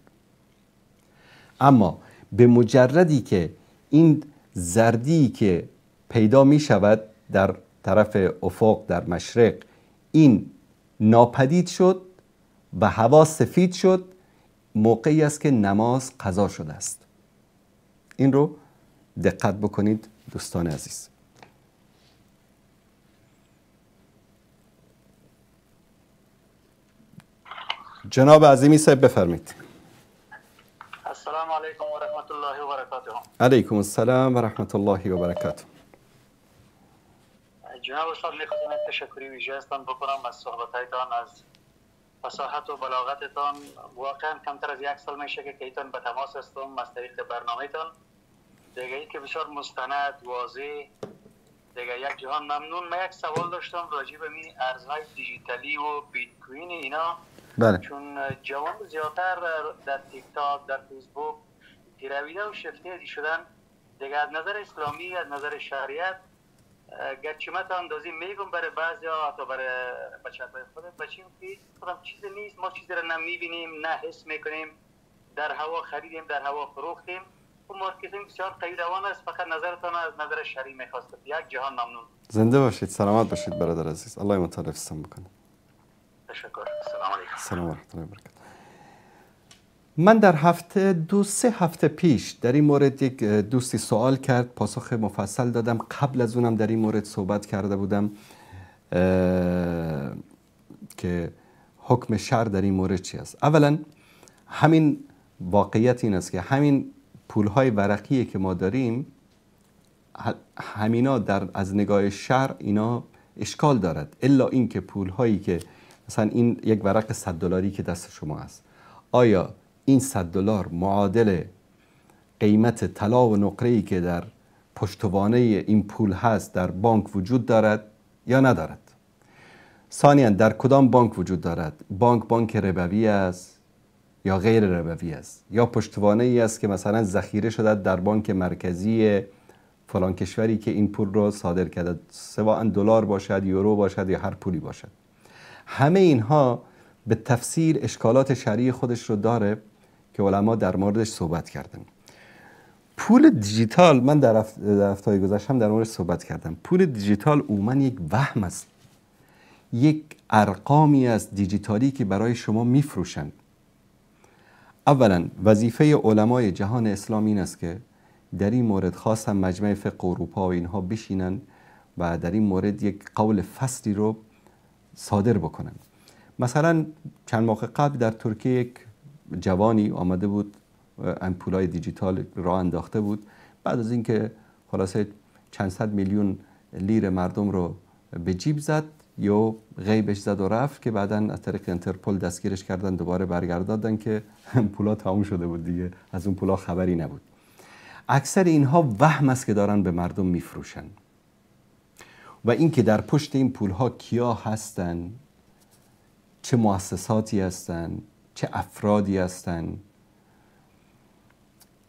اما به مجردی که این زردی که پیدا می شود در طرف افق در مشرق این ناپدید شد و هوا سفید شد، موقعی است که نماز قضا شده است. این رو دقت بکنید دوستان عزیز. جناب عظیمی صاحب بفرمایید. السلام علیکم و رحمت الله و برکاته. علیکم السلام و رحمت الله و برکاته. جناب استاد میخواستم یک تشکری ویژه‌تان بکنم از صحبت‌هایتان، از فصاحت و بلاغتتان. واقعا کمتر از یک سال میشه که ایتان به تماس هستم از طریق برنامه‌تان. دیگه ای که بسیار مستند، واضح، دیگه یک جهان ممنون. من یک سوال داشتم راجع به این ارزهای دیجیتالی و بیت کوین اینا. بله. چون جوان زیادتر در تیک تاک، در فیسبوک گرویده و شفته‌ای شدن. دیگه از نظر اسلامی، از نظر شریعت، گرچه من تا اندازی میگم برای بعضی ها، حتی برای بچه‌های خودم، بچیم که خودم چیزی نیست، ما چیزی را نمیبینیم، نه حس میکنیم، در هوا خریدیم، در هوا فروختیم و مارکتینگ بسیار قوی روان است. فقط نظرتان از نظر شرعی میخواستم. یک جهان ممنون. زنده باشید، سلامت باشید برادر عزیز. الله متعالفتان بکنه. تشکر. السلام علیکم. سلام و رحمت الله و برکاته. من در دو سه هفته پیش در این مورد یک دوستی سوال کرد، پاسخ مفصل دادم. قبل از اونم در این مورد صحبت کرده بودم که حکم شرع در این مورد چی است. اولا همین واقعیت این است که همین پولهای ورقی که ما داریم، همینا از نگاه شرع اینا اشکال دارد، الا این که پولهایی که مثلا این یک ورق $100 که دست شما است، آیا این $100 معادل قیمت طلا و نقره‌ای که در پشتوانه این پول هست در بانک وجود دارد یا ندارد؟ ثانیاً در کدام بانک وجود دارد؟ بانک ربوی است یا غیر ربوی است، یا پشتوانه ای است که مثلا ذخیره شده در بانک مرکزی فلان کشوری که این پول رو صادر کرده، سواء دلار باشد، یورو باشد یا هر پولی باشد. همه اینها به تفصیل اشکالات شرعی خودش رو داره که علما در موردش صحبت کردن. پول دیجیتال، من در هفته‌های گذشته هم در موردش صحبت کردم. پول دیجیتال عموما یک وهم است، یک ارقامی است دیجیتالی که برای شما میفروشند. اولا وظیفه علمای جهان اسلامی این است که در این مورد خاصا مجمع فقه اروپا و اینها بشینن و در این مورد یک قول فصلی رو صادر بکنن. مثلا چند ماه قبل در ترکیه یک جوانی آمده بود، پولای دیجیتال راه انداخته بود. بعد از اینکه خلاصه چند صد میلیون لیر مردم رو به جیب زد یا غیبش زد و رفت، که بعدا از طریق انترپل دستگیرش کردن، دوباره برگرداندن که پولا تموم شده بود دیگه، از اون پولا خبری نبود. اکثر اینها وهم است که دارن به مردم میفروشن. و اینکه در پشت این پولها کیا هستن، چه مؤسساتی هستن، چه افرادی هستن،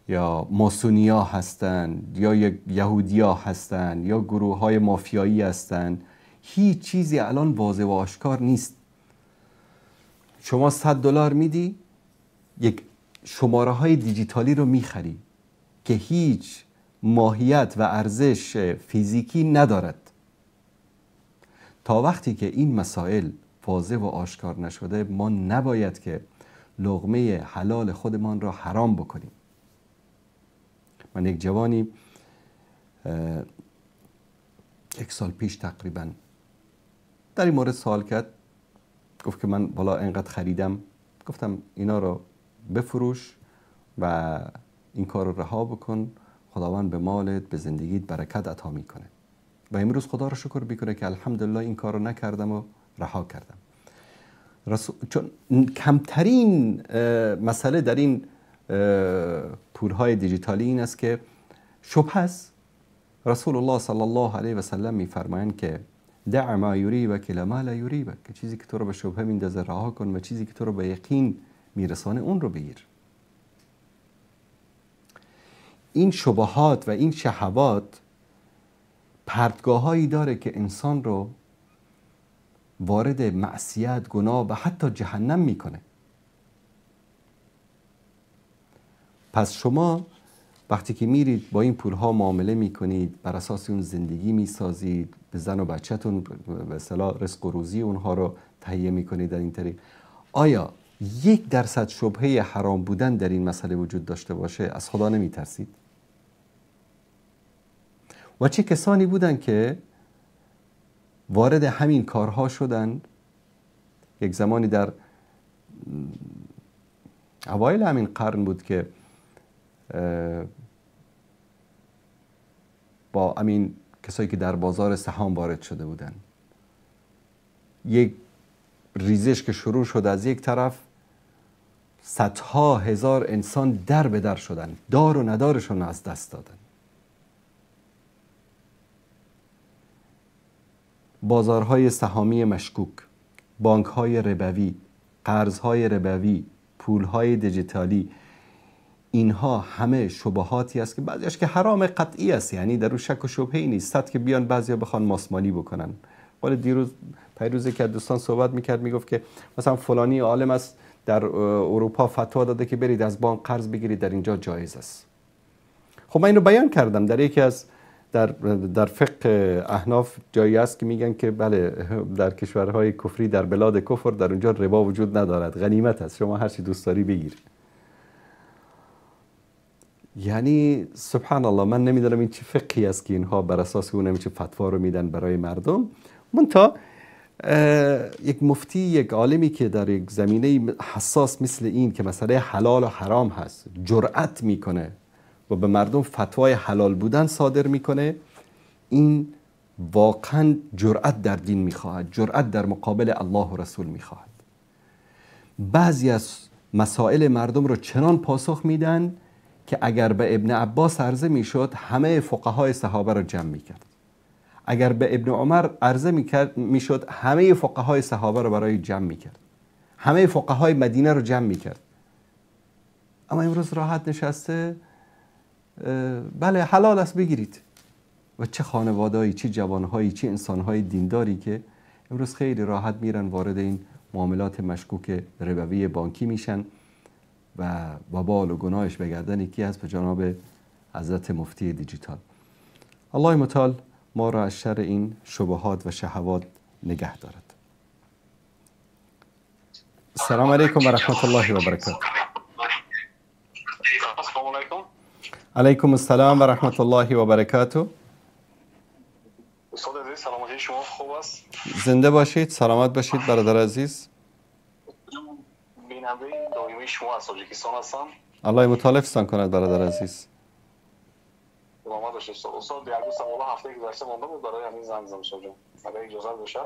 یا ماسونیا هستن یا یهودیا هستن یا گروه های مافیایی هستن، هیچ چیزی الان واضح و آشکار نیست. شما $100 میدی، یک شماره های دیجیتالی رو میخری که هیچ ماهیت و ارزش فیزیکی ندارد. تا وقتی که این مسائل واضح و آشکار نشده، ما نباید که لقمه حلال خودمان را حرام بکنیم. من یک جوانی یک سال پیش تقریبا در این مورد سوال کرد، گفت که من بالا اینقدر خریدم. گفتم اینا رو بفروش و این کار رو رها بکن، خداوند به مالت، به زندگیت برکت عطا میکنه. و امروز خدا رو شکر بکنه که الحمدلله این کار رو نکردم و رها کردم. چون کمترین مسئله در این پولهای دیجیتالی این است که شبهه است. رسول الله صلی الله علیه و سلم میفرمایند که دع ما یریبک الی ما لا یریبک، که چیزی که تو رو به شبهه میندازه رها کن و چیزی که تو رو به یقین میرسانه اون رو بگیر. این شبهات و این شهوات پرتگاهایی داره که انسان رو وارد معصیت، گناه و حتی جهنم میکنه. پس شما وقتی که میرید با این پولها معامله میکنید، بر اساس اون زندگی میسازید، به زن و بچه‌تون به اصطلاح رزق و روزی اونها رو تهیه میکنید در این طریق، آیا 1% شبهه حرام بودن در این مسئله وجود داشته باشه، از خدا نمیترسید؟ و چه کسانی بودن که وارد همین کارها شدن؟ یک زمانی در اوایل همین قرن بود که با همین کسایی که در بازار سهام وارد شده بودن یک ریزش که شروع شد، از یک طرف صدها هزار انسان در به در شدن، دار و ندارشون از دست دادن. بازارهای سهامی مشکوک، بانکهای ربوی، قرضهای ربوی، پولهای دیجیتالی، اینها همه شبهاتی است که بعضیش که حرام قطعی است، یعنی در رو شک و شبهه‌ای نیست. صد که بیان بعضیا بخوان ماسمالی بکنن. ولی پیروز که دوستان صحبت میکرد، میگفت که مثلا فلانی عالم است در اروپا فتوا داده که برید از بانک قرض بگیرید، در اینجا جایز است. خب من اینو بیان کردم در یکی از در فقه احناف جایی است که میگن که بله در کشورهای کفری، در بلاد کفر، در اونجا ربا وجود ندارد، غنیمت است، شما هر چی دوست داری بگیر. یعنی سبحان الله، من نمیدونم این چه فقهی است که اینها بر اساس اون چه فتوا رو میدن برای مردم. منتها یک مفتی، یک عالمی که در یک زمینه حساس مثل این که مسئله حلال و حرام هست جرأت میکنه و به مردم فتوای حلال بودن صادر میکنه، این واقعا جرأت در دین میخواهد، جرأت در مقابل الله و رسول میخواهد. بعضی از مسائل مردم رو چنان پاسخ میدن که اگر به ابن عباس عرضه میشد همه فقهای صحابه رو جمع میکرد، اگر به ابن عمر عرضه میشد همه فقهای صحابه رو برای جمع میکرد، همه فقهای مدینه رو جمع میکرد. اما امروز راحت نشسته، بله حلال است بگیرید. و چه خانوادهایی، چه جوانهایی، چه انسانهای دینداری که امروز خیلی راحت میرن وارد این معاملات مشکوک ربوی بانکی میشن و وبال و گناهش به گردن یکی از به جناب حضرت مفتی دیجیتال. الله متعال ما را از شر این شبهات و شهوات نگه دارد. السلام علیکم و رحمت الله و برکاته. السلام علیکم. علیکم السلام و رحمت الله و برکاته. استاد عزیز، سلامتی شما خوب است؟ زنده باشید، سلامت باشید برادر عزیز. بیننده دائمی شما از تاجیکستان هستم. الله متعال حفظتان کند برادر عزیز. سلامت باشید استاد. یک دو سوال هفته گذشته مونده بود، برای همین زنگ زدم استاد جان. اگه اجازه بشه.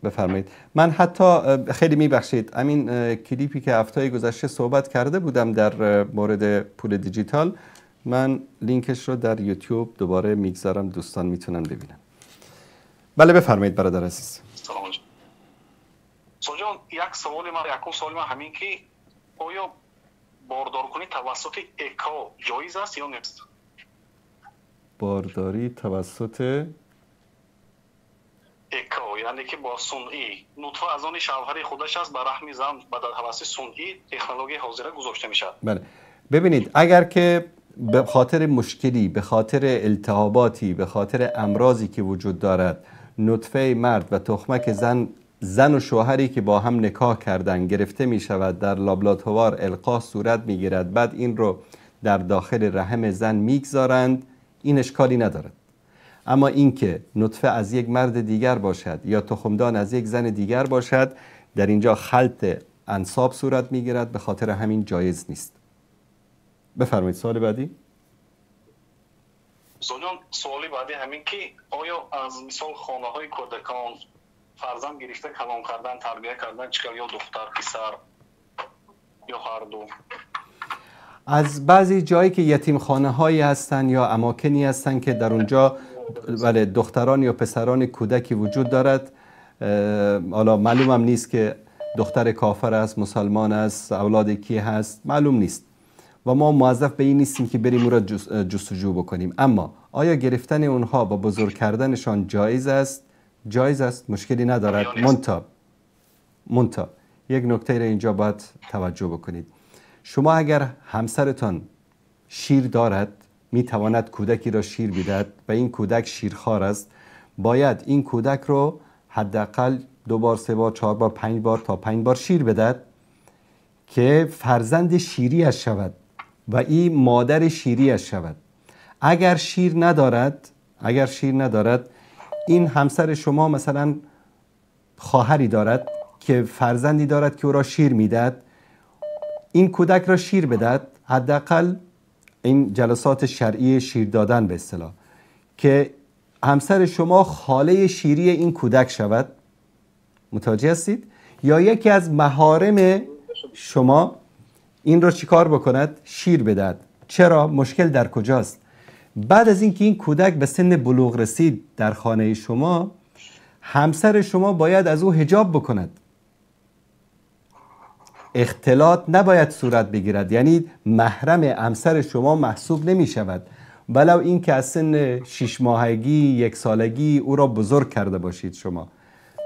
بفرمایید. من حتی خیلی میبخشید، همین کلیپی که هفته گذشته صحبت کرده بودم در مورد پول دیجیتال، من لینکش رو در یوتیوب دوباره میگذارم، دوستان میتونن ببینن. بله بفرمایید برادر عزیز. سلام جان. یک سوال من همین که آیا باردار کنی توسط اکا جایز است یا نیست؟ بارداری توسط اکا یعنی که با صنعی نطفه از آن شوهر خودش است، بر رحم زن به توسط صنعی تکنولوژی حاضره گذاشته میشه. بله ببینید، اگر که به خاطر مشکلی، به خاطر التهاباتی، به خاطر امراضی که وجود دارد نطفه مرد و تخمک زن و شوهری که با هم نکاح کردن گرفته می شود، در لابراتوار القاح صورت می گیرد، بعد این رو در داخل رحم زن میگذارند، این اشکالی ندارد. اما اینکه نطفه از یک مرد دیگر باشد یا تخمدان از یک زن دیگر باشد، در اینجا خلط انساب صورت می گیرد، به خاطر همین جایز نیست. بفرمایید سوال بعدی. سوالی بعدی همین که آیا از مثال خانه های کودکان فرزند گرفته کلام کردن، تربیه کردن، چیکار یا دختر پسر یا هر دو؟ از بعضی جایی که یتیم خانه هایی هستن یا اماکنی هستن که در اونجا بله دختران یا پسران کودکی وجود دارد، حالا معلوم هم نیست که دختر کافر است، مسلمان است، اولاد کی هست، معلوم نیست و ما موظف به این نیستیم که بریم اون را جستجو بکنیم. اما آیا گرفتن اونها با بزرگ کردنشان جایز است؟ جایز است، مشکلی ندارد. منتها یک نکته را اینجا باید توجه بکنید. شما اگر همسرتان شیر دارد، میتواند کودکی را شیر بدهد و این کودک شیرخوار است، باید این کودک رو حداقل 2 بار 3 بار 4 بار 5 بار تا 5 بار شیر بدهد که فرزند شیریش شود و این مادر شیریش شود. اگر شیر ندارد، این همسر شما مثلا خواهری دارد که فرزندی دارد که او را شیر میدهد، این کودک را شیر بدهد، حداقل این جلسات شرعی شیر دادن به اصطلاح، که همسر شما خاله شیری این کودک شود. متوجه هستید؟ یا یکی از محارم شما این را چیکار بکند؟ شیر بدهد. چرا؟ مشکل در کجاست؟ بعد از اینکه این کودک به سن بلوغ رسید در خانه شما، همسر شما باید از او حجاب بکند. اختلاط نباید صورت بگیرد، یعنی محرم همسر شما محسوب نمی شود، ولو این که از سن 6 ماهگی 1 سالگی او را بزرگ کرده باشید. شما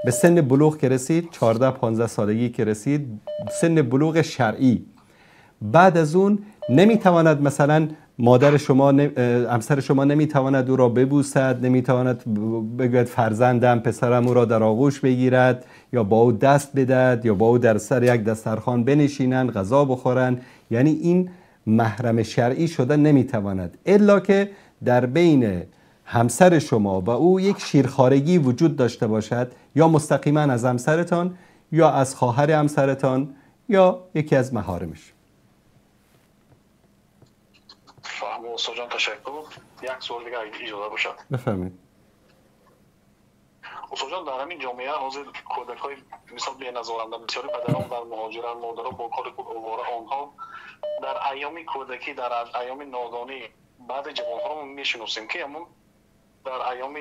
به سن بلوغ که رسید، 14-15 سالگی که رسید، سن بلوغ شرعی، بعد از اون نمیتواند مثلا مادر شما همسر شما نمیتواند او را ببوسد، نمیتواند بگوید فرزندم پسرم او را در آغوش بگیرد، یا با او دست بدهد، یا با او در سر یک دسترخوان بنشینند غذا بخورند. یعنی این محرم شرعی شده نمیتواند، الا که در بین همسر شما و او یک شیرخوارگی وجود داشته باشد، یا مستقیما از همسرتان، یا از خواهر همسرتان، یا یکی از محارمش. فهم استاد جان، تشکر. یک سوال دیگه اگه اجازه باشد بفرمایید. استاد جان، در همین جامعه حاضر کودک‌های مثال بی‌نظارنده بسیاری پدران در مهاجرت، مادرها با کار آواره، آنها در ایام کودکی، در ایام نادانی بعد جوان‌ها رو میشناسیم که همون در ایام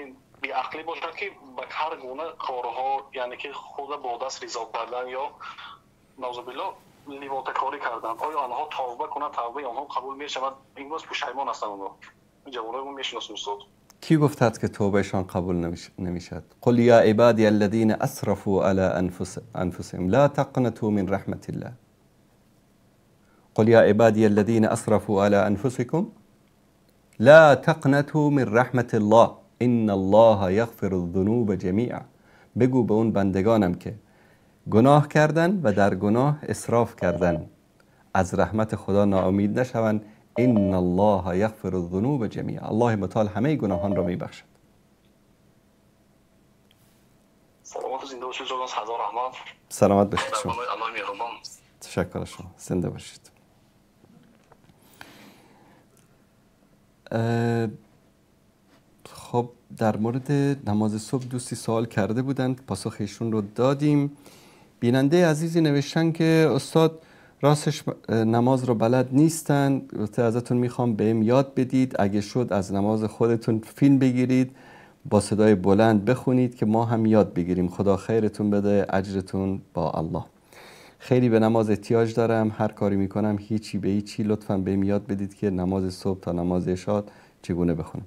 بی‌عقلی باشد که به هر گونه کارها، یعنی که خود با دست ریزا کردن یا نعوذ بالله لیواتکاری کردن، آیا آنها توبه کنند؟ توبه آنها قبول میشود؟ این باز پشیمان هستند اونها. جوانای ما میشناسیم استاد. کی گفتد که توبهشان قبول نمیشد؟ قل یا عبادی الذین اسرفوا علی انفسهم لا تقنطوا من رحمت الله. قل یا عبادی الذین اسرفوا علی انفسکم لا تقنطوا من رحمت الله ان الله یغفر الذنوب جمیعا. بگو به اون بندگانم که گناه کردن و در گناه اسراف کردن، از رحمت خدا ناامید نشوند. ان الله یغفر الذنوب جمیعا. الله متعال همه گناهان را میبخشد. سلامت و زنده باشید جناب. هزار رحمت. سلامت باشید شما. الله مهربان. تشکر از شما. زنده باشید. خب در مورد نماز صبح دوستی سوال کرده بودند، پاسخ ایشون رو دادیم. بیننده عزیزی نوشتن که استاد راستش نماز رو بلد نیستن، ازتون میخوام بهم یاد بدید، اگه شد از نماز خودتون فیلم بگیرید با صدای بلند بخونید که ما هم یاد بگیریم. خدا خیرتون بده، اجرتون با الله. خیلی به نماز احتیاج دارم، هر کاری میکنم هیچی به هیچی، لطفاً بهم یاد بدید که نماز صبح تا نماز عشاء چگونه بخونم.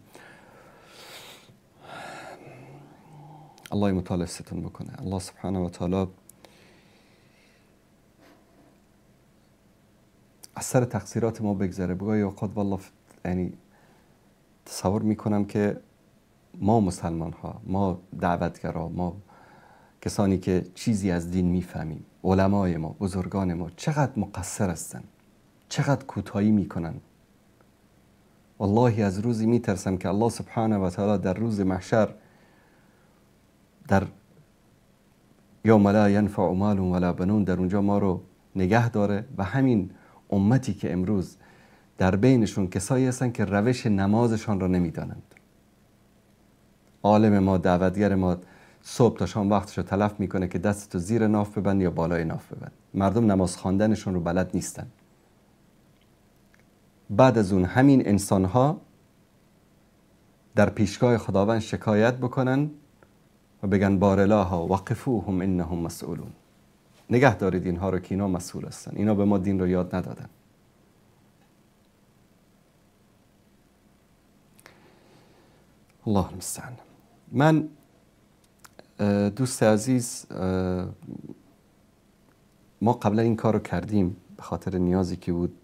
الله متعال ستون بکنه. الله سبحانه و تعالی از سر تقصیرات ما بگذره. بگوی اوقات والله یعنی تصور میکنم که ما مسلمان ها، ما دعوتگرا، ما کسانی که چیزی از دین میفهمیم، علمای ما، بزرگان ما چقدر مقصر هستن، چقدر کوتاهی میکنن. والله از روزی میترسم که الله سبحانه و تعالی در روز محشر، در یوم لا ینفع مال ولا بنون، در اونجا ما رو نگه داره و همین امتی که امروز در بینشون کسایی هستن که روش نمازشان را نمیدانند. عالم ما، دعوتگر ما صبح تا شام وقتش رو تلف میکنه که دستتو زیر ناف ببند یا بالای ناف ببند. مردم نماز خواندنشون رو بلد نیستن. بعد از اون همین انسانها در پیشگاه خداوند شکایت بکنن و بگن بارلاها وقفوهم انهم مسئولون. نگه دارید اینها رو که اینا مسئول هستن، اینا به ما دین رو یاد ندادن. الله المستعان. من دوست عزیز، ما قبلا این کار رو کردیم به خاطر نیازی که بود،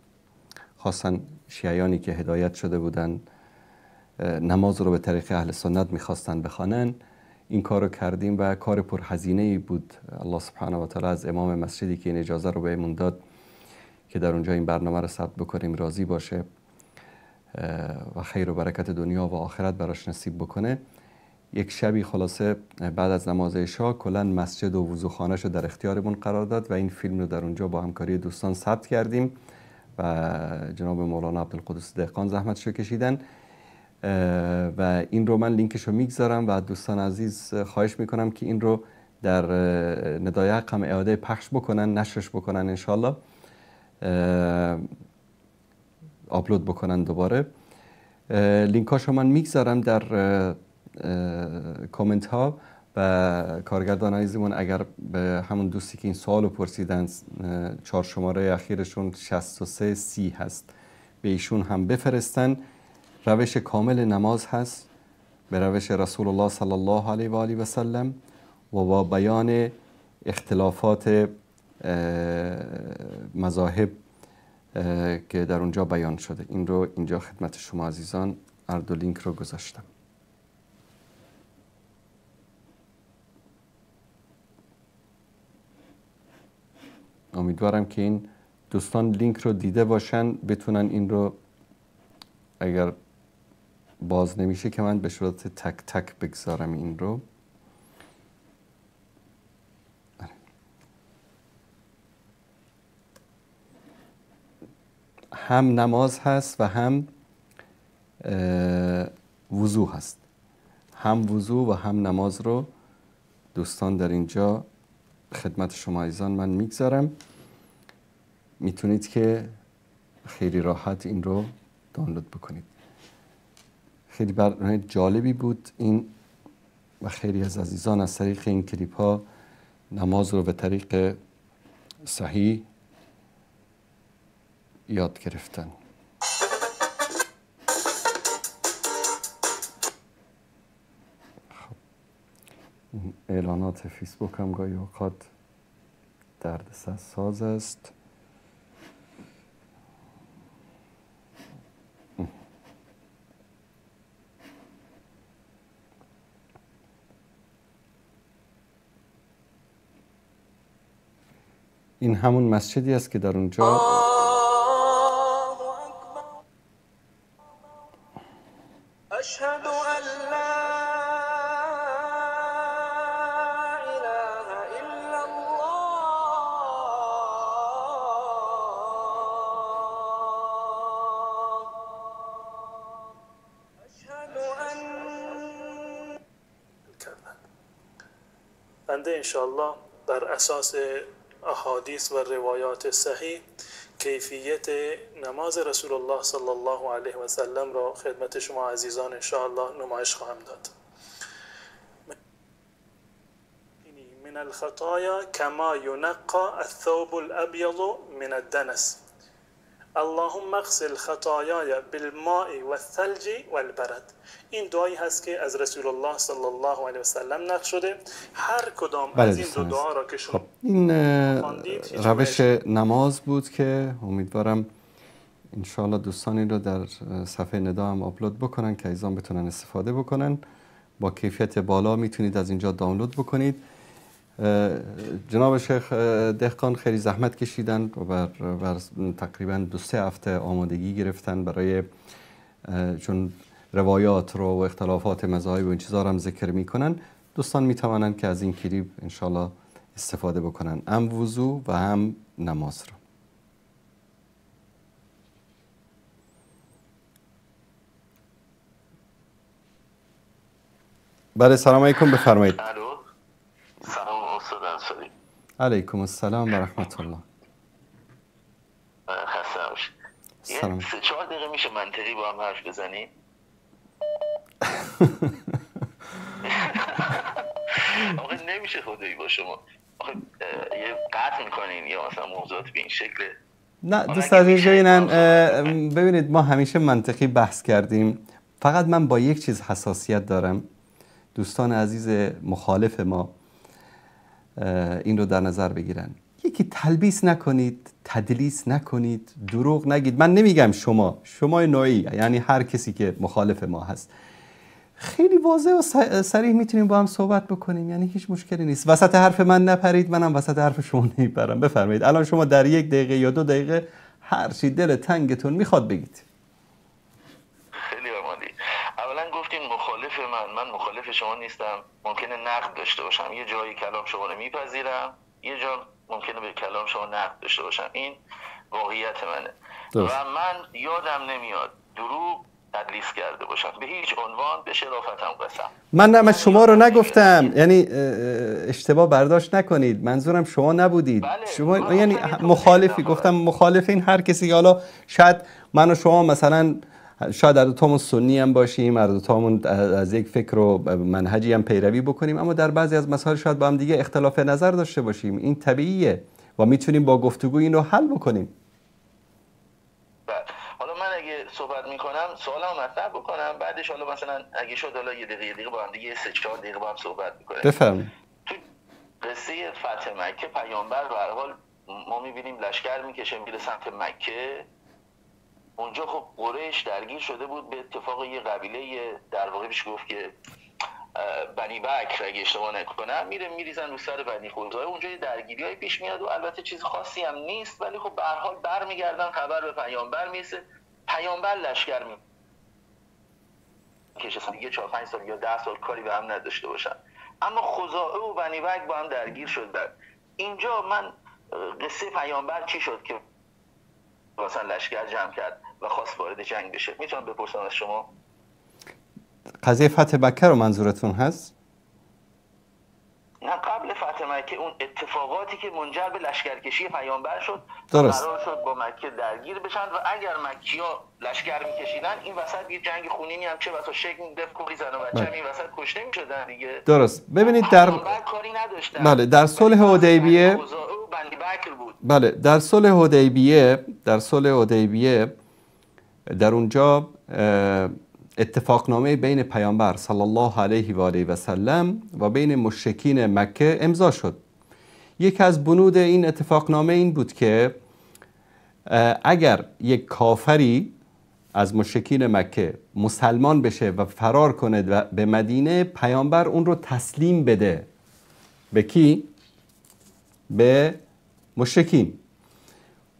خاصا شیعیانی که هدایت شده بودن نماز رو به طریق اهل سنت میخواستن بخوانن. این کار رو کردیم و کار پرهزینه‌ای بود. الله سبحانه و تعالی از امام مسجدی که این اجازه رو بهمون داد که در اونجا این برنامه رو ثبت بکنیم راضی باشه و خیر و برکت دنیا و آخرت براش نصیب بکنه. یک شبی خلاصه بعد از نماز عشا کلا مسجد و وضوخانه رو در اختیارمون قرار داد و این فیلم رو در اونجا با همکاری دوستان ثبت کردیم و جناب مولانا عبدالقدوس دهقان زحمتشو کشیدن و این رو من لینکش رو میگذارم و دوستان عزیز خواهش میکنم که این رو در ندای حق هم اعاده پخش بکنن، نشرش بکنن، انشالله آپلود بکنن دوباره. لینکاشو من میگذارم در کامنت ها و کارگردان عزیزمون اگر به همون دوستی که این سوالو پرسیدن 4 شماره اخیرشون 6330 هست به ایشون هم بفرستن. روش کامل نماز هست به روش رسول الله صلی الله علیه و آله و سلم و با بیان اختلافات مذاهب که در اونجا بیان شده. این رو اینجا خدمت شما عزیزان هر دو لینک رو گذاشتم. امیدوارم که این دوستان لینک رو دیده باشن، بتونن این رو اگر باز نمیشه که من به صورت تک تک بگذارم این رو. هم نماز هست و هم وضو هست. هم وضو و هم نماز رو دوستان در اینجا خدمت شما عزیزان من میگذارم. میتونید که خیلی راحت این رو دانلود بکنید. خیلی برنامه جالبی بود این و خیلی از عزیزان از طریق این کلیپ ها نماز رو به طریق صحیح یاد گرفتن. خب اعلانات فیسبوک هم گاهی اوقات دردسر ساز است. این همون مسجدی است که در اونجا أشهد أن لا إله إلا الله أشهد أن بنده انشاءالله بر اساس احادیث و روایات صحیح کیفیت نماز رسول الله صلی الله علیه و سلم را خدمت شما عزیزان انشاءالله نمایش خواهم داد. من الخطايا كما ينقى الثوب الابيض من الدنس اللهم اغسل خطاياي بالماء والثلج والبرد. این دعایی هست که از رسول الله صلی الله علیه و سلم نقل شده. هر کدام از این دو دعا را که شما این روش نماز بود که امیدوارم انشاءالله دوستان این رو در صفحه ندا هم آپلود بکنن که عزیزان بتونن استفاده بکنن. با کیفیت بالا میتونید از اینجا دانلود بکنید. جناب شیخ دهقان خیلی زحمت کشیدن و بر تقریبا 2-3 هفته آمادگی گرفتن برای چون روایات رو و اختلافات مذاهب و این چیزا رو هم ذکر میکنن. دوستان میتوانن که از این کلیپ انشالله استفاده بکنن، هم وضو و هم نماز رو. بله سلام علیکم، بفرمایید. سلام استاد انصاری. علیکم السلام و رحمت الله. خسته نباشید. سلام. 3-4 دقیقه میشه منطقی با هم حرف بزنیم؟ آخه نمیشه خدایی با شما. آخه یه قطع میکنین یا مثلا موضوعات به این شکل. نه دوست عزیز ببینید ما همیشه منطقی بحث کردیم. فقط من با یک چیز حساسیت دارم. دوستان عزیز مخالف ما این رو در نظر بگیرن. یکی تلبیس نکنید، تدلیس نکنید، دروغ نگید. من نمیگم شما نوعی، یعنی هر کسی که مخالف ما هست خیلی واضح و صریح میتونیم با هم صحبت بکنیم، یعنی هیچ مشکلی نیست. وسط حرف من نپرید، منم وسط حرف شما نمیپرم. بفرمایید الان شما در 1 دقیقه یا 2 دقیقه هر چی دل تنگتون میخواد بگید. خیلی عالی. اولا گفتین مخالف من مخالف شما نیستم. ممکنه نقد داشته باشم، یه جایی کلام شما رو میپذیرم، یه جا ممکنه به کلام شما نقد داشته باشم. این واقعیت منه. و من یادم نمیاد دروغ تدلیس کرده باشم به هیچ عنوان، به شرافتم قسم. من شما رو نگفتم، یعنی اشتباه برداشت نکنید، منظورم شما نبودید. شما یعنی مخالفی گفتم، مخالفین هر کسی. حالا شاید من و شما مثلا شاید هر دوتامون سنی هم باشیم، هر دوتامون از یک فکر و منهجی هم پیروی بکنیم، اما در بعضی از مسائل شاید با هم دیگه اختلاف نظر داشته باشیم. این طبیعیه و میتونیم با گفتگو این رو حل بکنیم. حالا من اگه صحبت میکنم سوالمو مطرح بکنم، بعدش حالا مثلا اگه شد حالا یه دقیقه با هم دیگه 3-4 دقیقه با هم صحبت میکنیم. بفرمایید. تو قصه فتح مکه پیامبر به هر حال ما میبینیم لشکر میکشه میره سمت مکه. اونجا خب قریش درگیر شده بود به اتفاق یه قبیله، در واقع میشه گفت که بنی بکر اگه اشتباه نکنم، میریزن رو سر بنی خزاعه. اونجا یه درگیریای پیش میاد و البته چیز خاصی هم نیست، ولی خب به هر حال برمیگردن خبر به پیامبر میرسه. پیامبر لشکر میکشه دیگه 4-5 سال یا 10 سال کاری به هم نداشته باشن، اما خزاعه و بنی بکر با هم درگیر شدن. اینجا من قصه پیامبر چی شد که مثلا لشکر جمع کرد و خواست وارد جنگ بشه؟ میتونم بپرسم از شما؟ قضیه فتح مکه رو منظورتون هست؟ نه، قبل فتح مکه اون اتفاقاتی که منجر به لشکرکشی پیامبر شد، درست. قرار شد با مکه درگیر بشن و اگر مکی‌ها لشکر میکشیدن این وسط یه جنگ خونینی هم چه بسا شکل می‌گرفت، کلی زن و بچه این وسط کشته می‌شدن دیگه. درست. ببینید در کاری نداشتن. بله در صلح حدیبیه، بله در صلح حدیبیه در اونجا اتفاقنامه بین پیامبر صلی الله علیه و آله و سلم و بین مشرکین مکه امضا شد. یک از بنود این اتفاقنامه این بود که اگر یک کافری از مشرکین مکه مسلمان بشه و فرار کنه و به مدینه، پیامبر اون رو تسلیم بده. به کی؟ به مشرکین.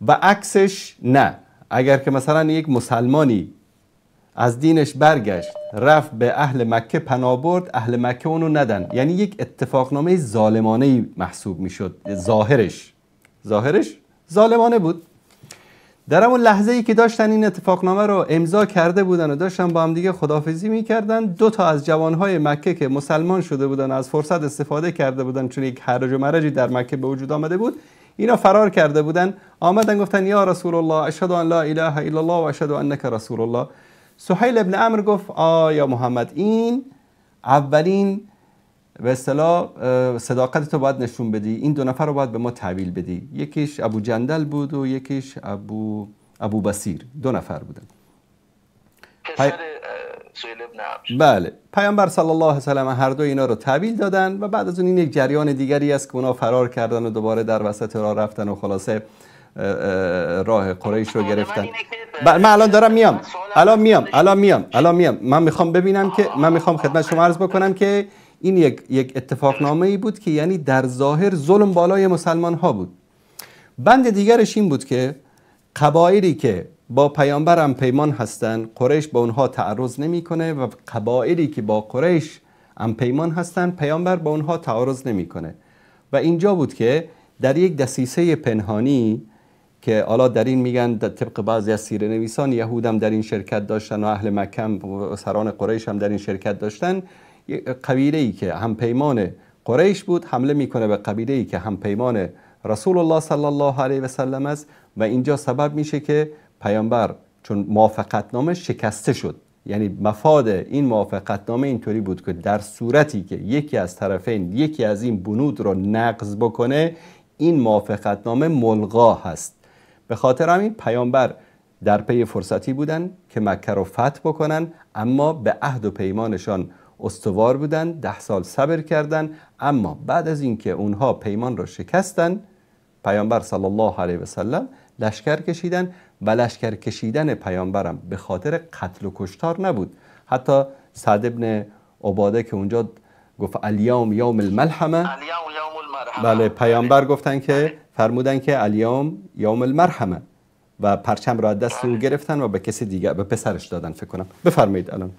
و عکسش نه. اگر که مثلا یک مسلمانی از دینش برگشت رفت به اهل مکه پناه برد، اهل مکه اونو ندن. یعنی یک اتفاقنامه ظالمانه محسوب میشد. ظاهرش ظالمانه بود. در همون لحظه ای که داشتن این اتفاقنامه رو امضا کرده بودن و داشتن با هم دیگه خداحافظی میکردن، 2 از جوانهای مکه که مسلمان شده بودن از فرصت استفاده کرده بودن، چون یک هرج و مرجی در مکه به وجود آمده بود، اینا فرار کرده بودن، آمدن گفتن یا رسول الله اشهد ان لا اله الا الله و اشهد انک رسول الله. سهیل ابن عمرو گفت یا محمد، این اولین به اصطلاح صداقت تو باید نشون بدی، این 2 نفر رو باید به ما تحویل بدی. یکیش ابو جندل بود و یکیش ابو بصیر. 2 نفر بودن. پسر سهیل ابن عمرو. بله. پیامبر صلی الله علیه و سلم هر دو اینا رو تحویل دادن و بعد از اون این یک جریان دیگری است که اونا فرار کردن و دوباره در وسط راه رفتن و خلاصه راه قریش رو گرفتن. من الان دارم میام. الان میام. من میخوام ببینم که من میخوام خدمت شما عرض بکنم که این یک اتفاقنامه ای بود که یعنی در ظاهر ظلم بالای مسلمان ها بود. بند دیگرش این بود که قبایلی که با پیامبر هم پیمان هستن، قریش با اونها تعرض نمیکنه و قبایلی که با قریش هم پیمان هستن، پیامبر با اونها تعرض نمیکنه. و اینجا بود که در یک دسیسه پنهانی که حالا در این میگن طبق بعضی از سیره نویسان یهود هم در این شرکت داشتن و اهل مکه و سران قریش هم در این شرکت داشتن، قبیله‌ای که هم پیمان قریش بود حمله میکنه به قبیله‌ای که هم پیمان رسول الله صلی الله علیه و سلم است و اینجا سبب میشه که پیامبر چون موافقتنامه شکسته شد. یعنی مفاد این موافقتنامه اینطوری بود که در صورتی که یکی از طرفین یکی از این بنود رو نقض بکنه، این موافقتنامه ملغا هست. به خاطر همین پیامبر در پی فرصتی بودن که مکه رو فتح بکنن، اما به عهد و پیمانشان استوار بودن، 10 سال صبر کردن. اما بعد از اینکه اونها پیمان رو شکستن، پیامبر صلی الله علیه و سلم لشکر کشیدن و لشکر کشیدن پیامبرم به خاطر قتل و کشتار نبود. حتی سعد ابن عباده که اونجا گفت الیوم یوم الملحمه، بله پیامبر گفتن که فرمودن که الیوم یوم المرحمه و پرچم را از دست او گرفتن و به کسی دیگه، به پسرش دادن فکر کنم. بفرمایید الان.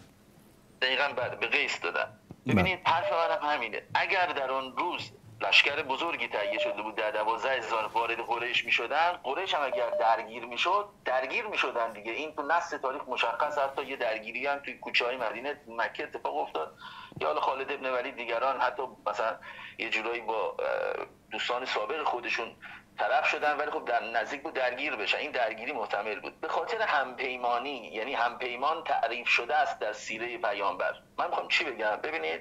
دقیقاً به قیس دادن. ببینید حرف منم همینه، اگر در اون روز لشکر بزرگی تهیه شده بود، 12,000 وارد قریش میشدن، قریش هم اگر درگیر میشدن دیگه. این تو نص تاریخ مشخص، حتی یه درگیری هم توی کوچه‌های مدینه مکه اتفاق افتاد یا حالا خالد ابن ولید دیگران حتی مثلا یه جورایی با دوستان سابق خودشون طرف شدن، ولی خب در نزدیک بود درگیر بشن. این درگیری محتمل بود به خاطر همپیمانی، یعنی همپیمان تعریف شده است در سیره پیامبر. من میخوام چی بگم؟ ببینید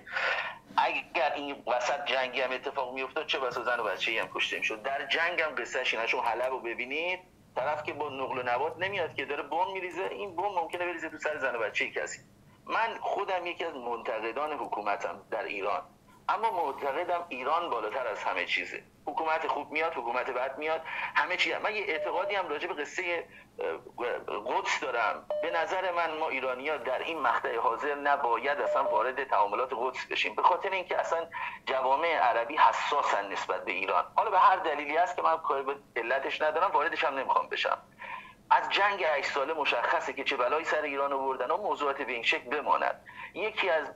اگر این وسط جنگی هم اتفاق میافتاد چه بسا زن و بچه‌ای هم کشته میشد. در جنگ هم قصهش اینه، چون حلب رو ببینید، طرف که با نقل و نبات نمیاد که داره بم میریزه، این بم ممکنه بریزه تو سر زن و بچه کسی. من خودم یکی از منتقدان حکومتم در ایران، اما معتقدم ایران بالاتر از همه چیزه. حکومت خوب میاد، حکومت بد میاد، همه چی. من یه اعتقادی هم راجع به قصه قدس دارم. به نظر من ما ایرانی‌ها در این مقطع حاضر نباید اصلا وارد تعاملات قدس بشیم، به خاطر اینکه اصلا جوامع عربی حساسن نسبت به ایران. حالا به هر دلیلی هست که من کاری به علتش ندارم، واردش هم نمیخوام بشم. از جنگ 8 ساله مشخصه که چه بلایی سر ایران آوردن و موضوعات به این شکل بماند. یکی از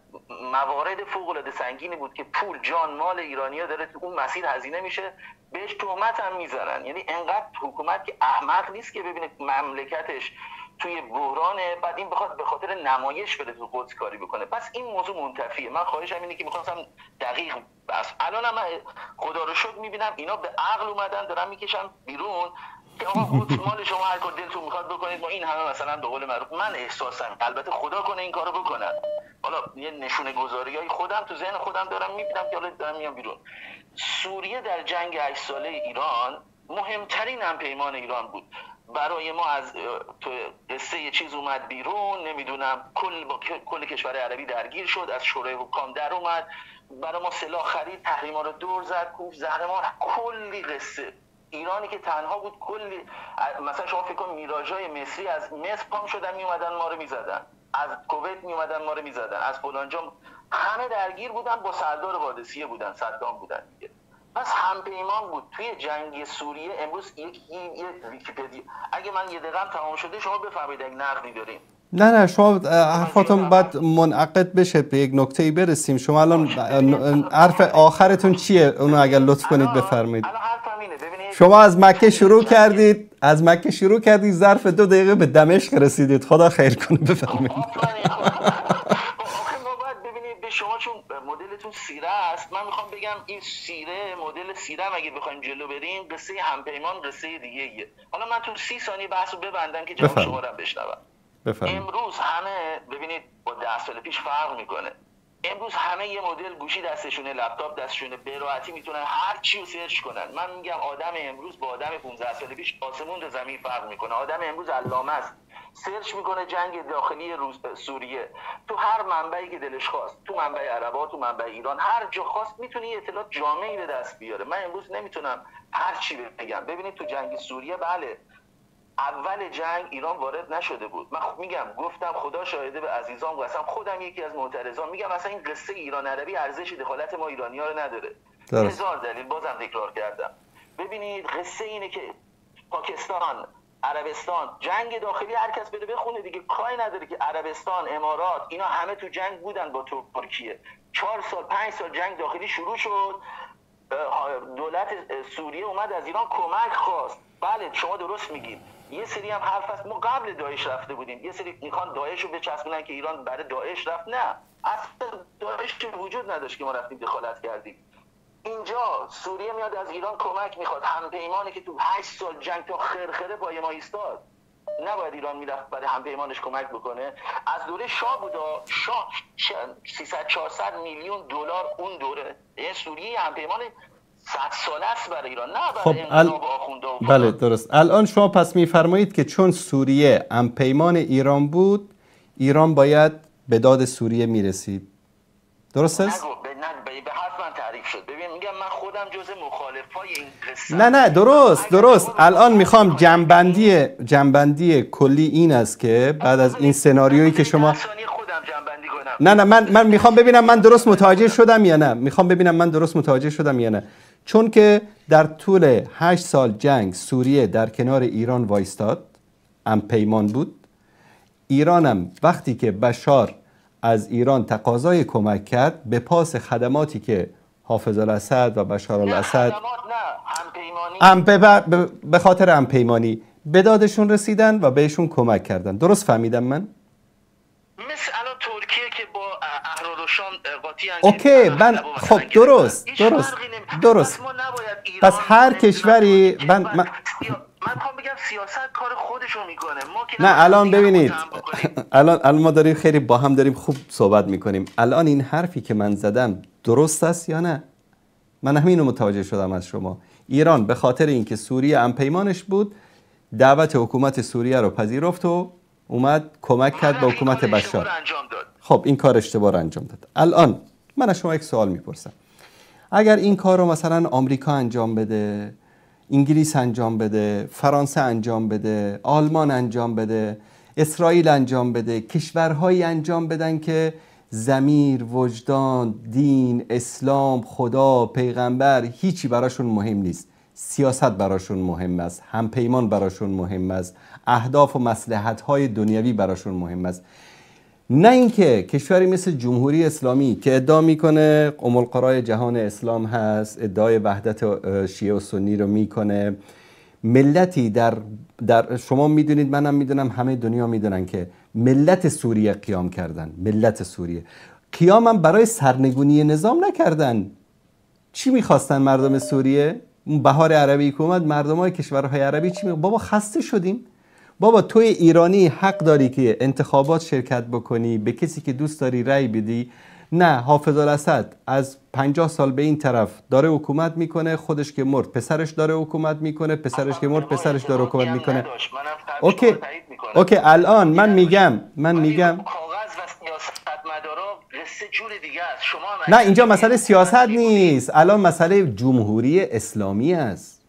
موارد فوق‌العاده سنگینی بود که پول، جان، مال ایرانی‌ها داره تو اون مسیر هزینه میشه، بهش تهمت هم میزنن. یعنی انقدر حکومت که احمق نیست که ببینه مملکتش توی بحرانه، بعد این بخواد به خاطر نمایش بره تو قدس کاری بکنه. پس این موضوع منتفیه. من خواهشم اینه که می‌خواستم دقیق بس الانم من خدا رو شکر می‌بینم اینا به عقل اومدن، دارن میکشن بیرون که آقا قدس مال شما، هر کار دلتون میخواد بکنید. ما این همه مثلا به قول معروف من احساسم، البته خدا کنه این کارو بکنن. حالا یه نشونه گذاریای خودم تو ذهن خودم دارم میبینم که حالا دارم میام بیرون. سوریه در جنگ 8 ساله ایران مهمترین همپیمان ایران بود. برای ما از تو قصه یه چیز اومد بیرون، نمیدونم کل کشور عربی درگیر شد، از شورای حکام در اومد، برای ما سلاح خرید، تحریما رو دور زد، کوف زهرمار، کلی قصه. ایرانی که تنها بود، کلی مثلا شما فکر کن میراژای مصری از مصر پام شدن میومدن ما رو میزدن، از کویت میومدن ما رو میزدن، از فلانجا، همه درگیر بودن، با سردار قادسیه بودن، صدام بودن دیگه. پس همپیمان بود توی جنگ سوریه. امروز یک ویکی‌پدیا، اگه من یه دقیقه تمام شده شما بفرمایید اگه نقدی دارین. نه شما حرفاتون باید منعقد بشه، به یک نکته‌ای برسیم. شما الان حرف آخرتون چیه؟ اونو اگر لطف کنید بفرمایید. شما از مکه شروع کردید، ظرف 2 دقیقه به دمشق رسیدید. خدا خیر کنه، بفرمایید. شما چون مدلتون سیره است، من میخوام بگم این سیره، مدل سیره اگه بخوایم جلو بریم، قصه همپیمان قصه دیگه ایه. حالا من تو 30 ثانیه بحث رو ببندم که جواب شما رو بشنوم. امروز همه ببینید با 10 سال پیش فرق میکنه. امروز همه یه مدل گوشی دستشونه، لپتاپ دستشونه، به راحتی میتونن هر چی رو سرچ کنن. من میگم آدم امروز با آدم 15 سال پیش آسمون تا زمین فرق میکنه. آدم امروز علامه است، سرچ میکنه جنگ داخلی سوریه تو هر منبعی که دلش خواست، تو منبع عربا، تو منبع ایران، هر جا خواست میتونه یه اطلاعات جامعی به دست بیاره. من امروز نمیتونم هر چی بگم. ببینید تو جنگ سوریه، بله اول جنگ ایران وارد نشده بود. من گفتم خدا شاهده به عزیزان قسم، خودم یکی از معترضان میگم اصلا این قصه ایران عربی ارزش دخالت ما ایرانی‌ها رو نداره. هزار دلیل بازم تکرار کردم. ببینید قصه اینه که پاکستان، عربستان، جنگ داخلی هر کس بره بخونه دیگه، کاری نداره که عربستان، امارات، اینا همه تو جنگ بودن با ترکیه. 4 سال 5 سال جنگ داخلی شروع شد، دولت سوریه اومد از ایران کمک خواست. بله شما درست میگید، یه سری هم حرف هست ما قبل داعش رفته بودیم، یه سری میخوان داعش رو بچسبونن که ایران برای داعش رفت. نه، اصلا داعش وجود نداشت که ما رفتیم دخالت کردیم. اینجا سوریه میاد از ایران کمک میخواد، همپیمانی که تو 8 سال جنگ تا خرخره پای ما ایستاد. نباید ایران میرفت برای همپیمانش کمک بکنه. از دوره شاه بودا، شاه 300-400 میلیون دلار اون دوره. این سوریه همپیمان 100 ساله است برای ایران، نه برای انقلاب آخونده. بله درست. الان شما پس میفرمایید که چون سوریه همپیمان ایران بود، ایران باید به داد سوریه میرسید. درست است؟ به حرف من تعریف شد. ببین میگم من خودم جزء مخالفای این قصه. نه درست. الان میخوام جنبندی کلی این است که بعد از این سناریویی که شما خودم جنبندی کنم. نه من میخوام ببینم من درست متوجه شدم یا نه. چون که در طول 8 سال جنگ سوریه در کنار ایران وایستاد، همپیمان بود. ایرانم وقتی که بشار از ایران تقاضای کمک کرد به پاس خدماتی که حافظ الاسد و بشار الاسد به خاطر همپیمانی به دادشون رسیدن و بهشون کمک کردن. درست فهمیدم من؟ مثل الان ترکیه که با احرار و شام قاطی اوکی من خب درست پس هر کشوری من میخوام بگم سیاست کار خودشو میکنه. ما که نه الان ببینید الان ما داریم خیلی با هم داریم خوب صحبت میکنیم. الان این حرفی که من زدم درست است یا نه؟ من همینو متوجه شدم از شما. ایران به خاطر اینکه سوریه همپیمانش بود دعوت حکومت سوریه رو پذیرفت و اومد کمک کرد به حکومت بشار. خب این کار اشتباه انجام داد. الان من از شما یک سوال میپرسم. اگر این کار رو مثلا آمریکا انجام بده، انگلیس انجام بده، فرانسه انجام بده، آلمان انجام بده، اسرائیل انجام بده، کشورهایی انجام بدن که ضمیر، وجدان، دین، اسلام، خدا، پیغمبر هیچی براشون مهم نیست، سیاست براشون مهم است، همپیمان براشون مهم است، اهداف و مصلحت‌های دنیوی براشون مهم است، نه اینکه کشوری مثل جمهوری اسلامی که ادعا میکنه ام القرای جهان اسلام هست، ادعای وحدت شیعه و سنی رو میکنه، ملتی در شما میدونید، منم میدونم، همه دنیا میدونن که ملت سوریه قیام کردن. ملت سوریه قیامم برای سرنگونی نظام نکردن. چی میخواستن مردم سوریه؟ اون بهار عربی که اومد، مردمای کشورهای عربی چی بابا خسته شدیم. بابا توی ایرانی حق داری که انتخابات شرکت بکنی، به کسی که دوست داری رأی بدی. نه، حافظ الاسد از 50 سال به این طرف داره حکومت میکنه، خودش که مرد پسرش داره حکومت میکنه، پسرش که مرد پسرش داره حکومت میکنه. اوکی الان من میگم نه اینجا مسئله سیاست نیست، الان مسئله جمهوری اسلامی است.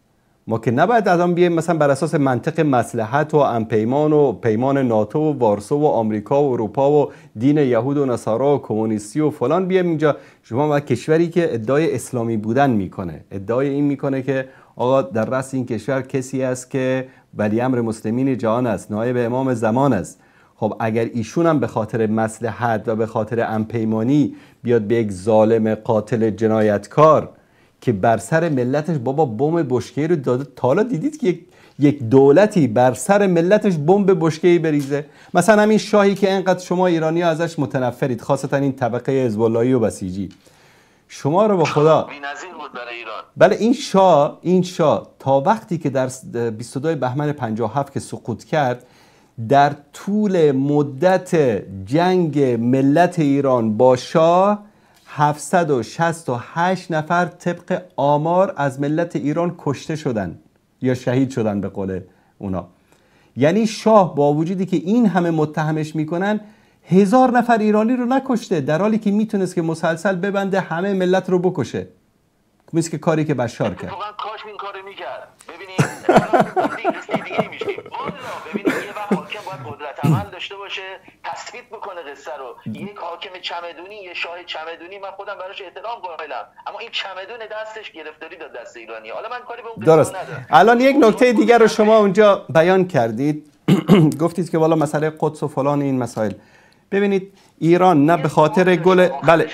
ما که نباید از آن بیایم مثلا بر اساس منطق مصلحت و همپیمان و پیمان ناتو و وارسو و آمریکا و اروپا و دین یهود و نصارا و کمونیستی و فلان بیایم اینجا. شما باید کشوری که ادعای اسلامی بودن میکنه، ادعای این میکنه که آقا در رأس این کشور کسی است که ولی امر مسلمین جهان است، نایب امام زمان است. خب اگر ایشون هم به خاطر مصلحت و به خاطر همپیمانی بیاد به یک ظالم قاتل جنایتکار که بر سر ملتش بابا بمب بشکه‌ای رو داده، تا حالا دیدید که یک دولتی بر سر ملتش بمب بشکه‌ای بریزه؟ مثلا همین شاهی که اینقدر شما ایرانی‌ها ازش متنفرید، خاصتا این طبقه حزب اللهی و بسیجی، شما رو با خدا بی‌نظیر بود برای ایران. بله این شاه تا وقتی که در 22 بهمن 57 که سقوط کرد، در طول مدت جنگ ملت ایران با شاه 768 نفر طبق آمار از ملت ایران کشته شدن یا شهید شدن به قول اونا. یعنی شاه با وجودی که این همه متهمش میکنن 1000 نفر ایرانی رو نکشته، در حالی که میتونست که مسلسل ببنده همه ملت رو بکشه، مثل که کاری که بشار کرد. واقعا کاش این کارو میکرد. ببینید دیگه میشیم. ببینید یه وقت حاکم باید قدرت عمل داشته باشه، تثبیت بکنه قصه رو. یک حاکم چمدونی، یه شاه چمدونی، من خودم براش احترام قائلم، اما این چمدون دستش گرفتاری داد دست ایرانی. حالا من کاری به اون درست ندارم. الان یک نکته دیگر رو شما اونجا بیان کردید گفتید که والا مسئله قدس و فلان این مسائل. ببینید ایران نه به خاطر گل بله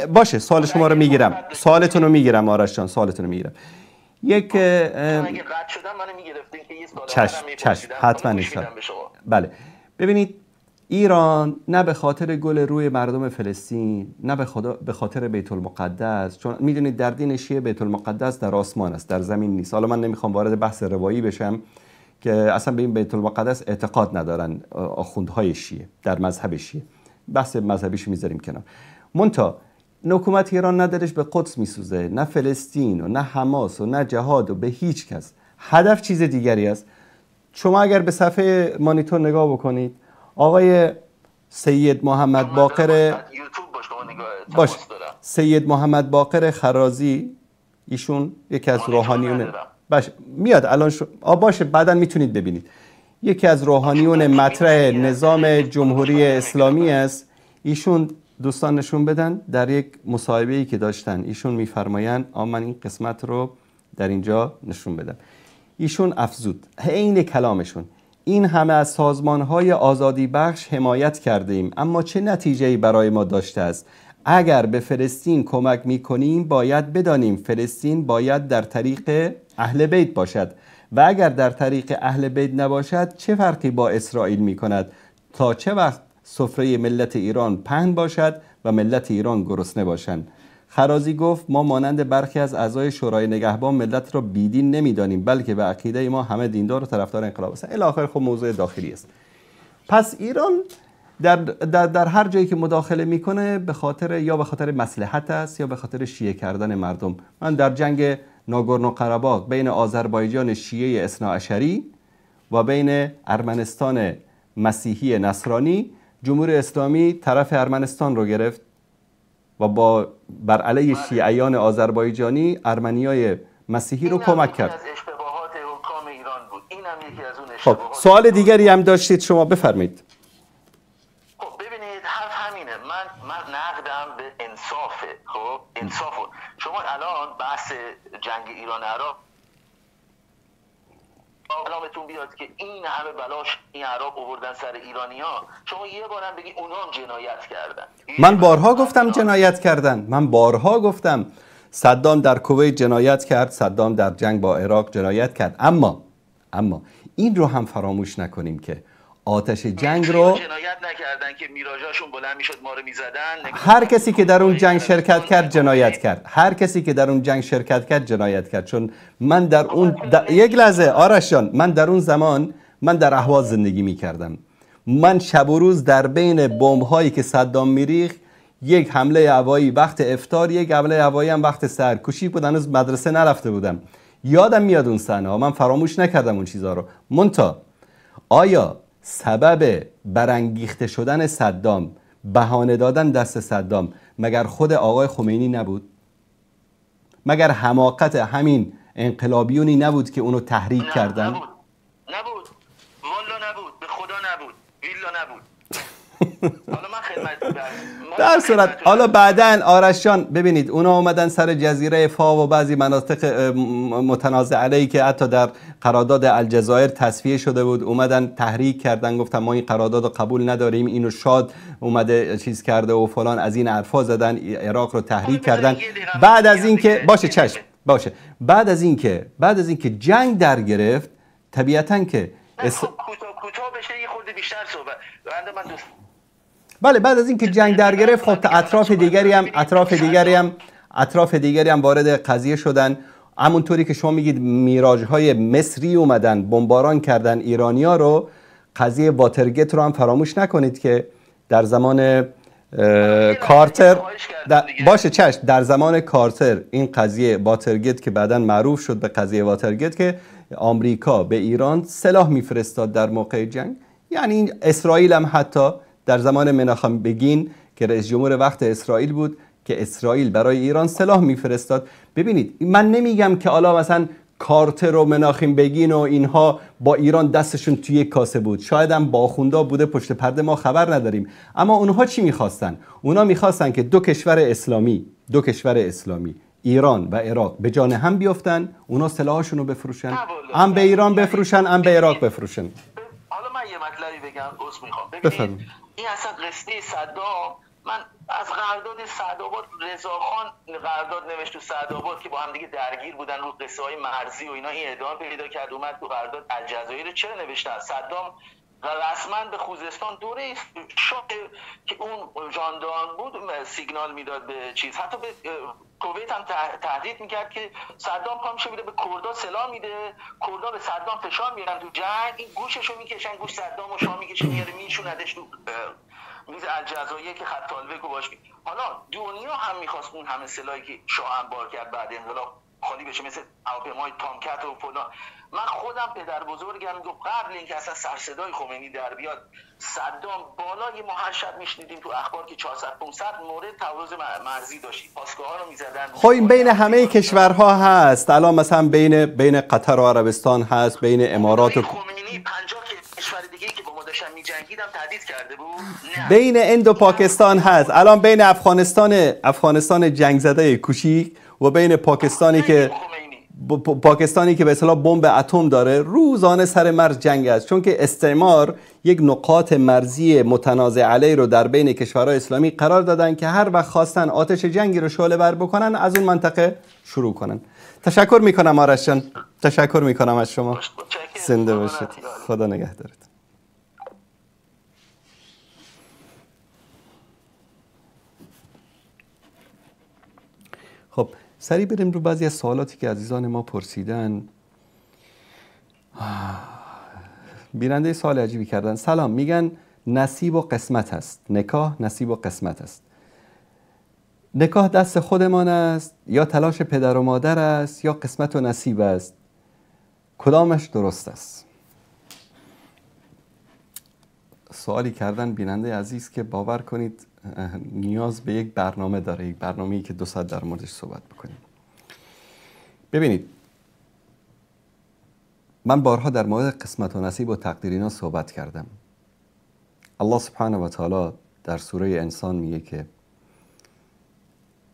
باشه، سوال شما رو میگیرم، سوالتون رو میگیرم آرش جان، سوالتون رو میگیرم. یک چشم حتما انشاءالله. بله ببینید ایران نه به خاطر گل روی مردم فلسطین، نه به خاطر بیت المقدس، چون میدونید در دین شیعه بیت المقدس در آسمان است، در زمین نیست. حالا من نمیخوام وارد بحث روایی بشم که اصلا به این بیت المقدس اعتقاد ندارن آخوندهای شیعه در مذهب شیعه، بحث مذهبیشو میذاریم کنار. منتها حکومت ایران نه دلش به قدس میسوزه، نه فلسطین و نه حماس و نه جهاد و به هیچ کس. هدف چیز دیگری است. شما اگر به صفحه مانیتور نگاه بکنید، آقای سید محمد باقر سید محمد باقر خرازی، ایشون یکی از روحانیون باشه میاد الان باشه بعداً میتونید ببینید، یکی از روحانیون مطرح نظام جمهوری اسلامی است. ایشون دوستان نشون بدن در یک مصاحبه‌ای که داشتن، ایشون میفرمایند من این قسمت رو در اینجا نشون بدم. ایشون افزود عین کلامشون، این همه از سازمان‌های آزادی بخش حمایت کردیم، اما چه نتیجه‌ای برای ما داشته است؟ اگر به فلسطین کمک می‌کنیم باید بدانیم فلسطین باید در طریق اهل بیت باشد و اگر در طریق اهل بیت نباشد چه فرقی با اسرائیل می‌کند؟ تا چه وقت سفره ملت ایران پهن باشد و ملت ایران گرسنه باشند؟ خرازی گفت ما مانند برخی از اعضای شورای نگهبان ملت را بیدین نمی‌دانیم، بلکه به عقیده ما همه دیندار و طرفدار انقلاب هستند. الی آخر خب موضوع داخلی است. پس ایران در هر جایی که مداخله میکنه به خاطر مصلحت است یا به خاطر شیعه کردن مردم. من در جنگ ناگورنو قره‌باغ بین آذربایجان شیعه اثناعشری و بین ارمنستان مسیحی نصرانی، جمهوری اسلامی طرف ارمنستان رو گرفت و بر علیه شیعیان آذربایجانی ارمنیای مسیحی رو کمک کرد. خب سوال دیگری هم داشتید شما، بفرمایید. خب ببینید همینه، من نقدم به انصافه. خب انصافه. شما الان بحث جنگ ایران عراق علامتون بیاد که این همه بلاش این عراق آوردن سر ایرانی‌ها، شما یه بارم بگی اونا هم جنایت کردن. من بارها گفتم جنایت کردن، من بارها گفتم صدام در کویت جنایت کرد، صدام در جنگ با عراق جنایت کرد، اما این رو هم فراموش نکنیم که آتش جنگ رو جنایت نکردن که میراژاشون بلند میشد ما رو میزدن. هر کسی که در اون جنگ شرکت کرد جنایت کرد، هر کسی که در اون جنگ شرکت کرد جنایت کرد. چون من در اون یک لحظه آرش جان، من در اون زمان من در اهواز زندگی میکردم. من شب و روز در بین بمب هایی که صدام میریخت، یک حمله هوایی وقت افطار، یک حمله هوایی هم وقت سحر، کوشی بود هنوز مدرسه نرفته بودم، یادم میاد اون صحنه ها، من فراموش نکردم اون چیزها رو. منتها آیا سبب برانگیخته شدن صدام، بهانه دادن دست صدام، مگر خود آقای خمینی نبود؟ مگر حماقت همین انقلابیونی نبود که اونو تحریک کردن؟ نبود والا نبود، به خدا نبود، ویلا نبود. حالا من خدمت در صورت حالا بعدن آرش جان ببینید اونا اومدن سر جزیره فا و بعضی مناطق متنازع علیه که حتی در قرارداد الجزایر تصفیه شده بود، اومدن تحریک کردن، گفتن ما این قرارداد رو قبول نداریم، اینو شاد اومده چیز کرده و فلان، از این حرفا زدن، عراق رو تحریک کردن. بعد از اینکه باشه چشم باشه، بعد از اینکه جنگ در گرفت طبیعتاً که کوتاه بشه یه خورده بیشتر صحبت من دوست. بله بعد از اینکه جنگ در گرفت خب اطراف دیگری هم وارد قضیه شدن. همونطوری که شما میگید میراژهای مصری اومدن بمباران کردن ایرانیا رو. قضیه واترگیت رو هم فراموش نکنید که در زمان کارتر باشه چشم، در زمان کارتر این قضیه واترگیت که بعداً معروف شد به قضیه واترگیت که آمریکا به ایران سلاح میفرستاد در موقع جنگ. یعنی اسرائیل هم حتی در زمان مناخم بگین که رئیس جمهور وقت اسرائیل بود که اسرائیل برای ایران سلاح میفرستاد. ببینید من نمیگم که حالا مثلا کارتر و مناخیم بگین و اینها با ایران دستشون توی یک کاسه بود، شاید هم با آخوندا بوده پشت پرده ما خبر نداریم، اما اونها چی میخواستن؟ اونا میخواستن که دو کشور اسلامی ایران و عراق به جان هم بیافتن، اونا سلاحشون رو بفروشن، هم به ایران بفروشن هم به عراق بفروشن. حالا من یه مطلبی بگم میخوام ببینید این اصلا قصه صدام، من از قرارداد سعدآباد رضاخان قرارداد نوشت تو سعدآباد که با هم دیگه درگیر بودن رو قصه های مرزی و اینا، این ادامه پیدا کرد اومد تو قرارداد الجزایر. چرا نوشتن؟ صدام رسما به خوزستان دوره شاه که اون ژاندارم بود سیگنال میداد به چیز، حتی به کویت هم تهدید میکرد که صدام پا میشه میره به کردا سلاح میده، کردا به صدام فشار میارن تو جنگ، این گوششو میکشن، گوش صدام و شاه میکشه میاره میشوندش تو میز الجزایر که خط طالبه باش. حالا دنیا هم میخواست اون همه سلاحی که شاه انبار کرد بعد انقلاب خالی بشه، مثل هواپیمای تامکت و فلان. من خودم پدر بزرگم گفت قبل اینکه اصلا سر صدای خمینی در بیاد صدام بالای ما هر شب میشنیدیم تو اخبار که 400-500 مورد تعرض مرزی داشتیم، پاسگاه‌ها رو میزدن. خب این بین همه کشورها هست الان، مثلا بین قطر و عربستان هست، بین امارات و خمینی 50 کشور دیگه که با ما داشتن می‌جنگیدن تهدید کرده بود. بین هند و پاکستان هست الان، بین افغانستان جنگ زده کوچیک و بین پاکستانی که پاکستانی که به اصطلاح بمب اتم داره روزانه سر مرز جنگ است، چون که استعمار یک نقاط مرزی متنازع علیه رو در بین کشورهای اسلامی قرار دادن که هر وقت خواستن آتش جنگی رو شعله ور بکنن از اون منطقه شروع کنن. تشکر میکنم آرش جان، تشکر میکنم از شما. زنده باشید، خدا نگهدارت. خب سریع بریم رو بعضی از سوالاتی که عزیزان ما پرسیدن. بیننده سوال عجیبی کردن. سلام، میگن نصیب و قسمت است. نکاح نصیب و قسمت است. نکاح دست خودمان است یا تلاش پدر و مادر است یا قسمت و نصیب است؟ کدامش درست است؟ سوالی کردن بیننده عزیز که باور کنید نیاز به یک برنامه داره، یک برنامه‌ای که 2 ساعت در موردش صحبت بکنیم. ببینید، من بارها در مورد قسمت و نصیب و تقدیر اینا صحبت کردم. الله سبحانه و تعالی در سوره انسان میگه که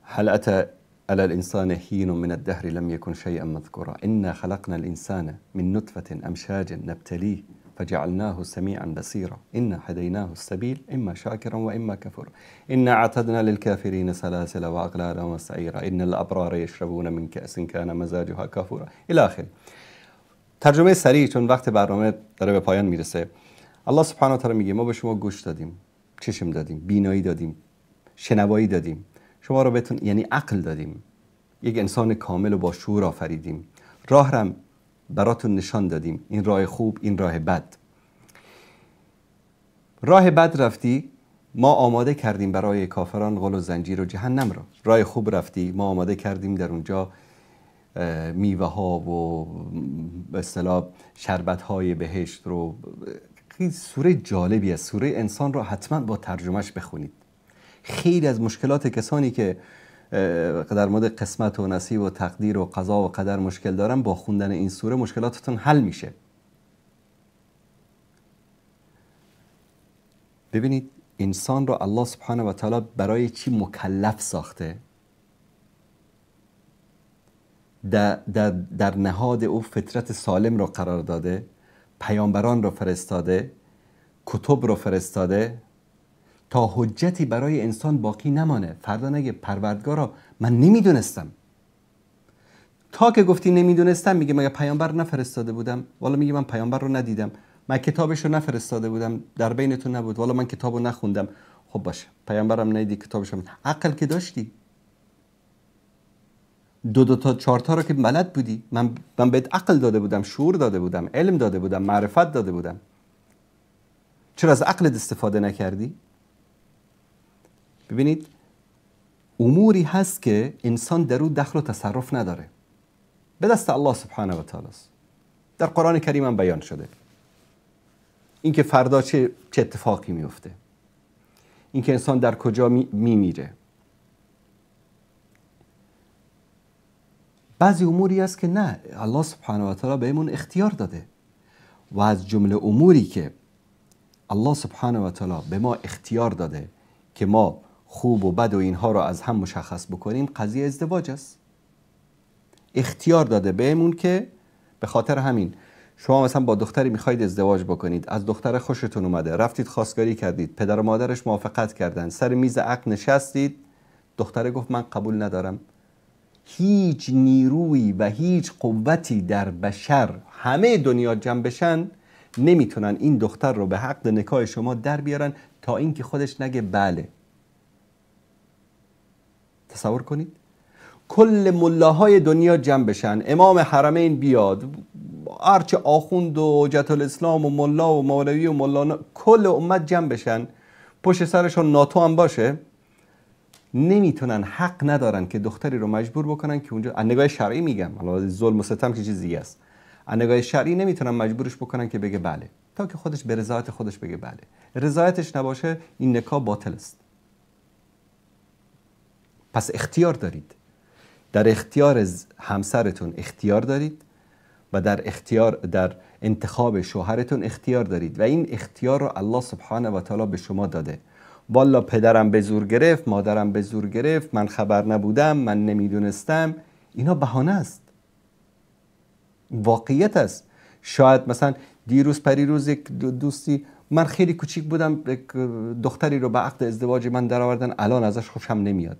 هل اتى على الانسان حين من الدهر لم يكن شيئا مذكورا انا خلقنا الانسان من نطفة امشاج نبتليه فجعلناه سميعا بصيرا إنا هديناه السبيل إما شاكرا وإما كفورا إنا أعتدنا للكافرين سلاسل وأغلالا وسعيرا إن الأبرار يشربون من كأس كان مزاجها كافورا إلى آخر. ترجمه سریع چون وقت برنامه داره به پایان میرسه. الله سبحانه و تعالی میگه ما به شما گوش دادیم، چشم دادیم، بینایی دادیم، شنوایی دادیم، شما رو بهتون یعنی عقل دادیم، یک انسان کامل و با شعور آفریدیم، راه رم براتون نشان دادیم، این راه خوب، این راه بد. راه بد رفتی، ما آماده کردیم برای کافران غل و زنجیر و جهنم را. راه خوب رفتی، ما آماده کردیم در اونجا میوه ها و به اصطلاح شربت های بهشت رو. خیلی سوره جالبی است. سوره انسان رو حتما با ترجمهش بخونید. خیلی از مشکلات کسانی که در مورد قسمت و نصیب و تقدیر و قضا و قدر مشکل دارن، با خوندن این سوره مشکلاتتون حل میشه. ببینید انسان رو الله سبحانه و تعالی برای چی مکلف ساخته؟ در نهاد او فطرت سالم رو قرار داده، پیامبران رو فرستاده، کتب رو فرستاده تا حجتی برای انسان باقی نمانه. فردا نگه پروردگارا من نمیدونستم. تا که گفتی نمیدونستم میگه مگه پیامبر نفرستاده بودم؟ والا میگه من پیامبر رو ندیدم. من کتابش رو نفرستاده بودم، در بینتون نبود. والا من کتاب رو نخوندم. خب باشه، پیامبرم ندیدی، کتابش هم. عقل که داشتی، 2 تا 4 تا رو که بلد بودی. من بهت عقل داده بودم، شعور داده بودم، علم داده بودم، معرفت داده بودم. چرا از عقلت استفاده نکردی؟ ببینید اموری هست که انسان در اون دخل و تصرف نداره، به دست الله سبحانه و تعالی است. در قرآن کریم هم بیان شده اینکه فردا چه اتفاقی میفته، اینکه انسان در کجا میمیره. بعضی اموری هست که نه، الله سبحانه و تعالی بهمون اختیار داده و از جمله اموری که الله سبحانه و تعالی به ما اختیار داده که ما خوب و بد و اینها رو از هم مشخص بکنیم قضیه ازدواج است. اختیار داده بهمون که به خاطر همین شما مثلا با دختری میخواید ازدواج بکنید، از دختر خوشتون اومده، رفتید خواستگاری کردید، پدر و مادرش موافقت کردن، سر میز عقد نشستید، دختره گفت من قبول ندارم. هیچ نیرویی و هیچ قوتی در بشر، همه دنیا جمع بشن، نمیتونن این دختر رو به حق نکاح شما در بیارن تا اینکه خودش نگه بله. تصور کنید کل ملاهای دنیا جمع بشن، امام حرمین بیاد، هرچه آخوند و حجت الاسلام و ملا و مولوی و مولانا، کل امت جمع بشن، پشت سرشون ناتو هم باشه، نمیتونن، حق ندارن که دختری رو مجبور بکنن که اونجا، از نگاه شرعی میگم، حالا ظلم و ستم که چیز دیگه است، از نگاه شرعی نمیتونن مجبورش بکنن که بگه بله، تا که خودش به رضایت خودش بگه بله. رضایتش نباشه این نکاح باطل است. پس اختیار دارید، در اختیار همسرتون اختیار دارید و در انتخاب شوهرتون اختیار دارید و این اختیار رو الله سبحانه و تعالی به شما داده. والا پدرم به زور گرفت، مادرم به زور گرفت، من خبر نبودم، من نمیدونستم، اینا بهانه است. واقعیت است. شاید مثلا دیروز پریروز یک دوستی، من خیلی کوچیک بودم، دختری رو به عقد ازدواج من در آوردن، الان ازش خوشم نمیاد.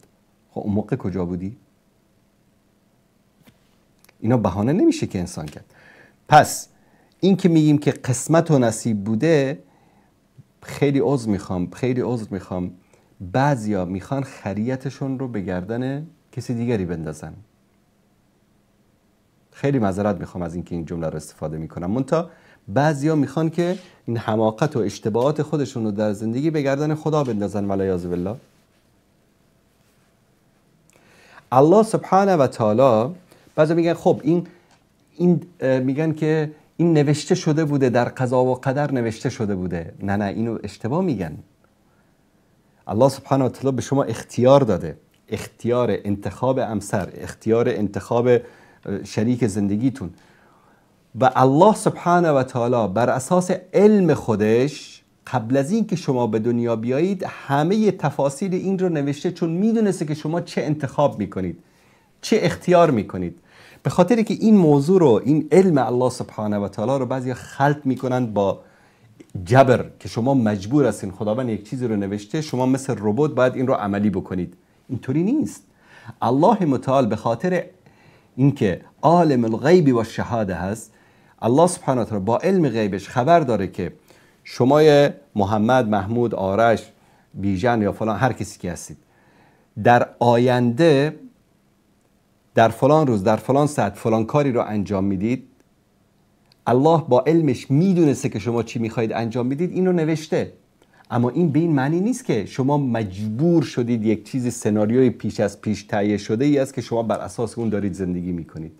خب اون موقع کجا بودی؟ اینا بهانه نمیشه که انسان کرد. پس این که میگیم که قسمت و نصیب بوده، خیلی عذر میخوام بعضیا میخوان خریتشون رو به گردن کسی دیگری بندازن. خیلی معذرت میخوام از اینکه این جمله رو استفاده میکنم، منتها بعضیا میخوان که این حماقت و اشتباهات خودشون رو در زندگی به گردن خدا بندازن، والعیاذ بالله. الله سبحانه و تعالی بعضی میگن خب این میگن که این نوشته شده بوده، در قضا و قدر نوشته شده بوده. نه اینو اشتباه میگن. الله سبحانه و تعالی به شما اختیار داده، اختیار انتخاب امسر، اختیار انتخاب شریک زندگیتون. و الله سبحانه و تعالی بر اساس علم خودش قبل از این که شما به دنیا بیایید همه تفاصیل این رو نوشته، چون میدونسته که شما چه انتخاب میکنید، چه اختیار میکنید. به خاطر که این موضوع رو، این علم الله سبحانه و تعالی رو بعضی خلط میکنن با جبر، که شما مجبور هستین، خداوند یک چیزی رو نوشته شما مثل ربات باید این رو عملی بکنید. اینطوری نیست. الله متعال به خاطر اینکه عالم الغیب و شهاده هست، الله سبحانه و تعالی با علم غیبش خبر داره که شما محمد، محمود، آرش، بیژن یا فلان هر کسی که هستید، در آینده در فلان روز در فلان ساعت فلان کاری رو انجام میدید. الله با علمش میدونسته که شما چی میخواید انجام بدید، این رو نوشته. اما این به این معنی نیست که شما مجبور شدید یک چیز سناریوی پیش از پیش تهیه شده ای است که شما بر اساس اون دارید زندگی میکنید.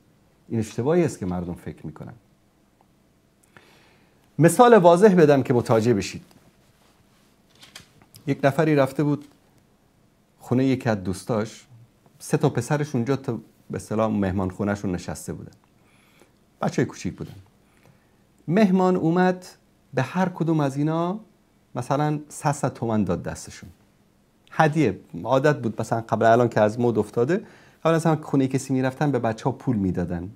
این اشتباهی است که مردم فکر میکنن. مثال واضح بدم که متوجه بشید. یک نفری رفته بود خونه یکی از دوستاش، 3 تا پسرش اونجا به اصطلاح مهمان خونهشون نشسته بودن، بچه کوچیک بودن. مهمان اومد به هر کدوم از اینا مثلا 300 تومن داد دستشون هدیه. عادت بود مثلا قبل الان که از مد افتاده، قبل از خونه کسی میرفتن به بچه ها پول میدادن،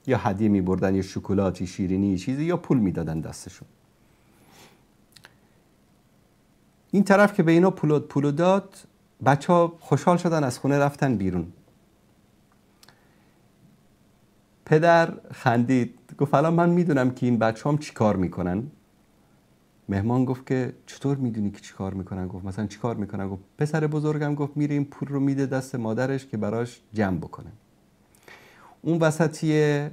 یا هدیه میبردن، یا شکلاتی، شیرینی، چیزی، یا پول میدادن دستشون. این طرف که به اینا پول داد، بچه ها خوشحال شدن، از خونه رفتن بیرون. پدر خندید، گفت الان من میدونم که این بچه هم چی کار میکنن. مهمان گفت که چطور میدونی که چی کار میکنن؟ گفت مثلا چی کار میکنن؟ گفت پسر بزرگم گفت میره این پول رو میده دست مادرش که براش جمع بکنه، اون وسطیه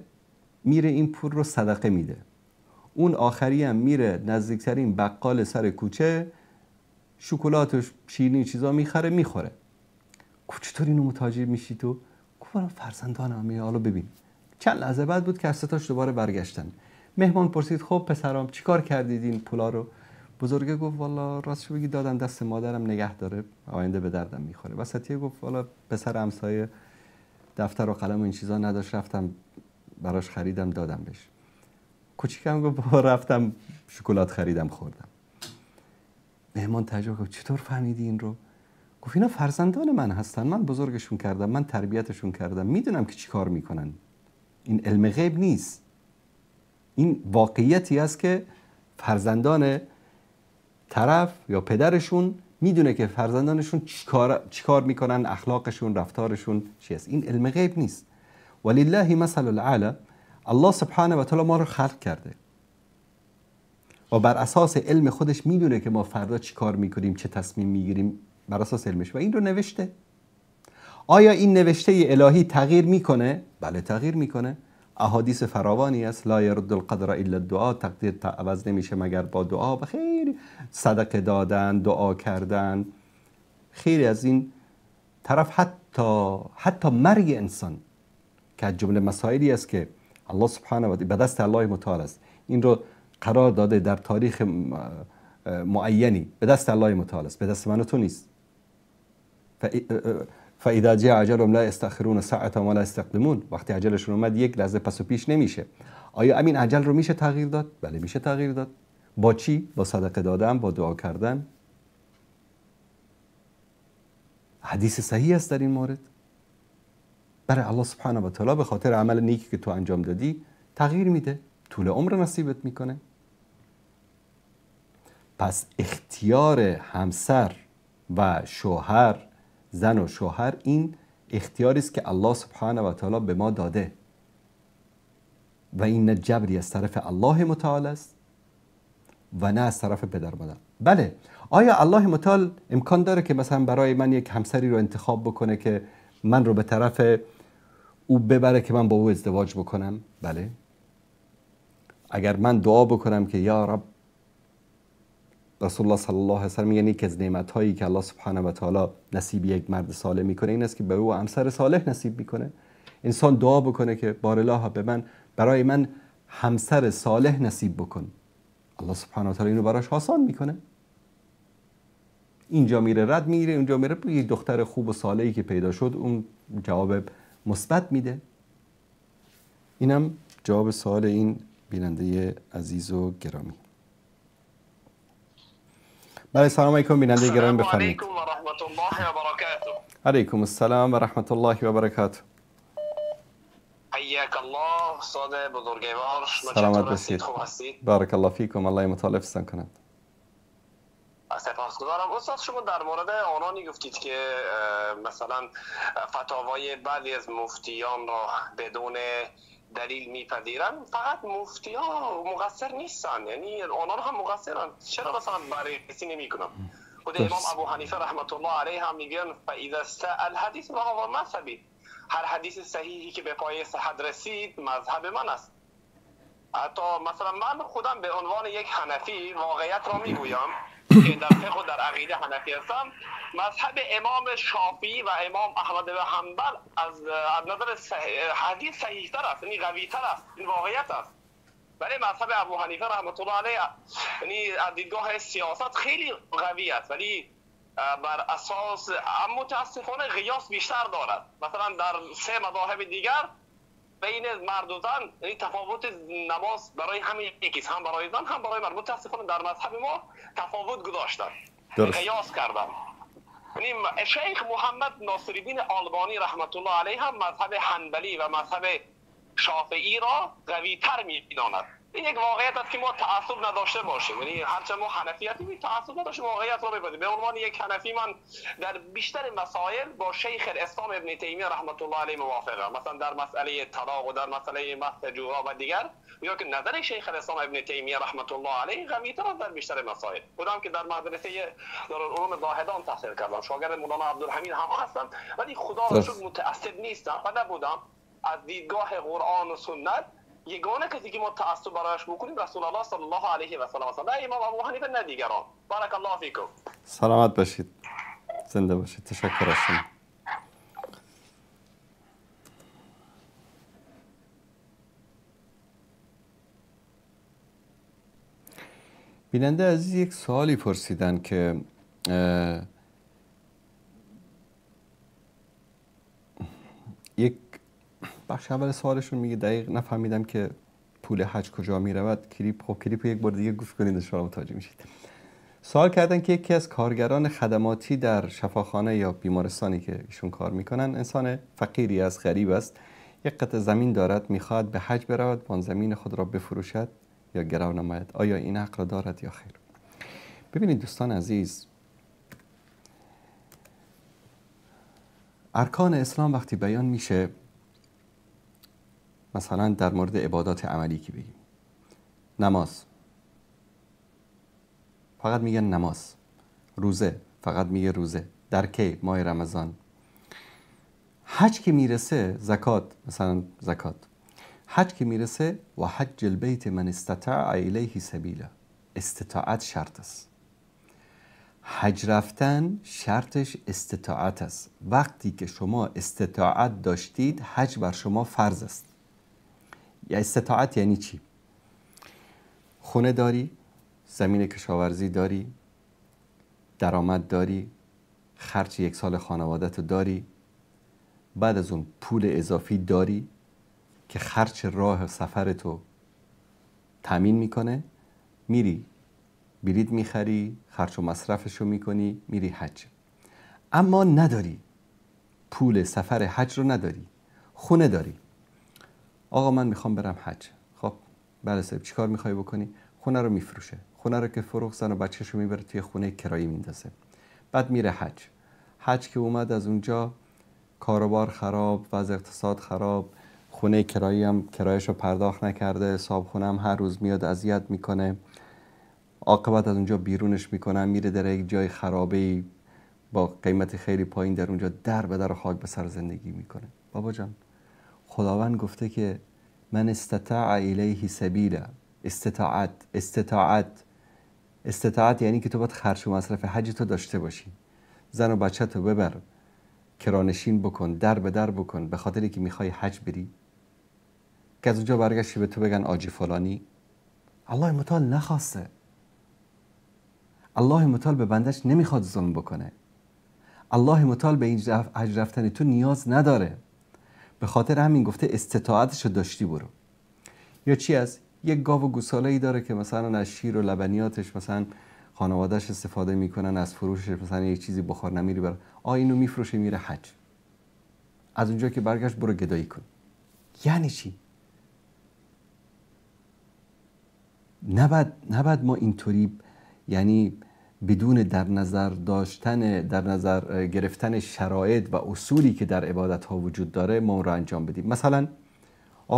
میره این پول رو صدقه میده، اون آخری هم میره نزدیکترین بقال سر کوچه شکلات و شیرینی چیزا میخره میخوره. گفت چطور اینو متوجه میشی تو؟ گفت فرزندانم. حالا ببین. چند لحظه بعد بود که از ستاش دوباره برگشتن. مهمان پرسید خب پسرام چیکار کردید این پولا رو؟ بزرگه گفت والا راستش بگی دادم دست مادرم نگه داره، آینده به دردم میخوره. وسطیه گفت والا پسر همسایه دفتر و قلم و این چیزا نداشت، رفتم براش خریدم دادم بهش. کوچیکم گفت بابا رفتم شکلات خریدم خوردم. مهمان تعجب کرد چطور فهمیدی این رو؟ گفت اینا فرزندان من هستن، من بزرگشون کردم، من تربیتشون کردم، میدونم که چی کار میکنن. این علم غیب نیست، این واقعیتی است که فرزندان طرف یا پدرشون میدونه که فرزندانشون چی کار میکنن، اخلاقشون، رفتارشون چی است. این علم غیب نیست. ولله مثل الاعلی. الله سبحانه و تعالی ما رو خلق کرده و بر اساس علم خودش میدونه که ما فردا چی کار میکنیم، چه تصمیم میگیریم، بر اساس علمش، و این رو نوشته. آیا این نوشته الهی تغییر میکنه؟ بله تغییر میکنه. احادیث فراوانی است، لا یرد القدر الا الدعاء، تقدیر عوض نمیشه مگر با دعا. و خیلی صدقه دادن، دعا کردن، خیلی از این طرف، حتی مرگ انسان که از جمله مسائلی است که الله سبحانه و تعالی به دست الله متعال است، این رو قرار داده در تاریخ معینی، به دست الله متعال است، به دست من و تو نیست. فاذا جاء اجلهم لا يستأخرون ساعة ولا يستقدمون. وقتی اجلشون اومد یک لحظه پس و پیش نمیشه. آیا همین اجل رو میشه تغییر داد؟ بله میشه تغییر داد. با چی؟ با صدقه دادن، با دعا کردن. حدیث صحیح است در این مورد. برای الله سبحانه و تعالی به خاطر عمل نیکی که تو انجام دادی تغییر میده، طول عمر نصیبت میکنه. پس اختیار همسر و شوهر، زن و شوهر، این اختیاری است که الله سبحانه و تعالی به ما داده و این نه جبری از طرف الله متعال است و نه از طرف پدر مادر. بله، آیا الله متعال امکان داره که مثلا برای من یک همسری رو انتخاب بکنه که من رو به طرف او ببره که من با او ازدواج بکنم؟ بله. اگر من دعا بکنم که یا رب، رسول الله صلی الله علیه و سلم میگن یکی از نعمت‌هایی که الله سبحانه و تعالی نصیب یک مرد صالح میکنه این است که به او همسر صالح نصیب میکنه. انسان دعا بکنه که بارالله به من، برای من همسر صالح نصیب بکن، الله سبحانه و تعالی اینو براش آسان میکنه. اینجا میره رد میگیره، اونجا میره یک دختر خوب و صالحی که پیدا شد اون جواب مثبت میده. اینم جواب سوال این بیننده عزیز و گرامی. بله، سلام علیکم بیننده گرامی، بفرمایید. علیکم و رحمت الله و برکاته. علیکم السلام و رحمت الله و برکاته. حیاک الله استاد بزرگوار، سلامت باشید. خوب هستید؟ بارک الله فیکم، الله مطالب سن کند. سپاسگزارم. استاد شما در مورد آنانی گفتید که مثلا فتاوای بعضی از مفتیان را بدون دلیل میپذیرن. فقط مفتیان مقصر نیستن، یعنی آنان هم مقصرن. چرا مثلا بررسی نمیکنن؟ خود امام ابو حنیفه رحمت الله علیه هم میگن فاذا استاء الحدیث فهو مذهبی، هر حدیث صحیحی که به پای صحت رسید مذهب من است. حتی مثلا من خودم به عنوان یک حنفی واقعیت را میگویم که در فقه و در عقیده حنفی هستم. مذهب امام شافعی و امام احمد بن حنبل از نظر حدیث صحیح تر است، یعنی قوی تر است، این واقعیت است. ولی مذهب ابو حنیفه رحمت الله علیه یعنی از دیدگاه سیاست خیلی قوی است، ولی بر اساس متاسفانه قیاس بیشتر دارد. مثلا در سه مذاهب دیگر بین مرد و زن یعنی تفاوت نماز برای همین یکیست، هم برای زن هم برای مرد. متاسفانه در مذهب ما تفاوت گذاشتن، قیاس کردن. یعنی شیخ محمد ناصرالدین آلبانی رحمت الله علیه هم مذهب حنبلی و مذهب شافعی را قوی تر می‌داند. این یک واقعیت است که ما تعصب نداشته باشیم، یعنی هرچه ما حنفیتی تعصب نداشتیم، واقعیت را بپذیریم. به عنوان یک حنفی من در بیشتر مسائل با شیخ الاسلام ابن تیمیه رحمت الله علیه موافقم. مثلا در مسئله طلاق و در مسئله مس جورا و دیگر میگم که نظر شیخ الاسلام ابن تیمیه رحمت الله علیه قوی‌تر است در بیشتر مسائل. خودم که در مدرسه دارالعلوم زاهدان تحصیل کردم، شاگرد مولانا عبدالحمید هم هستم، ولی خدا را شکر متعصب نیستم و نبودم. از دیدگاه قرآن و سنت یگانه کسی که ما تعصب برایش بکنیم رسول الله صلی الله علیه و سلم است، نه امام ابو حنیفه نه دیگران. بارک الله فیکم. سلامت باشید، زنده باشید. تشکر از شما. بیننده عزیز یک سوالی پرسیدن که یک بخش اول سوالشون میگه دقیق نفهمیدم که پول حج کجا میرود. کلیپ یک بار دیگه گوش کنید انشاءالله متوجه میشید. سوال کردن که یکی از کارگران خدماتی در شفاخانه یا بیمارستانی که ایشون کار میکنن انسان فقیری است، غریب است، یک قطعه زمین دارد، میخواد به حج برود، آن زمین خود را بفروشد یا گرو نماید. آیا این حق را دارد یا خیر؟ ببینید دوستان عزیز، ارکان اسلام وقتی بیان میشه، مثلا در مورد عبادات عملی که بگیم، نماز فقط میگن نماز، روزه فقط میگه روزه، در کی؟ ماه رمضان. حج که میرسه، زکات مثلا زکات، حج که میرسه و حج البیت من استطاع الیه سبیلا، استطاعت شرط است. حج رفتن شرطش استطاعت است. وقتی که شما استطاعت داشتید حج بر شما فرض است. یا استطاعت یعنی چی؟ خونه داری، زمین کشاورزی داری، درآمد داری، خرج یک سال خانوادت داری، بعد از اون پول اضافی داری که خرج راه سفرتو تامین میکنه، میری بلیط میخری، خرج و مصرفشو میکنی، میری حج. اما نداری، پول سفر حج رو نداری، خونه داری. آقا من میخوام برم حج. بله صاحب چیکار میخوای بکنی؟ خونه رو میفروشه. خونه رو که فروخت زن و بچه‌شو میبره توی خونه کرایی میندازه. بعد میره حج که اومد از اونجا کاروبار خراب، وضع اقتصاد خراب، خونه کرایی هم کرایشو پرداخت نکرده، صاحب خونه هم هر روز میاد اذیت میکنه، عاقبت از اونجا بیرونش میکنن، میره در یک جای خرابه‌ای با قیمت خیلی پایین، در اونجا در به در خاک به سر زندگی میکنه. بابا جان خداوند گفته که من استطاع الیه سبیلا. استطاعت یعنی که تو باید خرج و مصرف حج تو داشته باشی، زن و بچه تو ببر، کرانشین بکن، در به در بکن، به خاطری که میخوای حج بری. که از اونجا برگشتی به تو بگن آجی فلانی. الله متعال نخواسته. الله متعال به بندش نمیخواد ظلم بکنه. الله متعال به این حج رفتن تو نیاز نداره. به خاطر همین گفته استطاعتشو داشتی برو. یا چی از یک گاو و گوساله‌ای داره که مثلا از شیر و لبنیاتش مثلا خانواده‌اش استفاده میکنن، از فروشش مثلا یک چیزی بخار نمیری بره، اینو میفروشه میره حج. از اونجا که برگشت برو گدایی کن. یعنی چی؟ نباید ما اینطوری، یعنی بدون در نظر گرفتن شرایط و اصولی که در عبادت ها وجود داره ما اون رو انجام بدیم. مثلا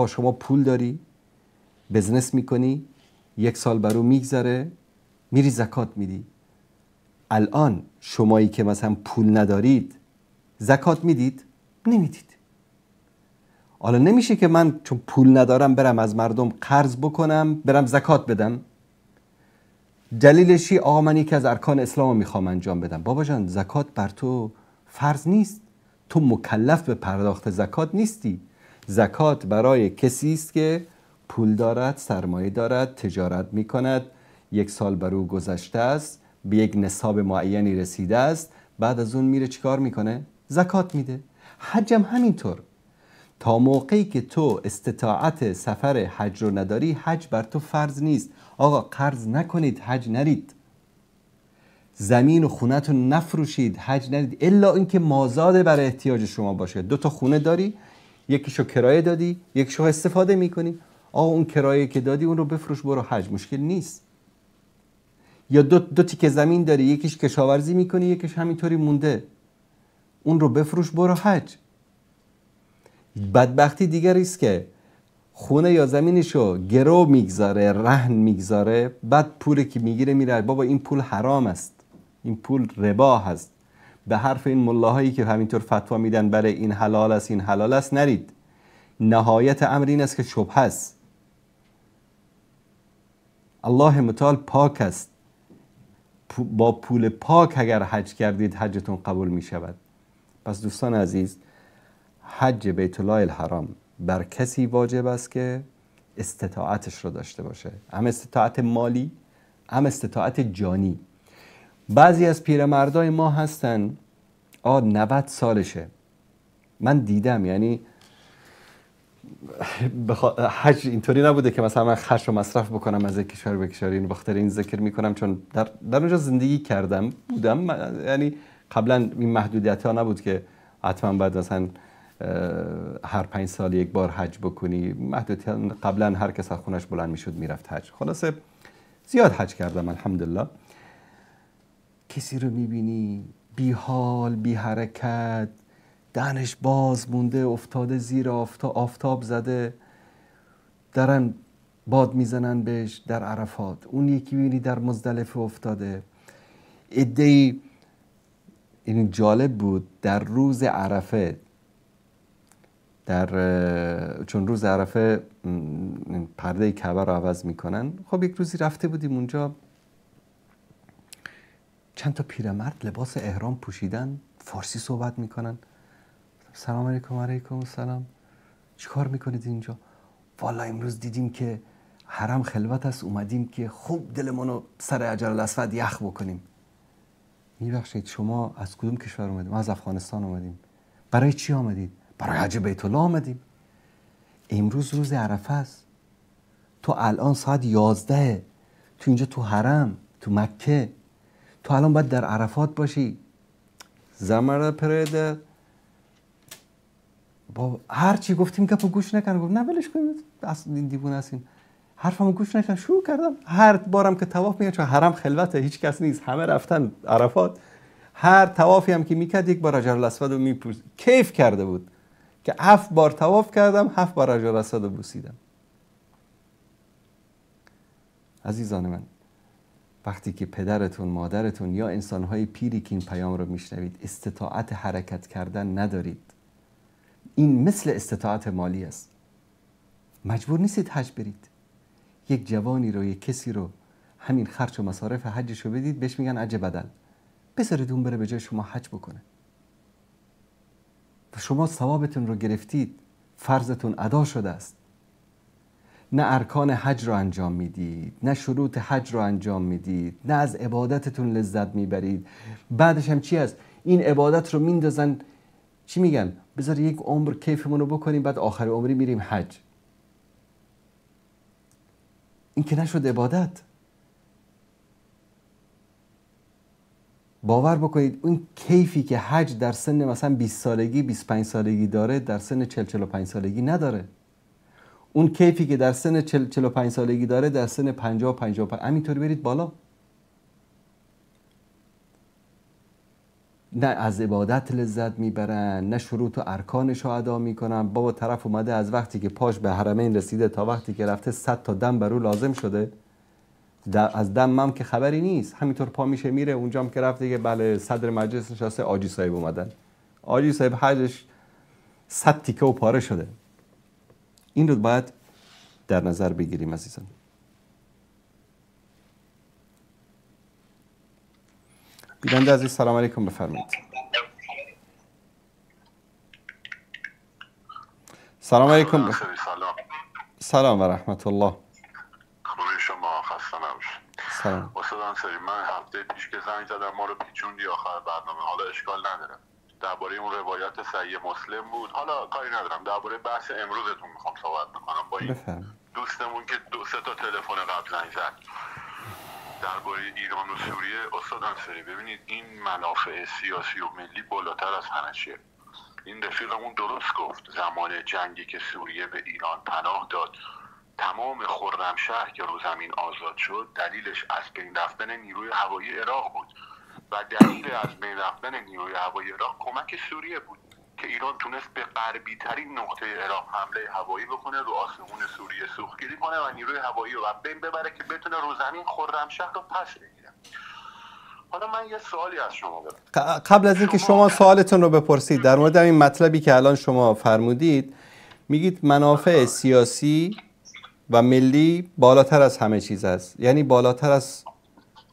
شما پول داری، بزنس میکنی، 1 سال برو میگذره، میری زکات میدی. الان شمایی که مثلا پول ندارید زکات میدید؟ نمیدید. حالا نمیشه که من چون پول ندارم برم از مردم قرض بکنم برم زکات بدم. دلیلشی من یکی از ارکان اسلام میخوام انجام بدم. بابا جان زکات بر تو فرض نیست، تو مکلف به پرداخت زکات نیستی. زکات برای کسی است که پول دارد، سرمایه دارد، تجارت میکند، 1 سال بر او گذشته است، به یک نصاب معینی رسیده است، بعد از اون میره چیکار میکنه؟ زکات میده. حج هم همینطور. تا موقعی که تو استطاعت سفر حج رو نداری حج بر تو فرض نیست. آقا قرض نکنید حج نرید، زمین و خونه‌تون نفروشید حج نرید، الا اینکه مازاد برای احتیاج شما باشه. 2 تا خونه داری، یکیشو کرایه دادی، یکیشو استفاده میکنی، اون کرایه که دادی اون رو بفروش برو حج، مشکل نیست. یا 2 تیکه زمین داری، یکیش کشاورزی میکنی، یکیش همینطوری مونده، اون رو بفروش برو حج. بدبختی دیگری است که خونه یا زمینشو گرو میگذاره، رهن میگذاره، بعد پولی که میگیره میره. بابا این پول حرام است، این پول ربا هست. به حرف این ملاهایی که همینطور فتوا میدن برای این حلال است این حلال است نرید. نهایت امر این است که شبهه است. الله متعال پاک است. با پول پاک اگر حج کردید حجتون قبول می شود. پس دوستان عزیز، حج بیت الله الحرام بر کسی واجب است که استطاعتش رو داشته باشه، هم استطاعت مالی هم استطاعت جانی. بعضی از پیرمردای ما هستن 90 سالشه، من دیدم، یعنی حج اینطوری نبوده که مثلا من خرج و مصرف بکنم از یک کشور به کشور. اینو بخاطر این ذکر میکنم چون در اونجا زندگی کردم بودم، یعنی قبلا این محدودیت ها نبود که حتما باید مثلا هر 5 سال یک بار حج بکنی. محدودیت قبلا هر کس از خونش بلند میشد میرفت حج. خلاصه زیاد حج کردم الحمدلله. کسی رو میبینی بی حال بی حرکت، دهنش باز مونده، افتاده زیر آفتاب زده، دارن باد میزنن بهش در عرفات. اون یکی بینی در مزدلفه افتاده. عده‌ای، این جالب بود، در روز عرفه، چون روز عرفه پرده کعبه رو عوض میکنن. خب یک روزی رفته بودیم اونجا، چند تا پیرمرد لباس احرام پوشیدن، فارسی صحبت میکنن. سلام علیکم. علیکم السلام. چیکار میکنید اینجا؟ والا امروز دیدیم که حرم خلوت است، اومدیم که خوب دلمونو سر حجر الاسود یخ بکنیم. میبخشید شما از کدوم کشور اومدید؟ ما از افغانستان اومدیم. برای چی آمدید؟ برای حج بیت الله آمدیم. امروز روز عرفه است، تو الان ساعت 11 تو اینجا تو حرم تو مکه، تو الان باید در عرفات باشی. زمره پرده با هر چی گفتیم که گوش نکردن. گفت نه ولش کنید، اصلا این دیوونه هستین. حرفمو گوش نکردم، شروع کردم. هر بارم که طواف میگم، چون حرم خلوته، هیچ کس نیست، همه رفتن عرفات، هر طوافی هم که میکرد یک بار حجر الاسود رو میپوسید. کیف کرده بود که 7 بار طواف کردم، 7 بار حجر الاسود رو بوسیدم. عزیزان من، وقتی که پدرتون، مادرتون یا انسانهای پیری که این پیام رو میشنوید استطاعت حرکت کردن ندارید، این مثل استطاعت مالی است. مجبور نیستید حج برید. یک جوانی رو، یک کسی رو همین خرج و مصارف حجش رو بدید، بهش میگن حج بدل، بذارید اون بره به جای شما حج بکنه و شما ثوابتون رو گرفتید، فرضتون ادا شده است. نه ارکان حج رو انجام میدید، نه شروط حج رو انجام میدید، نه از عبادتتون لذت میبرید. بعدش هم چی هست؟ این عبادت رو میندازن، چی میگن؟ بذار یک عمر کیفمون رو بکنیم، بعد آخر عمری میریم حج. این که نشد عبادت. باور بکنید اون کیفی که حج در سن مثلا 20 سالگی 25 سالگی داره، در سن 40-45 سالگی نداره. اون کیفی که در سن 40-45 سالگی داره، در سن 50-55 همینطوری برید بالا. نه از عبادت لذت میبرن، نه شروط و ارکانش رو ادا میکنن. بابا طرف اومده از وقتی که پاش به حرمین رسیده تا وقتی که رفته 100 تا دم برو لازم شده. از دم هم که خبری نیست، همینطور پا میشه میره. اونجا هم که رفته که بله صدر مجلس نشسته، آجی صاحب اومدن، آجی صاحب حجش 100 تیکه و پاره شده. این رو باید در نظر بگیریم عزیزان. بیننده عزیز سلام علیکم، بفرمایید. سلام علیکم. سلام و رحمت الله. خوبی شما؟ خسته نباشید. سلام. استاد انصاری، من هفته پیش که زنگ زدم ما رو پیچوندی آخر برنامه، حالا اشکال نداره. درباره اون روایت صحیح مسلم بود، حالا کاری ندارم. درباره بحث امروزتون میخوام صحبت بکنم با این دوستمون که 2-3 تا تلفن قبل زنگ زد درباره ایران و سوریه. استاد انصاری ببینید، این منافع سیاسی و ملی بالاتر از همه چیه. این رفیقمون درست گفت، زمان جنگی که سوریه به ایران پناه داد، تمام خرمشهر که رو زمین آزاد شد دلیلش از بین رفتن نیروی هوایی عراق بود و دلیل از بین رفتن نیروی هوایی عراق کمک سوریه بود که ایران تونست به غربی ترین نقطه عراق حمله هوایی بکنه، رو آسمون سوریه سوختگیری کنه و نیروی هوایی رو بین ببره که بتونه رو زمین خرمشهر رو پس بگیره. حالا من یه سوالی از شما دارم. قبل از اینکه شما سوالتون رو بپرسید در مورد این مطلبی که الان شما فرمودید، میگید منافع سیاسی و ملی بالاتر از همه چیز است. یعنی بالاتر از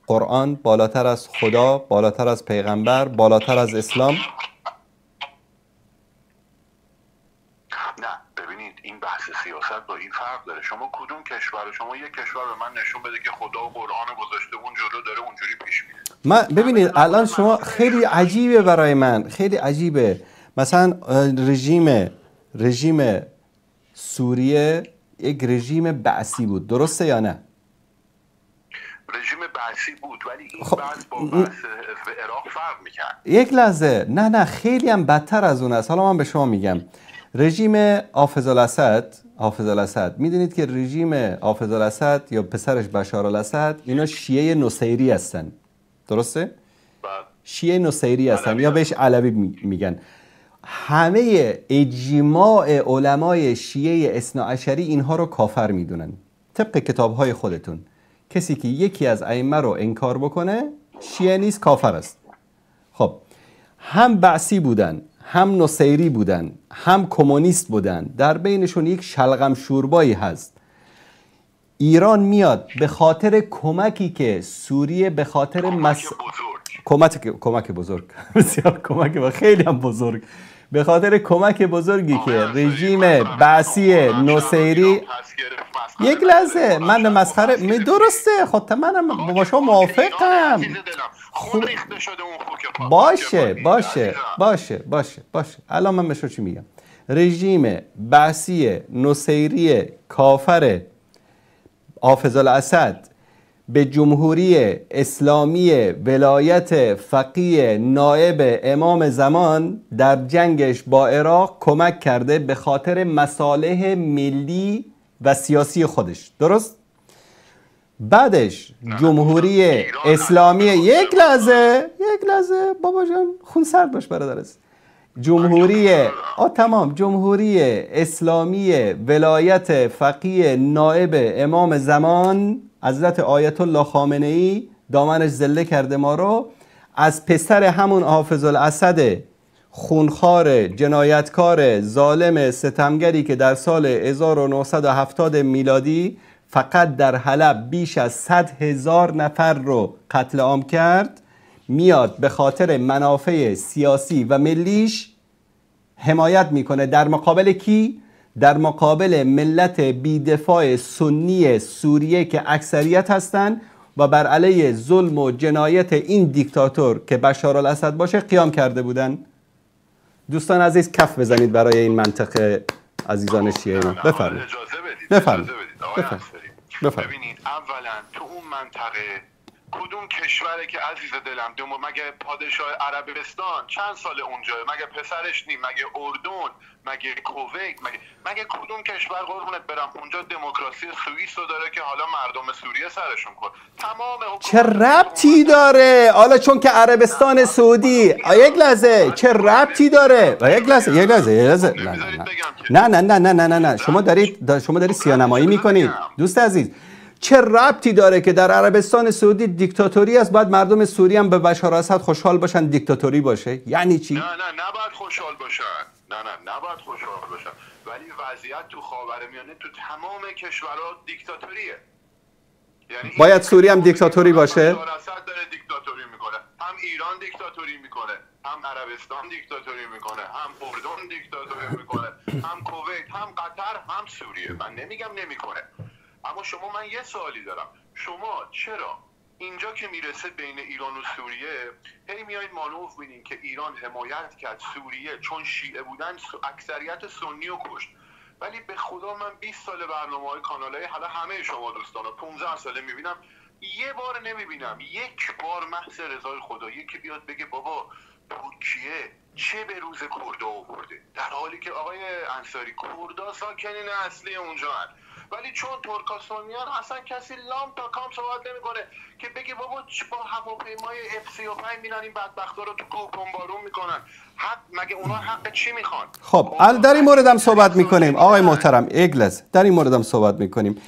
قرآن، بالاتر از خدا، بالاتر از پیغمبر، بالاتر از اسلام. نه ببینید، این بحث سیاست با این فرق داره. شما کدوم کشور؟ شما یک کشور به من نشون بده که خدا و قرآن گذاشته اون جلو داره اونجوری پیش میره. ببینید الان شما خیلی عجیبه، برای من خیلی عجیبه. مثلا رژیم سوریه یک رژیم بعثی بود، درسته یا نه؟ رژیم بعثی بود، ولی این بحث با بحث عراق فرق میکرد. یک لحظه، نه خیلی هم بدتر از اون است. حالا من به شما میگم رژیم حافظ الاسد، میدونید که رژیم حافظ الاسد یا پسرش بشار الاسد اینا شیعه نصیری هستن، درسته؟ شیعه نصیری هستن یا بهش علوی میگن. همه اجماع علمای شیعه اثناعشری اینها رو کافر میدونن طبق کتابهای خودتون. کسی که یکی از ائمه رو انکار بکنه شیعه نیست، کافر است. خب هم بعثی بودن، هم نصیری بودن، هم کمونیست بودن، در بینشون یک شلغم شوربایی هست. ایران میاد به خاطر کمکی که سوریه به خاطر کمک بزرگ بسیار کمک خیلی هم بزرگ، به خاطر کمک بزرگی که رژیم بعثی نصیری. یک لحظه، من به مسخره درسته، خب منم با شما موافقم. باشه الان من به شما چی میگم. رژیم بعثی نصیری کافر حافظ الاسد به جمهوری اسلامی ولایت فقیه نائب امام زمان در جنگش با عراق کمک کرده به خاطر مصالح ملی و سیاسی خودش. درست؟ بعدش جمهوری اسلامی یک لحظه بابا جان خون سرد باش برادر است. جمهوری اسلامی ولایت فقیه نائب امام زمان حضرت آیت الله خامنه ای دامنش زله کرده ما رو، از پسر همون حافظ الاسد خونخوار جنایتکار ظالم ستمگری که در سال 1970 میلادی فقط در حلب بیش از 100,000 نفر رو قتل عام کرد، میاد به خاطر منافع سیاسی و ملیش حمایت میکنه. در مقابل کی؟ در مقابل ملت بیدفاع سنی سوریه که اکثریت هستند و بر علیه ظلم و جنایت این دیکتاتور که بشار الاسد باشه قیام کرده بودن. دوستان عزیز کف بزنید برای این منطقه عزیزان شیعه ما. بفرمایید. بفرمایید. ببینید اولا تو اون منطقه کدوم کشوره که عزیز دلم مگه پادشاه عربستان چند سال اونجا؟ مگه پسرش نیم؟ مگه اردن؟ مگه کویت؟ مگه کدوم کشور قربونت برم اونجا دموکراسی سوئیس رو داره که حالا مردم سوریه سرشون کن؟ تمام چه ربطی داره؟ حالا چون که عربستان سعودی یک لحظه چه ربطی داره؟ یک لحظه نه شما دارید سیاه‌نمایی میکنید دوست عزیز. چه ربطی داره که در عربستان سعودی دیکتاتوری است بعد مردم سوریه هم به بشار الاسد خوشحال باشن دیکتاتوری باشه؟ یعنی چی؟ نه نباید خوشحال باشن. نباید خوشحال باشن، ولی وضعیت تو خاورمیانه تو تمام کشورها دیکتاتوریه. یعنی باید سوریه هم دیکتاتوری باشه؟ بشار الاسد داره دیکتاتوری میکنه، هم ایران دیکتاتوری میکنه، هم عربستان دیکتاتوری میکنه، هم اردن دیکتاتوری میکنه، هم کویت، هم قطر، هم سوریه. من نمیگم نمیکنه، اما من یه سوالی دارم. شما چرا اینجا که میرسه بین ایران و سوریه هی میایید مانور بینین که ایران حمایت کرد سوریه چون شیعه بودن اکثریت سنی رو کشت، ولی به خدا من 20 سال برنامه‌های کانالای حالا همه شما دوستان 15 ساله میبینم، یه بار نمیبینم یک بار محض رضای خدا یکی بیاد بگه بابا ترکیه چه به روز کردا آورده، در حالی که آقای انصاری کردا ساکنین اصلی اونجا هست. ولی چون ترکستانیان اصلا کسی لام تا کام صحبت نمیکنه که بگه بابا با هواپیمای F-35 میرن این بدبختا رو تو کوه بمبارون میکنن. مگه اونا حق چی میخوان؟ خب در این مورد هم صحبت میکنیم آقای محترم اگلز، در این مورد هم صحبت میکنیم.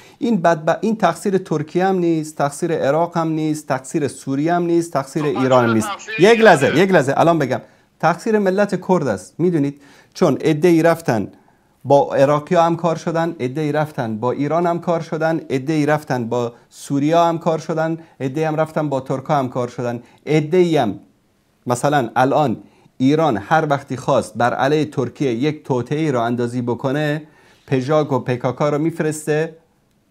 این تقصیر ترکیه هم نیست، تقصیر عراق هم نیست، تقصیر سوریه هم نیست، تقصیر ایران هم نیست. یک لحظه الان بگم تقصیر ملت کرد است. میدونید چون عده‌ای رفتن با عراقی هم کار شدن، عده‌ای رفتن با ایران هم کار شدن، عده‌ای رفتن با سوریه هم کار شدن، عده‌ای هم رفتن با ترکا هم کار شدن، عده‌ای هم مثلا الان ایران هر وقتی خواست بر علیه ترکیه یک توطئه‌ای را اندازی بکنه پژاک و پکاکا رو میفرسته،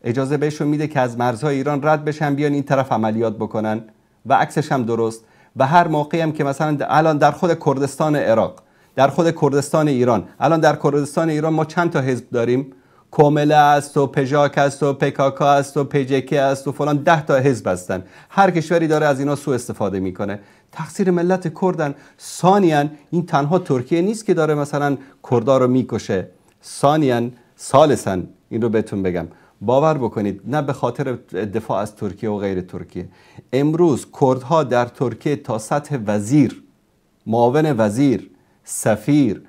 اجازه بهشون میده که از مرزهای ایران رد بشن بیان این طرف عملیات بکنن و عکسش هم درست. و هر موقعی هم که مثلا الان در خود کردستان عراق، در خود کردستان ایران، الان در کردستان ایران ما چند تا حزب داریم؟ کومله است و پژاک است و پکاکا است و پجک است و فلان 10 تا حزب هستن. هر کشوری داره از اینا سوء استفاده میکنه. تقصیر ملت کردن. ثانیاً این تنها ترکیه نیست که داره مثلا کردا رو میکشه. ثالثاً این رو بهتون بگم باور بکنید نه به خاطر دفاع از ترکیه و غیر ترکیه، امروز کردها در ترکیه تا سطح وزیر، معاون وزیر، سفیر،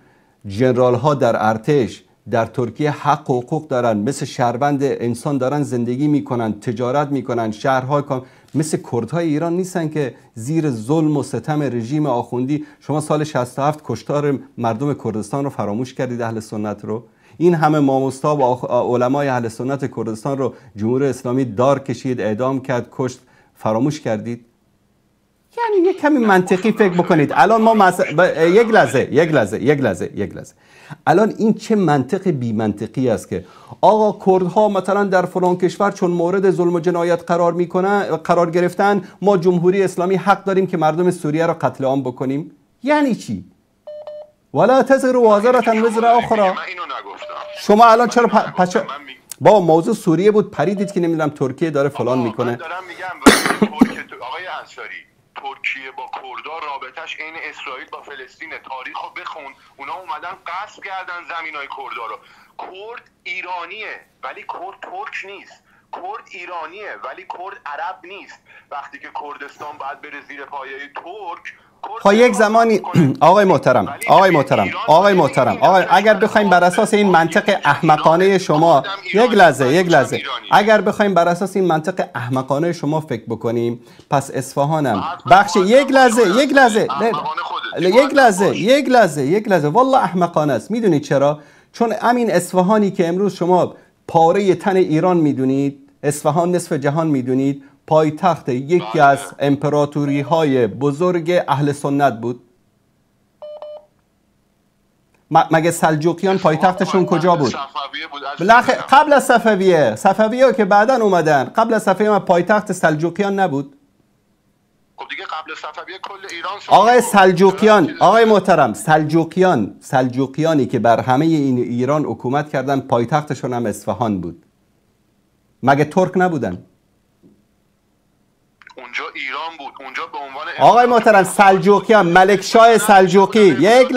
جنرال ها در ارتش در ترکیه حق و حقوق دارن، مثل شهروند انسان دارن زندگی میکنن، تجارت میکنن، شهرها کن، مثل کردهای ایران نیستن که زیر ظلم و ستم رژیم آخوندی. شما سال 67 کشتار مردم کردستان رو فراموش کردید، اهل سنت رو. این همه ماموستا و علمای اهل سنت کردستان رو جمهوری اسلامی دار کشید، اعدام کرد، کشت، فراموش کردید. یعنی یک کمی منطقی فکر بکنید. الان ما یک لحظه الان این چه منطق بی منطقی است که آقا کردها مثلا در فلان کشور چون مورد ظلم و جنایت قرار گرفتن ما جمهوری اسلامی حق داریم که مردم سوریه را قتل عام بکنیم؟ یعنی چی؟ ولا تزر وازرة وزر اخرى. شما الان چرا با موضوع سوریه بود پریدید که نمیدونم ترکیه داره فلان میکنه. من دارم میگم آقای انصاری ترکیه با کردا رابطش عین اسرائیل با فلسطین. تاریخ رو بخون، اونا اومدن غصب کردن زمینای کردا رو. کرد ایرانیه ولی کرد ترک نیست، کرد ایرانیه ولی کرد عرب نیست. وقتی که کردستان باید بره زیر پایه ترک، خب یک زمانی آقای محترم اگر بخوایم بر اساس این منطق احمقانه شما یک لحظه اگر بخوایم بر اساس این منطق احمقانه شما فکر بکنیم، پس اصفهانم بخش یک لحظه والله احمقانه است. میدونید چرا؟ چون همین اصفهانی که امروز شما پاره تن ایران میدونید، اصفهان نصف جهان میدونید، پایتخت یکی از امپراتوری های بزرگ اهل سنت بود. مگه سلجوقیان پایتختشون کجا بود؟ قبل از صفویه که بعداً اومدن. قبل از صفویه پایتخت سلجوقیان نبود؟ خب دیگه قبل صفویه کل ایران آقای سلجوقیان، آقای محترم، سلجوقیانی که بر همه این ایران حکومت کردن پایتختشون هم اصفهان بود. مگه ترک نبودن؟ اونجا ایران بود، اونجا به عنوان آقای محترم سلجوقیان، ملکشاه سلجوقی. یک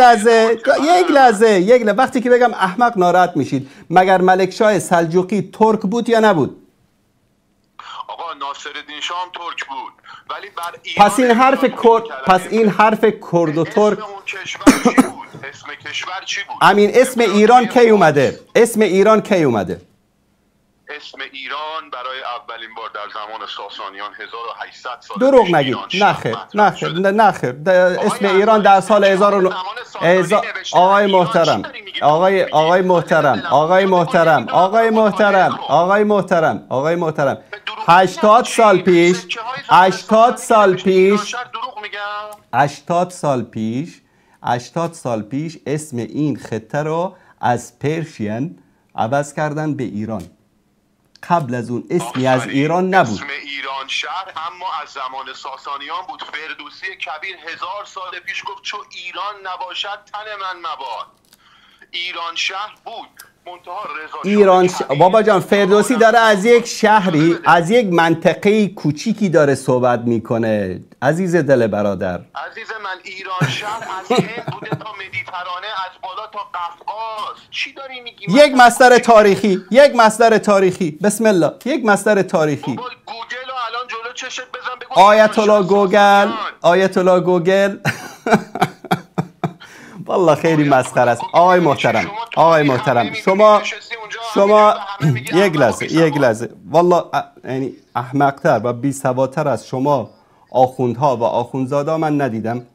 لحظه وقتی که بگم احمق ناراحت میشید. مگر ملکشاه سلجوقی ترک بود یا نبود؟ آقا ناصرالدین شاه هم ترک بود، ولی بر ایران پس این حرف کرد و ترک اسم کشور چی بود؟ امین اسم ایران کی اومده؟ اسم ایران برای اولین بار در زمان ساسانیان 1800 سال دروغ نگید. نخیر اسم ایران در سال 1000 آقای محترم 80 سال پیش اسم این خطه رو از پرشین عوض کردن به ایران. قبل از اون اسمی از ایران نبود. اسم ایران شهر اما از زمان ساسانیان بود. فردوسی کبیر 1000 سال پیش گفت چو ایران نباشد تن من مباد. ایران شهر بود. بابا جان فردوسی داره از یک شهری، از یک منطقه کوچیکی داره صحبت میکنه. عزیز دل برادر، عزیز من، ایران شهر از هند بوده تا مدیترانه، از بالا تا قفقاز. چی داری میگی؟ یک مصدر تاریخی بسم الله، یک مصدر تاریخی. گوگل رو الان جلو چشت بزن بگو آیت الله گوگل والله خیلی مسخره است. آقای محترم شما یک لحظه والله یعنی احمق‌تر و بی‌سوادتر از شما آخوندها و آخوندزادا من ندیدم.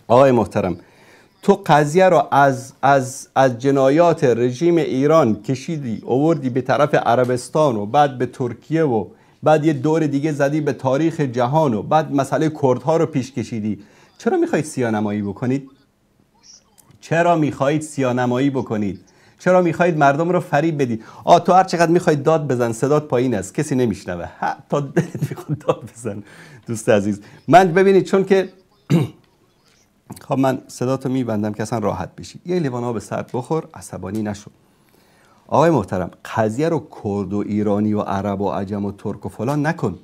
آقای محترم، تو قضیه رو از جنایات رژیم ایران کشیدی آوردی به طرف عربستان و بعد به ترکیه و بعد یه دور دیگه زدی به تاریخ جهان و بعد مسئله کردها رو پیش کشیدی. چرا میخواید سیاه‌نمایی بکنید؟ چرا میخواید مردم رو فریب بدید؟ تو هر چقدر میخواید داد بزن صدات پایین است، کسی نمیشنوه. تا دلت میخواد داد بزن دوست عزیز. من ببینید چون که خب من صداتو میبندم که اصلا راحت بشی. یه لیوان آب سرد بخور، عصبانی نشو. آقای محترم، قضیه رو کرد و ایرانی و عرب و عجم و ترک و فلان نکن.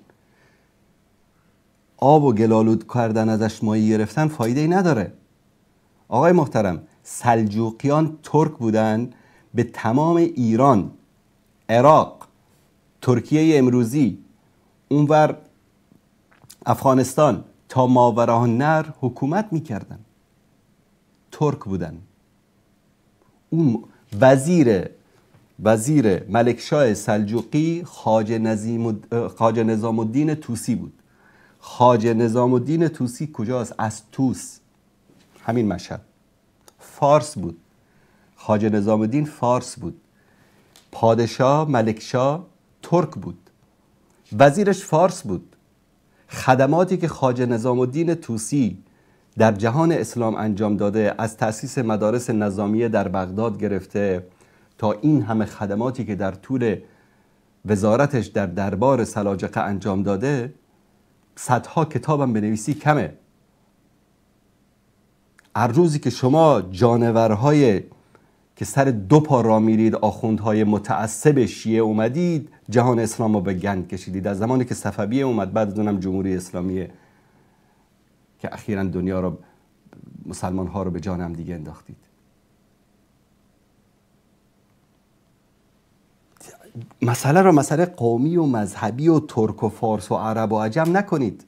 آب و گلالود کردن ازش مایی گرفتن فایده ای نداره. آقای محترم، سلجوقیان ترک بودن به تمام ایران، عراق، ترکیه امروزی، اونور افغانستان تا ماوراءالنهر حکومت میکردن. ترک بودن. اون وزیر ملکشاه سلجوقی خواجه نظام الدین طوسی بود. خواجه نظام الدین طوسی کجاست؟ از طوس، همین مشهد. فارس بود. خواجه نظام الدین فارس بود. پادشاه ملکشاه ترک بود. وزیرش فارس بود. خدماتی که خواجه نظام الدین طوسی در جهان اسلام انجام داده، از تأسیس مدارس نظامیه در بغداد گرفته تا این همه خدماتی که در طول وزارتش در دربار سلاجقه انجام داده، صدها کتابم بنویسی کمه. هر روزی که شما جانورهای که سر دو پا را میرید، آخوندهای متعصب شیعه اومدید، جهان اسلام رو به گند کشیدید. از زمانی که صفویه اومد، بعد از اونم جمهوری اسلامی که اخیراً دنیا رو، مسلمان ها رو به جان هم دیگه انداختید. مسئله رو مسئله قومی و مذهبی و ترک و فارس و عرب و عجم نکنید.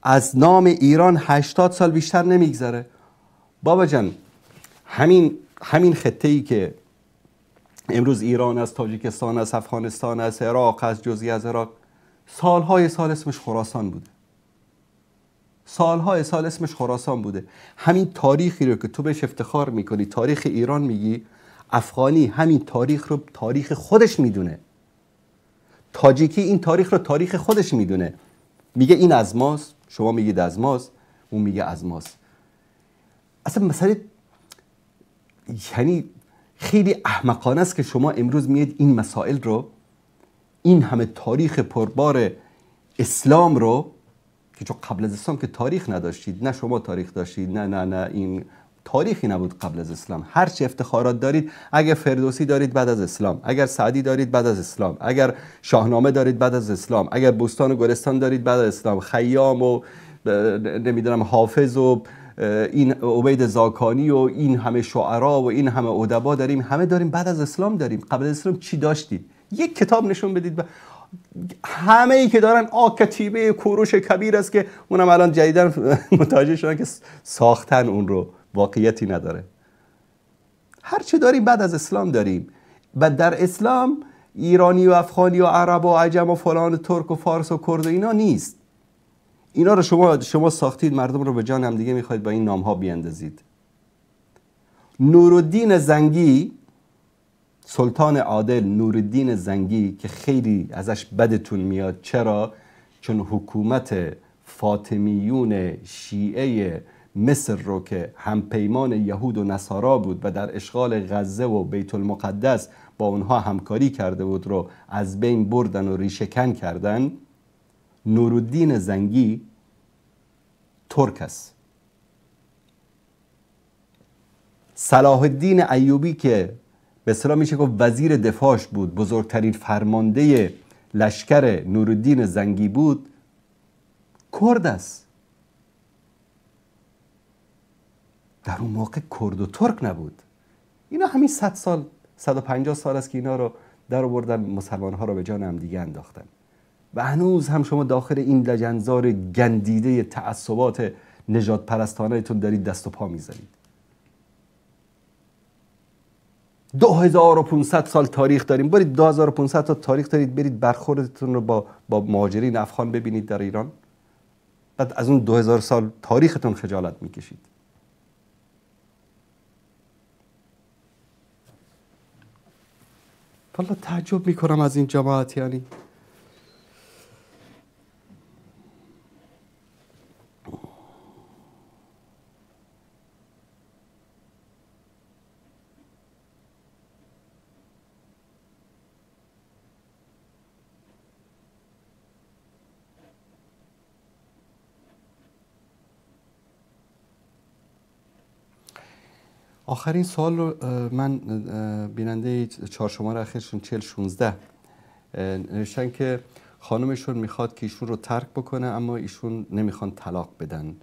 از نام ایران 80 سال بیشتر نمیگذره. بابا جان، همین خطه‌ای که امروز ایران است، تاجیکستان است، افغانستان است، عراق است، جزئی از عراق، سالهای سال اسمش خراسان بوده. سالهای سال اسمش خراسان بوده. همین تاریخی رو که تو بهش افتخار میکنی، تاریخ ایران میگی، افغانی همین تاریخ رو تاریخ خودش میدونه. تاجیکی این تاریخ رو تاریخ خودش میدونه. میگه این از ماست، شما میگید از ماست، اون میگه از ماست. اصلا مسئله یعنی خیلی احمقانه است که شما امروز میید این مسائل رو، این همه تاریخ پربار اسلام رو، که چون قبل از اسلام که تاریخ نداشتید، نه شما تاریخ داشتید، نه این تاریخی نبود قبل از اسلام. هر چه افتخارات دارید، اگر فردوسی دارید بعد از اسلام، اگر سعدی دارید بعد از اسلام، اگر شاهنامه دارید بعد از اسلام، اگر بوستان و گلستان دارید بعد از اسلام، خیام و نمیدونم حافظ و این عبید زاکانی و این همه شعرا و این همه ادبا داریم، همه داریم بعد از اسلام داریم. قبل از اسلام چی داشتید؟ یک کتاب نشون بدید. همه ای که دارن کتیبه کوروش کبیر است که اونم الان جدیدن متوجه شدن که ساختن اون رو، واقعیتی نداره. هر چی داریم بعد از اسلام داریم. و در اسلام ایرانی و افغانی و عرب و عجم و فلان و ترک و فارس و کرد و اینا نیست. اینا رو شما ساختید، مردم رو به جان هم دیگه میخواید با این نام ها بیاندازید. نورالدین زنگی، سلطان عادل نورالدین زنگی که خیلی ازش بدتون میاد، چرا؟ چون حکومت فاطمیون شیعه مصر رو که همپیمان یهود و نصارا بود و در اشغال غزه و بیت المقدس با اونها همکاری کرده بود رو از بین بردن و ریشه‌کن کردن. نورالدین زنگی ترک است. صلاح الدین ایوبی که به اصطلاح میشه گفت وزیر دفاعش بود، بزرگترین فرمانده لشکر نورالدین زنگی بود، کرد است. در اون موقع کرد و ترک نبود. اینا همین 100 سال 150 سال است که اینا رو در آوردن، مسلمان ها رو به جان هم دیگه انداختن. و هنوز هم شما داخل این لجنزار گندیده تعصبات نجات پرستانه تون دارید دست و پا میزنید. 2500 سال تاریخ داریم. برید 2500 تا تاریخ دارید، برید برخوردتون رو با مهاجرین افغان ببینید در ایران. بعد از اون 2000 سال تاریختون خجالت میکشید. والله تعجب میکنم از این جماعت. یعنی آخرین سوال رو من بیننده 4 شماره اخیرشون 4016 نوشتن که خانمشون میخواد که ایشون رو ترک بکنه، اما ایشون نمیخوان طلاق بدن.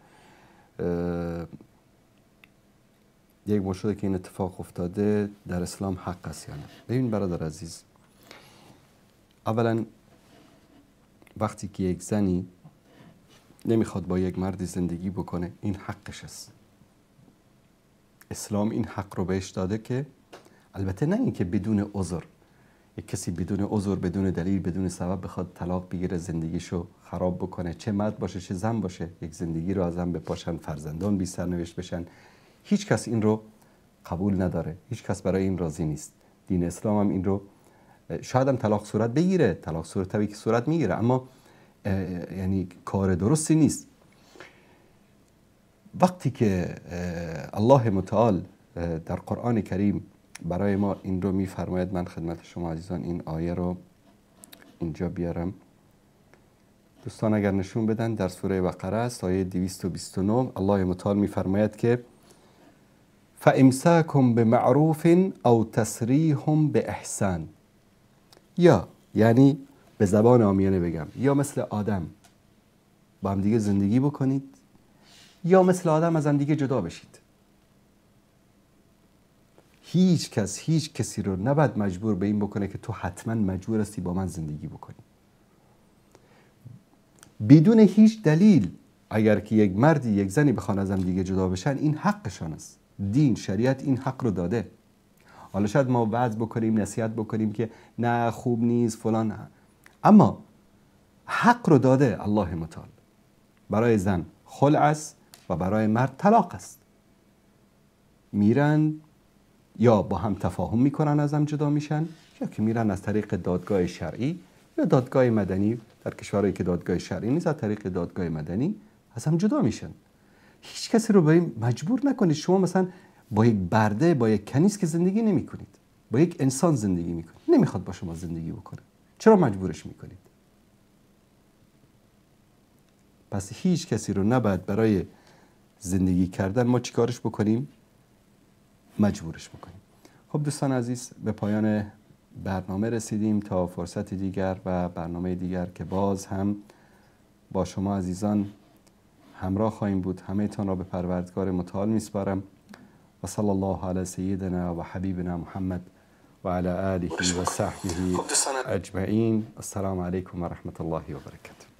یک مشهده که این اتفاق افتاده در اسلام حق است یا نه؟ ببین برادر عزیز، اولا وقتی که یک زنی نمیخواد با یک مردی زندگی بکنه، این حقش است. اسلام این حق رو بهش داده که البته نه این که بدون عذر، یک کسی بدون عذر، بدون دلیل، بدون سبب بخواد طلاق بگیره، زندگیشو خراب بکنه، چه مرد باشه چه زن باشه، یک زندگی رو از هم بپاشن، فرزندان بی سرنوشت بشن. هیچ کس این رو قبول نداره، هیچ کس برای این راضی نیست. دین اسلام هم این رو، شاید هم طلاق صورت بگیره، طلاق طبیعی که صورت میگیره، اما یعنی کار درستی نیست. وقتی که الله متعال در قرآن کریم برای ما این رو میفرماید، من خدمت شما عزیزان این آیه رو اینجا بیارم، دوستان اگر نشون بدن، در سوره بقره است، آیه 229. الله متعال میفرماید که فامساکم بمعروف او تسریح باحسان، یا یعنی به زبان عامیانه بگم، یا مثل آدم با هم دیگه زندگی بکنید یا مثل آدم از هم دیگه جدا بشید. هیچ کسی رو نباید مجبور به این بکنه که تو حتما مجبور هستی با من زندگی بکنی. بدون هیچ دلیل اگر که یک مردی یک زنی بخوان از هم دیگه جدا بشن، این حقشان است. دین شریعت این حق رو داده. حالا شاید ما وعظ بکنیم، نصیحت بکنیم که نه خوب نیست فلان، اما حق رو داده الله متعال. برای زن خلع است و برای مرد طلاق است. میرن یا با هم تفاهم میکنن از هم جدا میشن، یا که میرن از طریق دادگاه شرعی یا دادگاه مدنی، در کشورهایی که دادگاه شرعی نیست از طریق دادگاه مدنی از هم جدا میشن. هیچ کسی رو به این مجبور نکنید. شما مثلا با یک برده، با یک کنیز که زندگی نمی کنید، با یک انسان زندگی میکنید، نمیخواد با شما زندگی بکنه، چرا مجبورش میکنید؟ پس هیچ کسی رو نباید برای زندگی کردن ما چیکارش بکنیم؟ مجبورش بکنیم. خب دوستان عزیز، به پایان برنامه رسیدیم. تا فرصت دیگر و برنامه دیگر که باز هم با شما عزیزان همراه خواهیم بود. همه تان را به پروردگار متعال میسپارم و صلی الله علی سیدنا و حبیبنا محمد و علی آله و صحبه اجمعین. السلام علیکم و رحمت الله و برکاته.